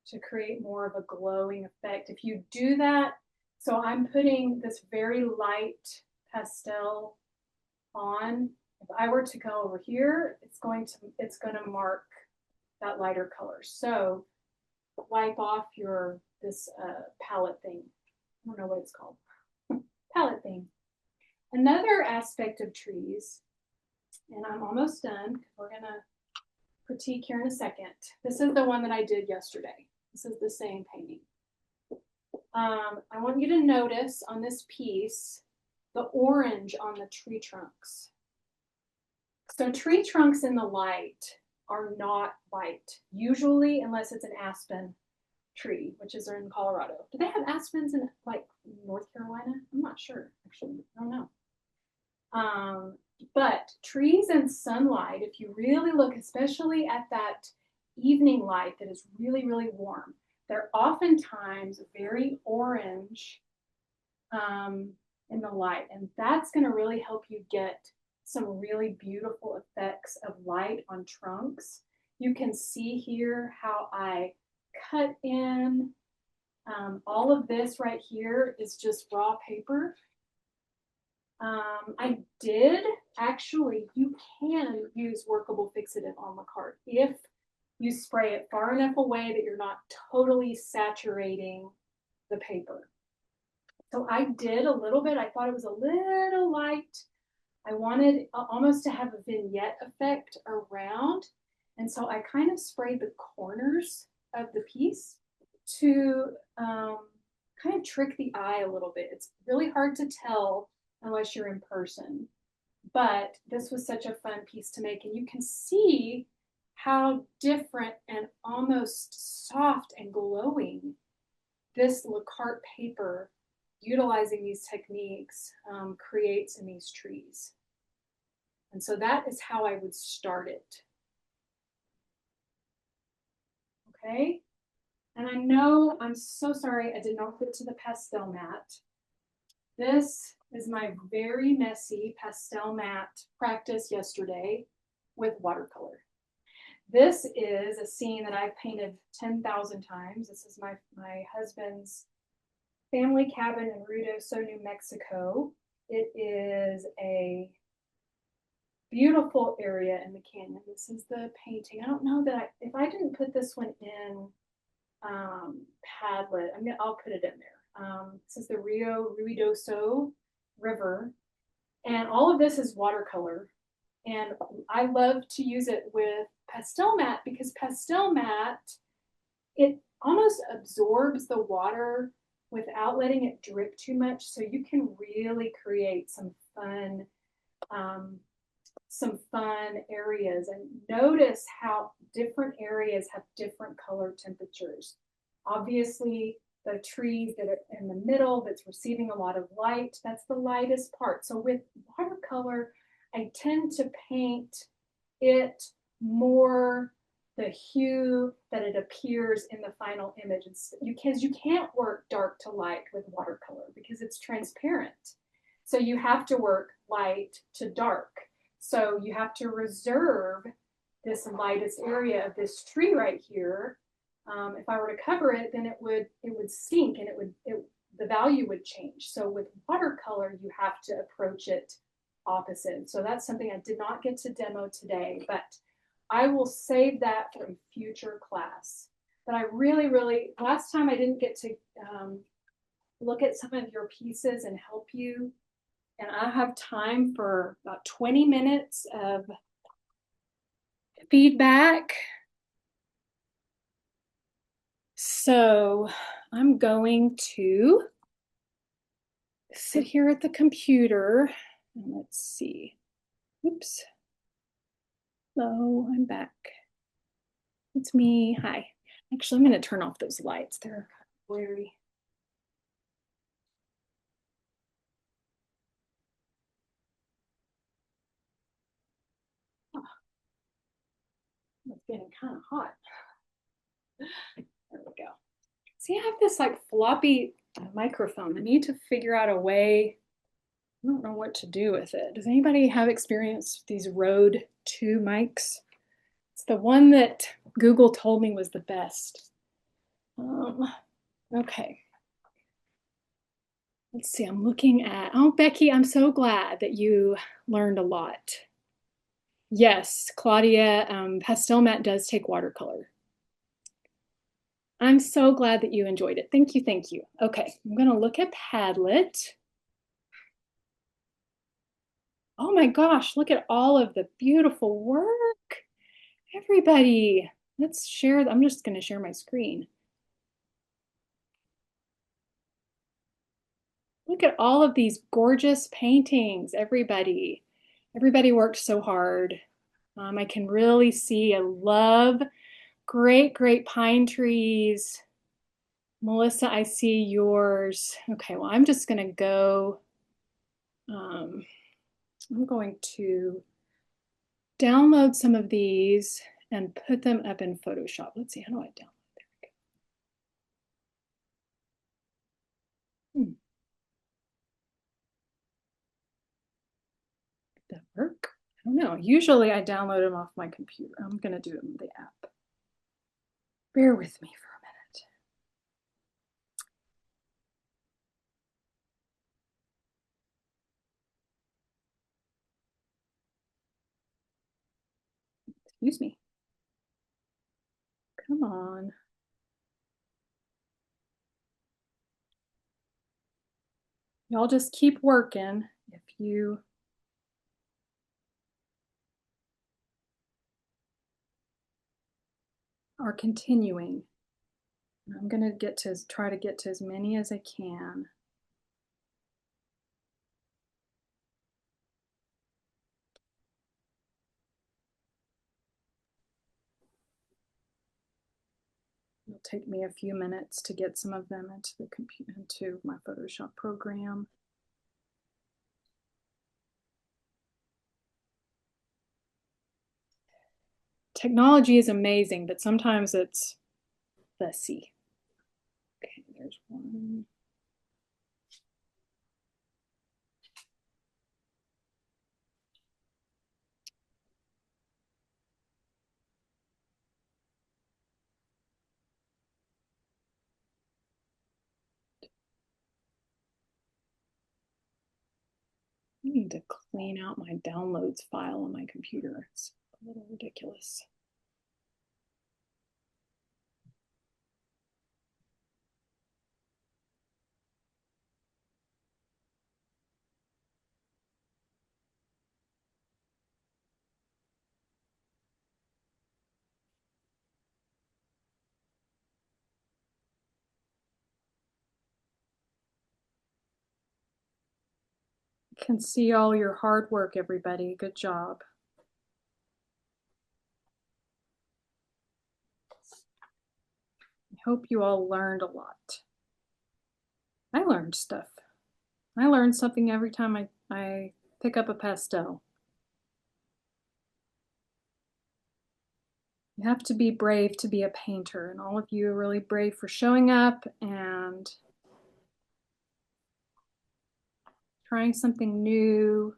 to create more of a glowing effect. If you do that, so I'm putting this very light pastel on. If I were to go over here, it's going to mark that lighter color. So wipe off this palette thing. I don't know what it's called. Palette thing. Another aspect of trees, and I'm almost done. We're gonna critique here in a second. This is the one that I did yesterday. This is the same painting. I want you to notice on this piece the orange on the tree trunks. So tree trunks in the light are not white, usually, unless it's an aspen tree, which is in Colorado. Do they have aspens in like North Carolina? I'm not sure, actually. I don't know. But trees in sunlight, if you really look, especially at that evening light that is really, really warm, they're oftentimes very orange in the light. And that's going to really help you get some really beautiful effects of light on trunks. You can see here how I cut in All of this right here is just raw paper. I did actually, you can use workable fixative on the card if you spray it far enough away that you're not totally saturating the paper. So I did a little bit. I thought it was a little light. I wanted almost to have a vignette effect around. And so I kind of sprayed the corners of the piece to kind of trick the eye a little bit. It's really hard to tell unless you're in person. But this was such a fun piece to make. And you can see how different and almost soft and glowing this Le Carte paper, utilizing these techniques, creates in these trees. And so that is how I would start it. Okay. And I know, I'm so sorry I did not get to the pastel mat. This is my very messy pastel mat practice yesterday with watercolor. This is a scene that I've painted 10,000 times. This is my husband's family cabin in Ruidoso, New Mexico. It is a beautiful area in the canyon. This is the painting. I don't know that if I didn't put this one in Padlet, I'll put it in there. This is the Rio Ruidoso River, and all of this is watercolor. And I love to use it with pastel mat because pastel mat, it almost absorbs the water without letting it drip too much. So you can really create some fun areas, and notice how different areas have different color temperatures. Obviously, the trees that are in the middle that's receiving a lot of light, that's the lightest part. So with watercolor, I tend to paint it more the hue that it appears in the final image. Because you can't work dark to light with watercolor because it's transparent. So you have to work light to dark. So you have to reserve this lightest area of this tree right here. If I were to cover it, then it would stink, and the value would change. So with watercolor, you have to approach it opposite. So that's something I did not get to demo today, but I will save that for a future class. But I really, last time I didn't get to look at some of your pieces and help you. And I have time for about 20 minutes of feedback. So I'm going to sit here at the computer and let's see. Oops. Hello, I'm back. It's me. Hi. Actually, I'm going to turn off those lights. They're kind of blurry. Oh, it's getting kind of hot. There we go. See, I have this like floppy microphone. I need to figure out a way. I don't know what to do with it. Does anybody have experience with these Rode 2 mics? It's the one that Google told me was the best. Okay. Let's see, I'm looking at, oh, Becky, I'm so glad that you learned a lot. Yes, Claudia, pastel mat does take watercolor. I'm so glad that you enjoyed it. Thank you, thank you. Okay, I'm gonna look at Padlet. Oh my gosh, look at all of the beautiful work. Everybody, let's share. I'm just gonna share my screen. Look at all of these gorgeous paintings, everybody. Everybody worked so hard. I can really see, I love great pine trees. Melissa, I see yours. Okay, well, I'm just gonna go, I'm going to download some of these and put them up in Photoshop. Let's see, how do I download? There we go. Did that work? I don't know. Usually I download them off my computer. I'm gonna do it in the app. Bear with me for Excuse me. Come on. Y'all just keep working if you are continuing. I'm going to try to get to as many as I can. It'll take me a few minutes to get some of them into the computer, into my Photoshop program. Technology is amazing, but sometimes it's fussy. Okay, there's one. I need to clean out my downloads file on my computer. It's a little ridiculous. Can see all your hard work, everybody. Good job. I hope you all learned a lot. I learned stuff. I learn something every time I pick up a pastel. You have to be brave to be a painter, and all of you are really brave for showing up and trying something new.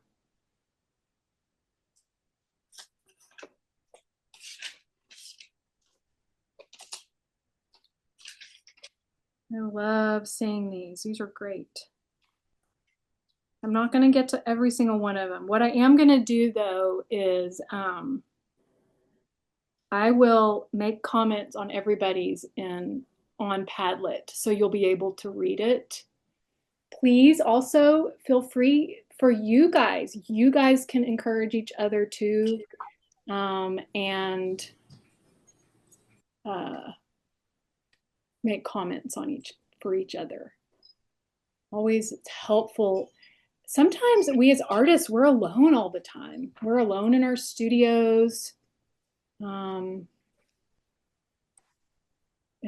I love seeing these. These are great. I'm not going to get to every single one of them. What I am going to do, though, is I will make comments on everybody's on Padlet, so you'll be able to read it. Please also feel free for you guys. You guys can encourage each other too, and make comments on for each other. Always it's helpful. Sometimes we as artists, we're alone all the time. We're alone in our studios, in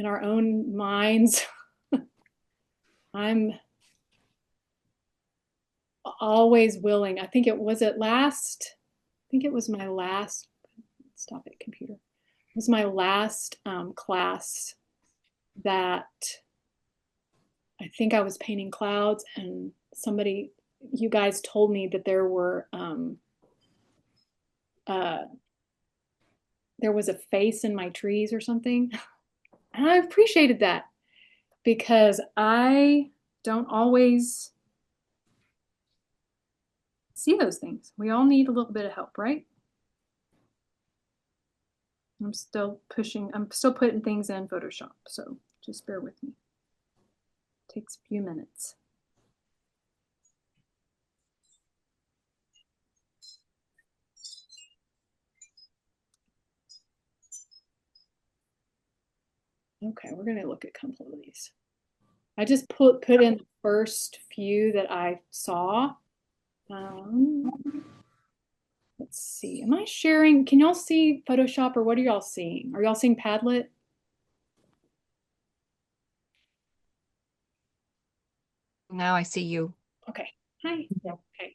our own minds. I'm always willing. I think it was my last, stop it, computer. It was my last class that I think I was painting clouds, and you guys told me that there was a face in my trees or something. And I appreciated that because I don't always see those things. We all need a little bit of help, right? I'm still putting things in Photoshop, so just bear with me. It takes a few minutes. Okay, we're going to look at a couple of these. I just put in the first few that I saw. Let's see. Am I sharing? Can y'all see Photoshop, or what are y'all seeing? Are y'all seeing Padlet? Now I see you. Okay. Hi. Okay.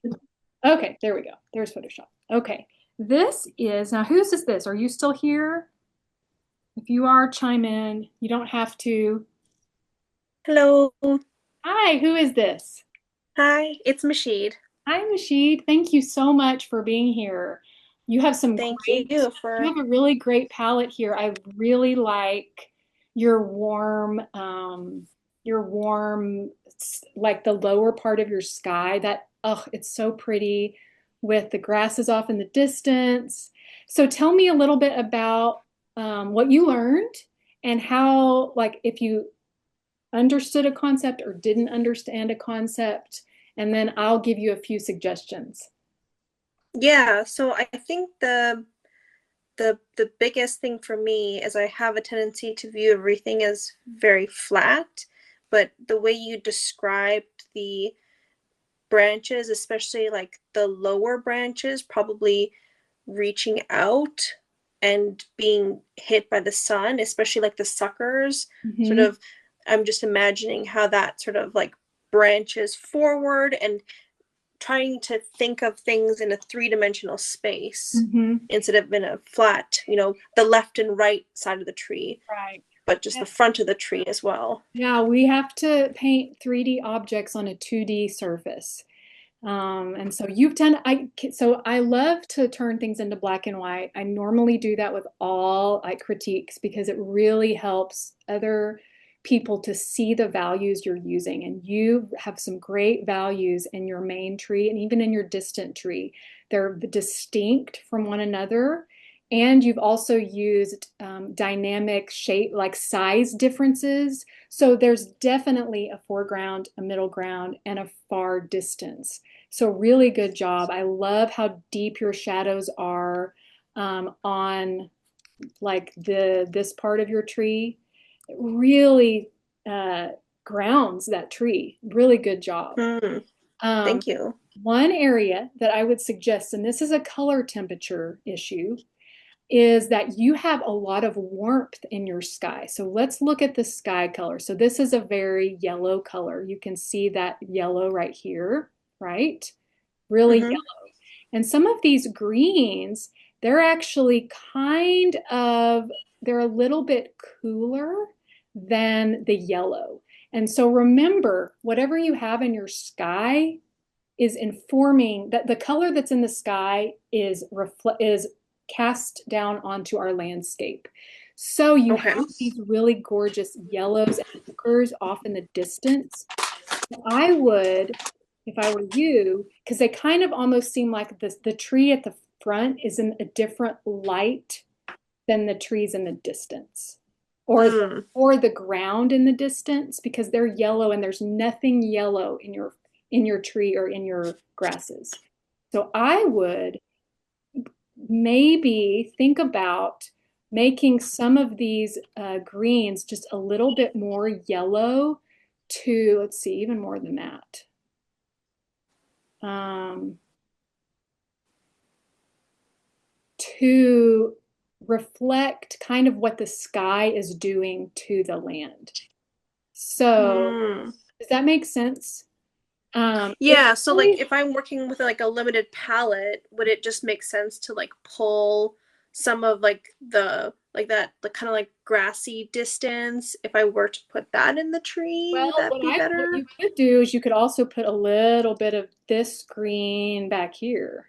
Okay, there we go. There's Photoshop. Okay. Now whose is this? Are you still here? If you are, chime in. You don't have to. Hello. Hi, who is this? Hi, it's Mashid. Hi, Mashid. Thank you so much for being here. You have You have a really great palette here. I really like your warm, like the lower part of your sky. It's so pretty. with the grasses off in the distance. So tell me a little bit about what you learned and how, like, if you understood a concept or didn't understand a concept, and then I'll give you a few suggestions. Yeah, so I think the biggest thing for me is I have a tendency to view everything as very flat, but the way you described the branches, especially like the lower branches, probably reaching out and being hit by the sun, especially like the suckers, sort of, I'm just imagining how that sort of like branches forward and trying to think of things in a three-dimensional space instead of in a flat, the left and right side of the tree, Right. but just the front of the tree as well. Yeah, we have to paint 3D objects on a 2D surface. And so so I love to turn things into black and white. I normally do that with all critiques because it really helps other people to see the values you're using. And you have some great values in your main tree and even in your distant tree. They're distinct from one another. And you've also used dynamic shape, like size differences. So there's definitely a foreground, a middle ground, and a far distance. So really good job. I love how deep your shadows are on like this part of your tree. It really grounds that tree. Really good job. Thank you. One area that I would suggest, and this is a color temperature issue, is that you have a lot of warmth in your sky. So let's look at the sky color. So this is a very yellow color. You can see that yellow right here, right? Really yellow. And some of these greens, they're actually they're a little bit cooler than the yellow. And so remember, whatever you have in your sky is informing that the color that's in the sky is cast down onto our landscape. So you have these really gorgeous yellows and ochres off in the distance. I would, if I were you, because they kind of almost seem like the tree at the front is in a different light than the trees in the distance, or the ground in the distance, because they're yellow and there's nothing yellow in your tree or in your grasses. So I would maybe think about making some of these greens just a little bit more yellow to, let's see, even more than that. To reflect kind of what the sky is doing to the land. So does that make sense? Yeah, so like if I'm working with like a limited palette, would it just make sense to like pull some of like the kind of like grassy distance if I were to put that in the tree? Well, would that be better? What you could do is you could also put a little bit of this green back here.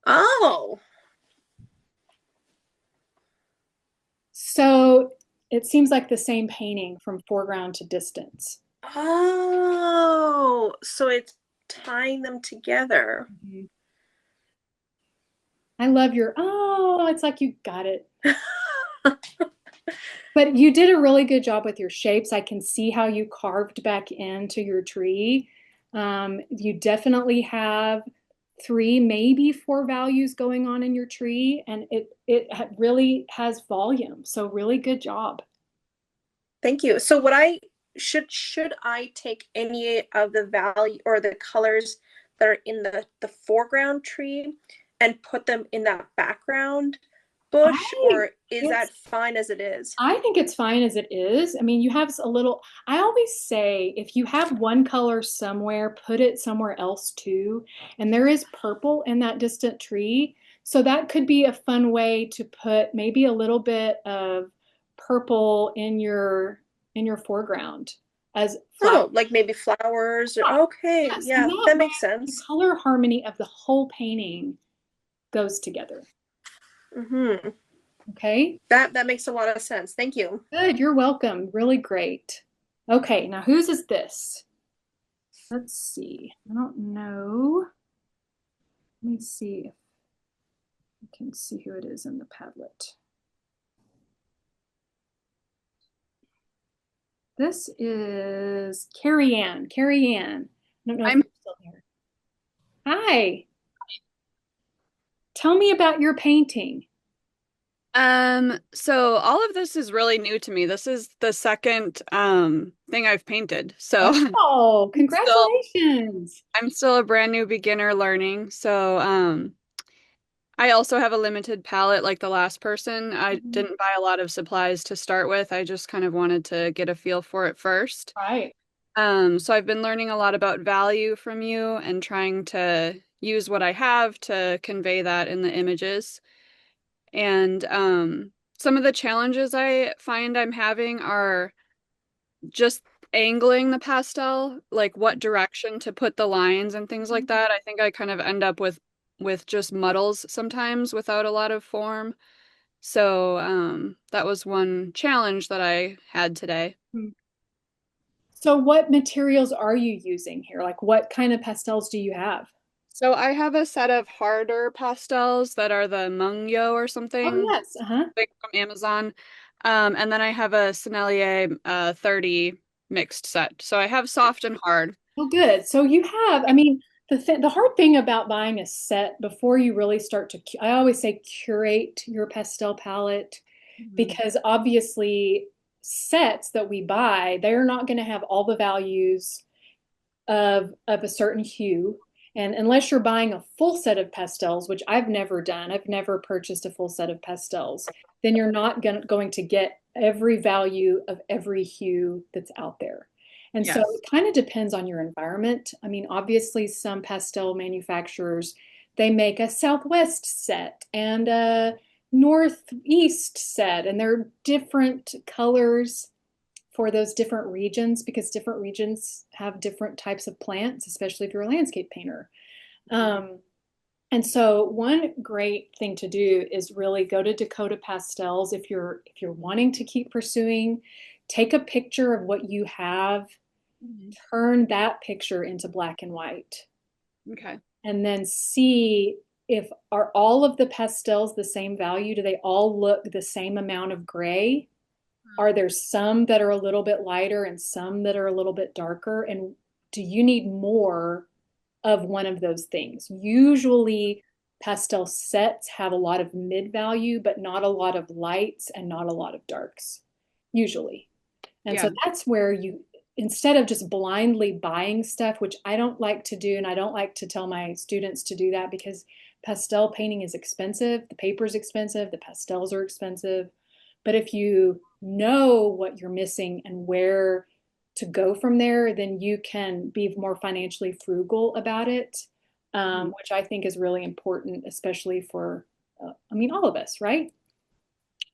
Oh. So it seems like the same painting from foreground to distance. Oh, so it's tying them together. I love it's like you got it. But you did a really good job with your shapes. I can see how you carved back into your tree. You definitely have 3, maybe 4 values going on in your tree, and it really has volume. So really good job. Thank you. So should I take any of the value or the colors that are in the foreground tree and put them in that background bush, or is that fine as it is? I think it's fine as it is. I mean, you have I always say if you have one color somewhere, put it somewhere else too. And there is purple in that distant tree. So that could be a fun way to put maybe a little bit of purple in your foreground as flowers. Oh, like maybe flowers. Okay, yes, yeah, that makes sense. The color harmony of the whole painting goes together. Okay. That makes a lot of sense. Thank you. Good. You're welcome. Really great. Okay. Now, whose is this? Let's see. I don't know. Let me me see if I can see who it is in the Padlet. This is Carrie Ann. Carrie Ann. I don't know if you're still there. Hi. Tell me about your painting. So all of this is really new to me. This is the second thing I've painted. So Oh, congratulations. I'm still a brand new beginner learning. So I also have a limited palette like the last person. I didn't buy a lot of supplies to start with. I just kind of wanted to get a feel for it first. Right. So I've been learning a lot about value from you and trying to use what I have to convey that in the images. And some of the challenges I find I'm having are just angling the pastel, like what direction to put the lines and things like that. I think I kind of end up with just muddles sometimes without a lot of form. So that was one challenge that I had today. So what materials are you using here? Like what kind of pastels do you have? So I have a set of harder pastels that are the Mungyo or something. Oh, yes. Like from Amazon. And then I have a Sennelier 30 mixed set. So I have soft and hard. Oh, good. So you have, I mean, the hard thing about buying a set before you really start to, I always say curate your pastel palette because obviously sets that we buy, they're not going to have all the values of a certain hue. And unless you're buying a full set of pastels, which I've never done, I've never purchased a full set of pastels, then you're not going to get every value of every hue that's out there. And so it kind of depends on your environment. I mean, obviously, some pastel manufacturers, they make a Southwest set and a Northeast set, and they're different colors for those different regions because different regions have different types of plants, especially if you're a landscape painter. And so one great thing to do is really go to Dakota Pastels if you're wanting to keep pursuing, take a picture of what you have, turn that picture into black and white. Okay. And then see if are all of the pastels the same value? Do they all look the same amount of gray? Are there some that are a little bit lighter and some that are a little bit darker? And do you need more of one of those things? Usually, pastel sets have a lot of mid value, but not a lot of lights and not a lot of darks, usually. And so that's where you, instead of just blindly buying stuff, which I don't like to do, and I don't like to tell my students to do that because pastel painting is expensive, the paper is expensive, the pastels are expensive. But if you know what you're missing and where to go from there, then you can be more financially frugal about it, which I think is really important, especially for, I mean, all of us, right?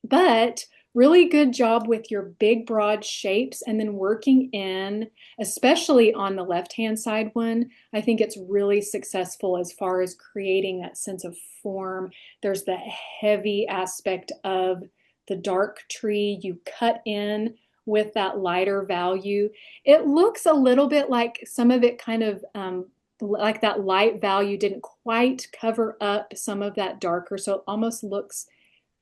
But really good job with your big, broad shapes and then working in, especially on the left-hand side one, I think it's really successful as far as creating that sense of form. There's the heavy aspect of the dark tree you cut in with that lighter value. It looks a little bit like some of it kind of like that light value didn't quite cover up some of that darker, so it almost looks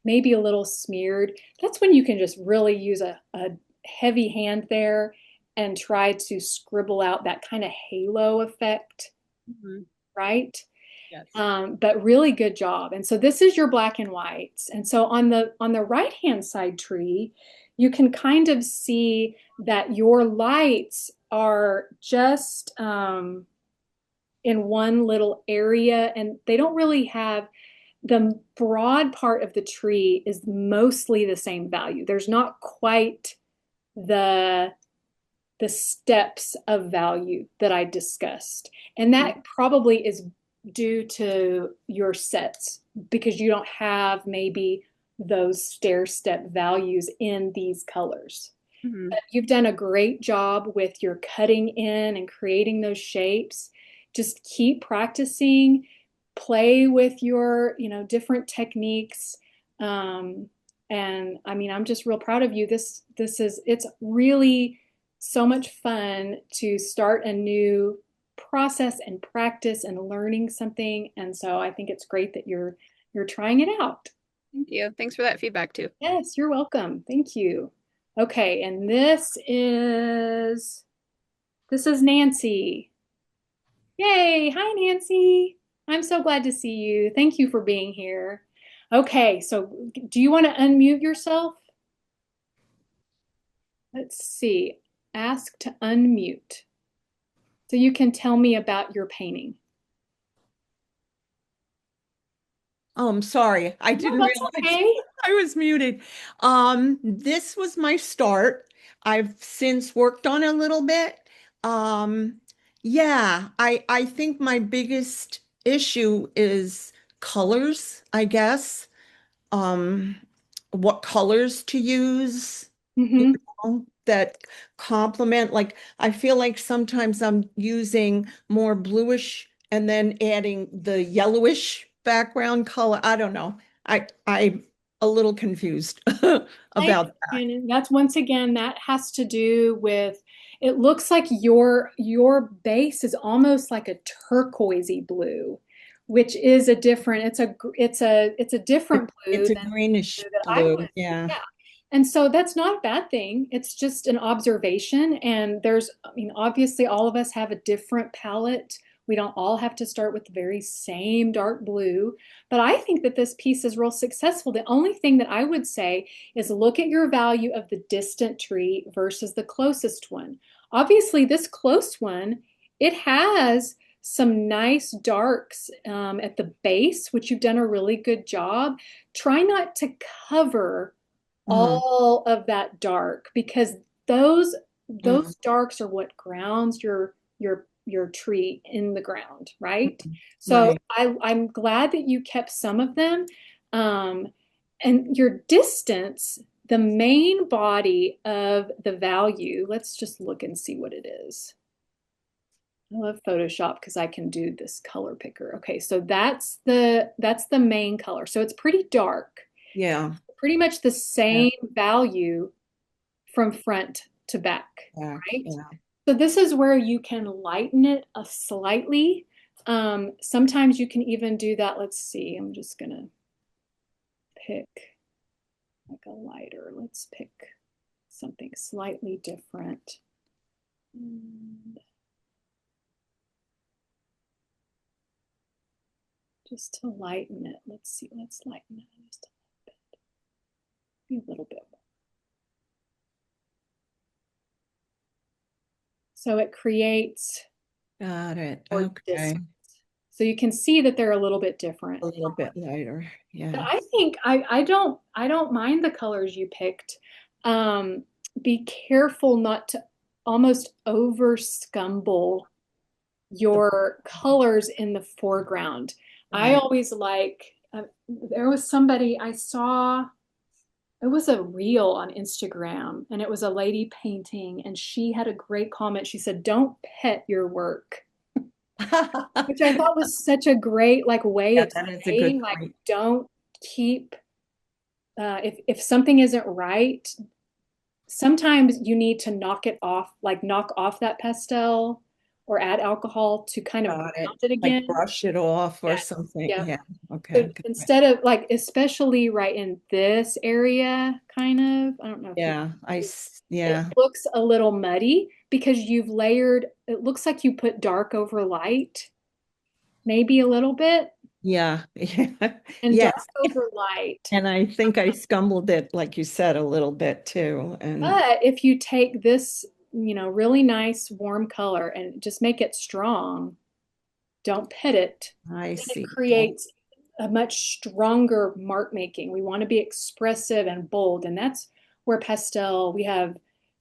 maybe a little smeared. That's when you can just really use a heavy hand there and try to scribble out that kind of halo effect, right? Yes. But really good job. And so this is your black and whites. And so on the right-hand side tree, you can kind of see that your lights are just in one little area, and they don't really have the broad part of the tree is mostly the same value. There's not quite the steps of value that I discussed. And that probably is due to your sets because you don't have maybe those stair step values in these colors. But you've done a great job with your cutting in and creating those shapes. Just keep practicing, play with your, different techniques. And I mean, I'm just real proud of you. It's really so much fun to start a new process and practice and learning something. And so I think it's great that you're trying it out. Thank you. Thanks for that feedback too. Yes, you're welcome. Thank you. Okay, and this is Nancy. Yay. Hi, Nancy. I'm so glad to see you. Thank you for being here. Okay, so do you want to unmute yourself? Let's see. Ask to unmute. So you can tell me about your painting. Oh, I'm sorry. I didn't that's realize okay. I was muted. This was my start. I've since worked on it a little bit. Yeah, I think my biggest issue is colors, I guess. Um, what colors to use, you know, that complement. Like I feel like sometimes I'm using more bluish and then adding the yellowish background color. I don't know. I'm a little confused about that. And that's once again, that has to do with, it looks like your base is almost like a turquoisey blue, which is a different, it's a different blue It's a than greenish that I blue. would. Yeah. Yeah. And so that's not a bad thing. It's just an observation. And I mean, obviously all of us have a different palette. We don't all have to start with the very same dark blue. But I think that this piece is real successful. The only thing that I would say is look at your value of the distant tree versus the closest one. Obviously, this close one, it has some nice darks at the base, which you've done a really good job. Try not to cover all of that dark because those darks are what grounds your tree in the ground, right? So Right. I'm glad that you kept some of them. And your distance, the main body of the value, let's just look and see what it is. I love Photoshop because I can do this color picker. Okay, so that's the main color. So it's pretty dark. Yeah. Pretty much the same value from front to back, right? Yeah. So this is where you can lighten it slightly. Sometimes you can even do that. Let's see. I'm just gonna pick like a lighter. Let's pick something slightly different. And just to lighten it. Let's see. Let's lighten it just a little bit. Be a little bit more. So it creates. Got it. Okay. So you can see that they're a little bit different. A little bit lighter. But Yeah. I think I don't mind the colors you picked. Be careful not to almost over scumble your colors in the foreground. I Right. always like, there was somebody I saw, it was a reel on Instagram, and it was a lady painting, and she had a great comment. She said, "Don't pet your work." Which I thought was such a great way Yeah, of that is a good saying, point. don't keep if something isn't right, sometimes you need to knock it off, knock off that pastel or add alcohol to kind of Got ground it. it Like again. brush it off or Yeah. something. Yeah. Yeah. So Okay. Good point. instead of especially right in this area, kind of, I don't know if Yeah. it looks a little muddy because you've layered, it looks like you put dark over light, maybe a little bit. Yeah. Yeah. And Yes. dark over light. And I think I scumbled it, like you said, a little bit too. And But if you take this, really nice warm color and just make it strong, don't pit it, I then see. it creates a much stronger mark making. We want to be expressive and bold. And that's where pastel, we have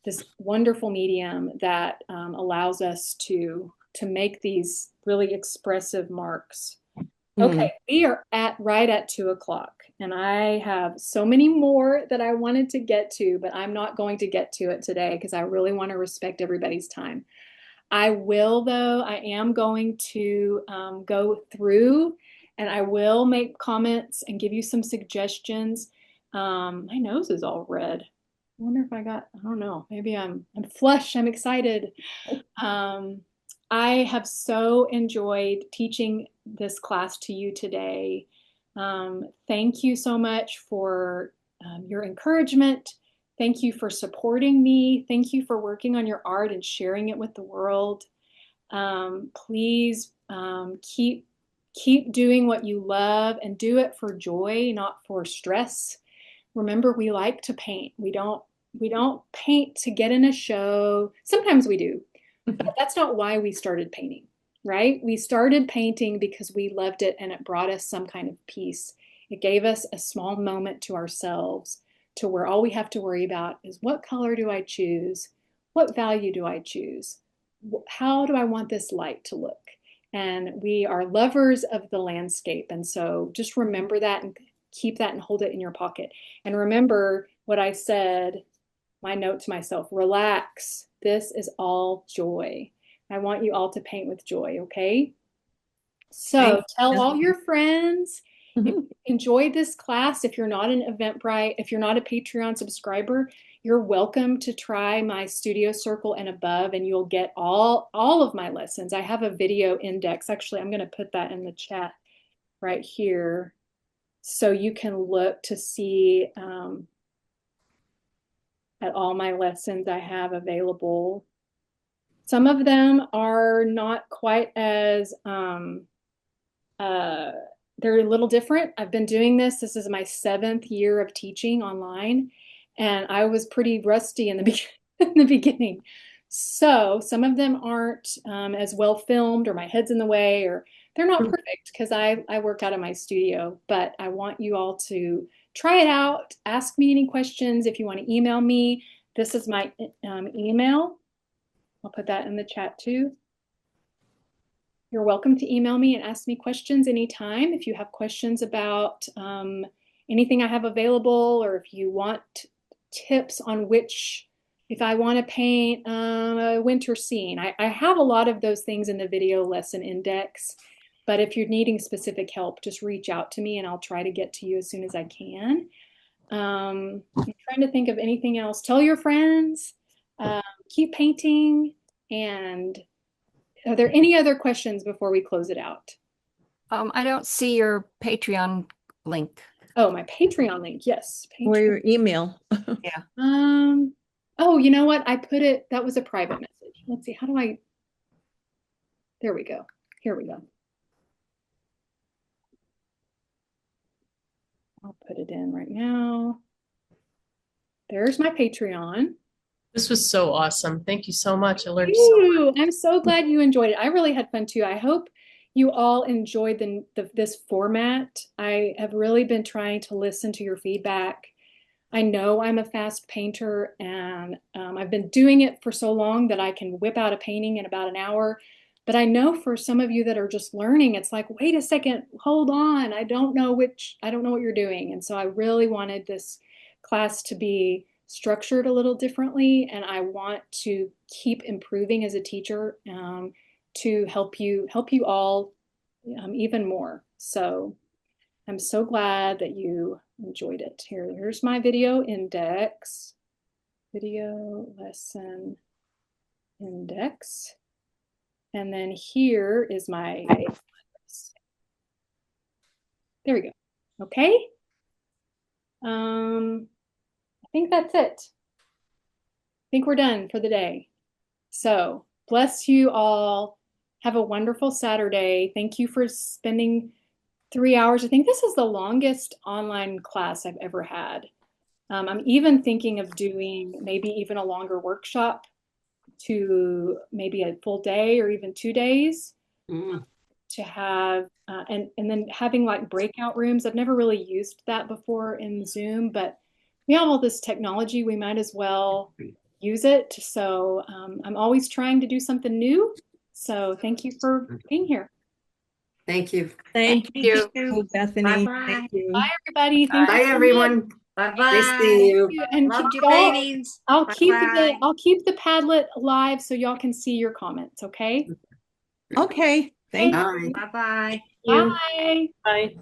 this wonderful medium that allows us to make these really expressive marks. Okay, we are right at 2 o'clock, and I have so many more that I wanted to get to, but I'm not going to get to it today because I really want to respect everybody's time. I will, though, I am going to go through and I will make comments and give you some suggestions. My nose is all red. I wonder if I don't know, maybe I'm flushed, I'm excited. I have so enjoyed teaching this class to you today. Thank you so much for your encouragement. Thank you for supporting me. Thank you for working on your art and sharing it with the world. Please keep doing what you love and do it for joy, not for stress. Remember, we like to paint. We don't paint to get in a show. Sometimes we do, but that's not why we started painting, right? We started painting because we loved it and it brought us some kind of peace. It gave us a small moment to ourselves to where all we have to worry about is what color do I choose? What value do I choose? How do I want this light to look? And we are lovers of the landscape. And so just remember that and keep that and hold it in your pocket. And remember what I said, my note to myself, relax. This is all joy. I want you all to paint with joy, okay? So tell all your friends. If you enjoyed this class, if you're not an Eventbrite, if you're not a Patreon subscriber, you're welcome to try my Studio Circle and above, and you'll get all of my lessons. I have a video index. Actually, I'm going to put that in the chat right here so you can look to see at all my lessons I have available. Some of them are not quite as they're a little different. I've been doing this. This is my 7th year of teaching online, and I was pretty rusty in the beginning. So some of them aren't as well filmed, or my head's in the way, or they're not perfect because I work out of my studio. But I want you all to try it out. Ask me any questions if you want to email me. This is my email. I'll put that in the chat too. You're welcome to email me and ask me questions anytime. If you have questions about anything I have available, or if you want tips on if I want to paint a winter scene. I have a lot of those things in the video lesson index, but if you're needing specific help, just reach out to me and I'll try to get to you as soon as I can. I'm trying to think of anything else. Tell your friends, keep painting, and are there any other questions before we close it out? I don't see your Patreon link. Oh, my Patreon link. Yes. Patreon. Or your email. Yeah. Oh, you know what? I put it, that was a private message. Let's see. How do I, there we go. Here we go. I'll put it in right now. There's my Patreon. This was so awesome. Thank you so much. I learned so much. I'm so glad you enjoyed it. I really had fun too. I hope you all enjoyed this format. I have really been trying to listen to your feedback. I know I'm a fast painter, and I've been doing it for so long that I can whip out a painting in about an hour. But I know for some of you that are just learning, it's like, wait a second, hold on. I don't know what you're doing. And so I really wanted this class to be structured a little differently, and I want to keep improving as a teacher to help you all even more. So I'm so glad that you enjoyed it. Here's my video index, video lesson index, and then here is my address. There we go. Okay. I think that's it. I think we're done for the day. So bless you all. Have a wonderful Saturday. Thank you for spending 3 hours. I think this is the longest online class I've ever had. I'm even thinking of doing maybe even a longer workshop to maybe a full day or even 2 days to have, and then having like breakout rooms. I've never really used that before in Zoom, but we have all this technology, we might as well use it. So I'm always trying to do something new. So thank you for being here. Thank you. Thank you, Bye-bye. Bethany. Thank you. Bye, everybody. Bye, everyone. Bye-bye. Nice seeing you. And Loved keep your paintings. I'll keep Bye-bye. I'll keep the Padlet live so y'all can see your comments, okay? Okay. Thank you. Bye. Bye-bye. Bye. Bye.